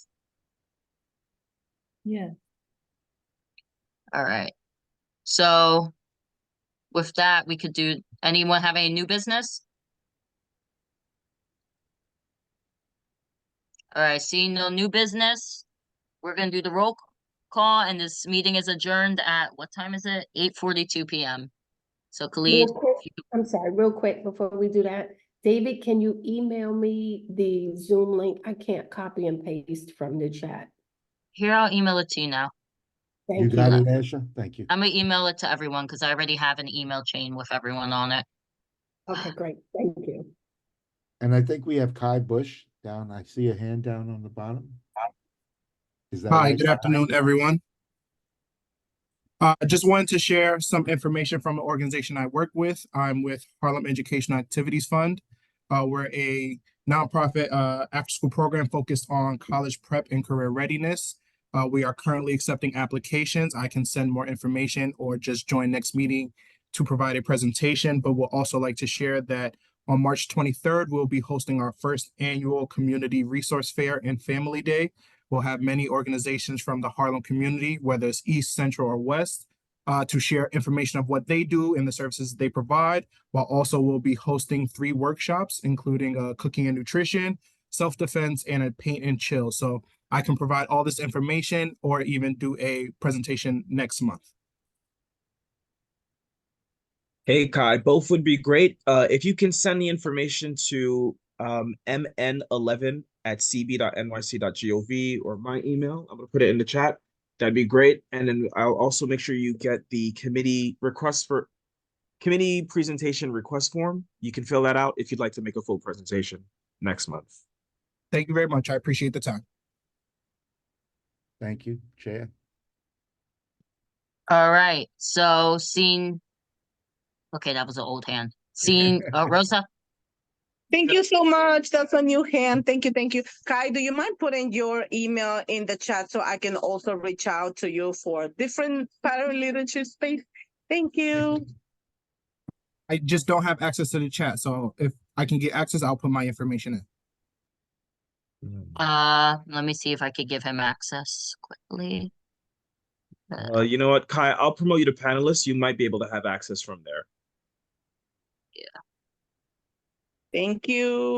Yeah. all right. So with that, we could do, anyone have any new business? All right, seeing no new business, we're gonna do the roll call and this meeting is adjourned at, what time is it? 8:42 p.m. So Khalid, Real quick, I'm sorry, real quick before we do that. David, can you email me the Zoom link? I can't copy and paste from the chat. here, I'll email it to you now. you Thank got you. it, Asha? Thank you. I'm gonna email it to everyone because I already have an email chain with everyone on it. Okay, great. Thank you. And I think we have Kai Bush down. I see a hand down on the bottom. Is that Hi, right? good afternoon, everyone. I just wanted to share some information from an organization I work with. I'm with Harlem Education Activities Fund. We're a nonprofit after-school program focused on college prep and career readiness. We are currently accepting applications. I can send more information or just join next meeting to provide a presentation, but we'll also like to share that on March 23rd, we'll be hosting our first annual Community Resource Fair and Family Day. We'll have many organizations from the Harlem community, whether it's East, Central, or West, to share information of what they do and the services they provide, while also we'll be hosting 3 workshops, including cooking and nutrition, self-defense, and a paint and chill. So I can provide all this information or even do a presentation next month. Hey, Kai, both would be great. If you can send the information to mn11@cb.nyc.gov or my email, I'm gonna put it in the chat. That'd be great. And then I'll also make sure you get the committee presentation request form. You can fill that out if you'd like to make a full presentation next month. Thank you very much. I appreciate the time. Thank you, Chair. All right, so seeing, okay, that was an old hand. Seeing, Rosa? Thank you so much. That's a new hand. Thank you. Thank you. Kai, do you mind putting your email in the chat so I can also reach out to you for different parent leadership space? Thank you. I just don't have access to the chat, so if I can get access, I'll put my information in. Let me see if I could give him access quickly. You know what, Kai, I'll promote you to panelist. You might be able to have access from there. Yeah. Thank you.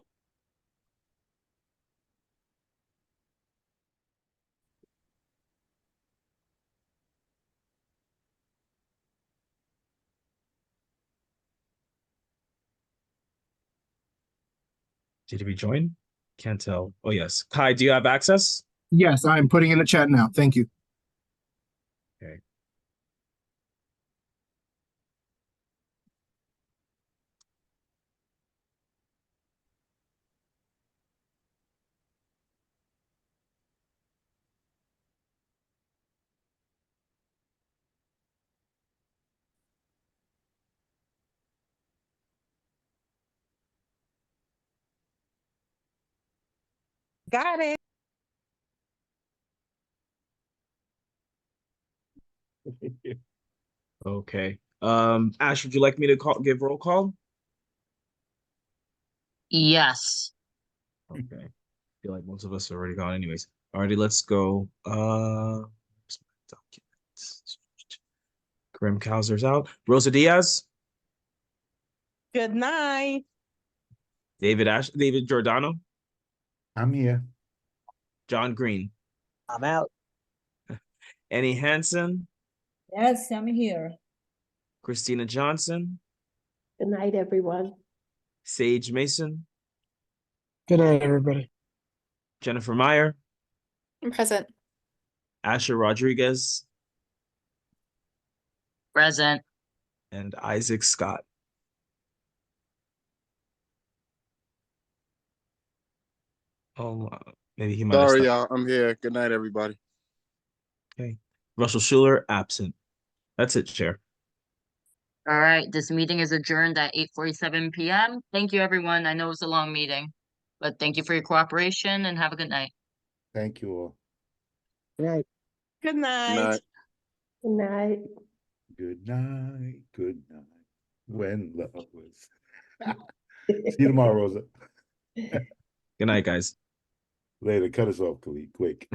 Did he join? Can't tell. Oh, yes. Kai, do you have access? Yes, I'm putting in the chat now. Thank you. Okay. Got it. Okay. Ash, would you like me to give roll call? Yes. Okay. I feel like most of us are already gone anyways. Alrighty, let's go. Where's my documents? Grim Kauser's out. Rosa Diaz, Good night. David Giordano, I'm here. John Green, I'm out. Annie Hansen, Yes, I'm here. Christina Johnson, Good night, everyone. Sage Mason, Good night, everybody. Jennifer Meyer, I'm present. Asher Rodriguez, Present. and Isaac Scott. Maybe he might have Sorry, stopped. y'all. I'm here. Good night, everybody. Okay. Russell Schuler, absent. That's it, Chair. All right, this meeting is adjourned at 8:47 p.m. Thank you, everyone. I know it was a long meeting, but thank you for your cooperation and have a good night. Thank you all. Right. Good Good night. night. Good night. Good night. Good night. When love was. See you tomorrow, Rosa. Good night, guys. Later. Cut us off, Khalid, quick.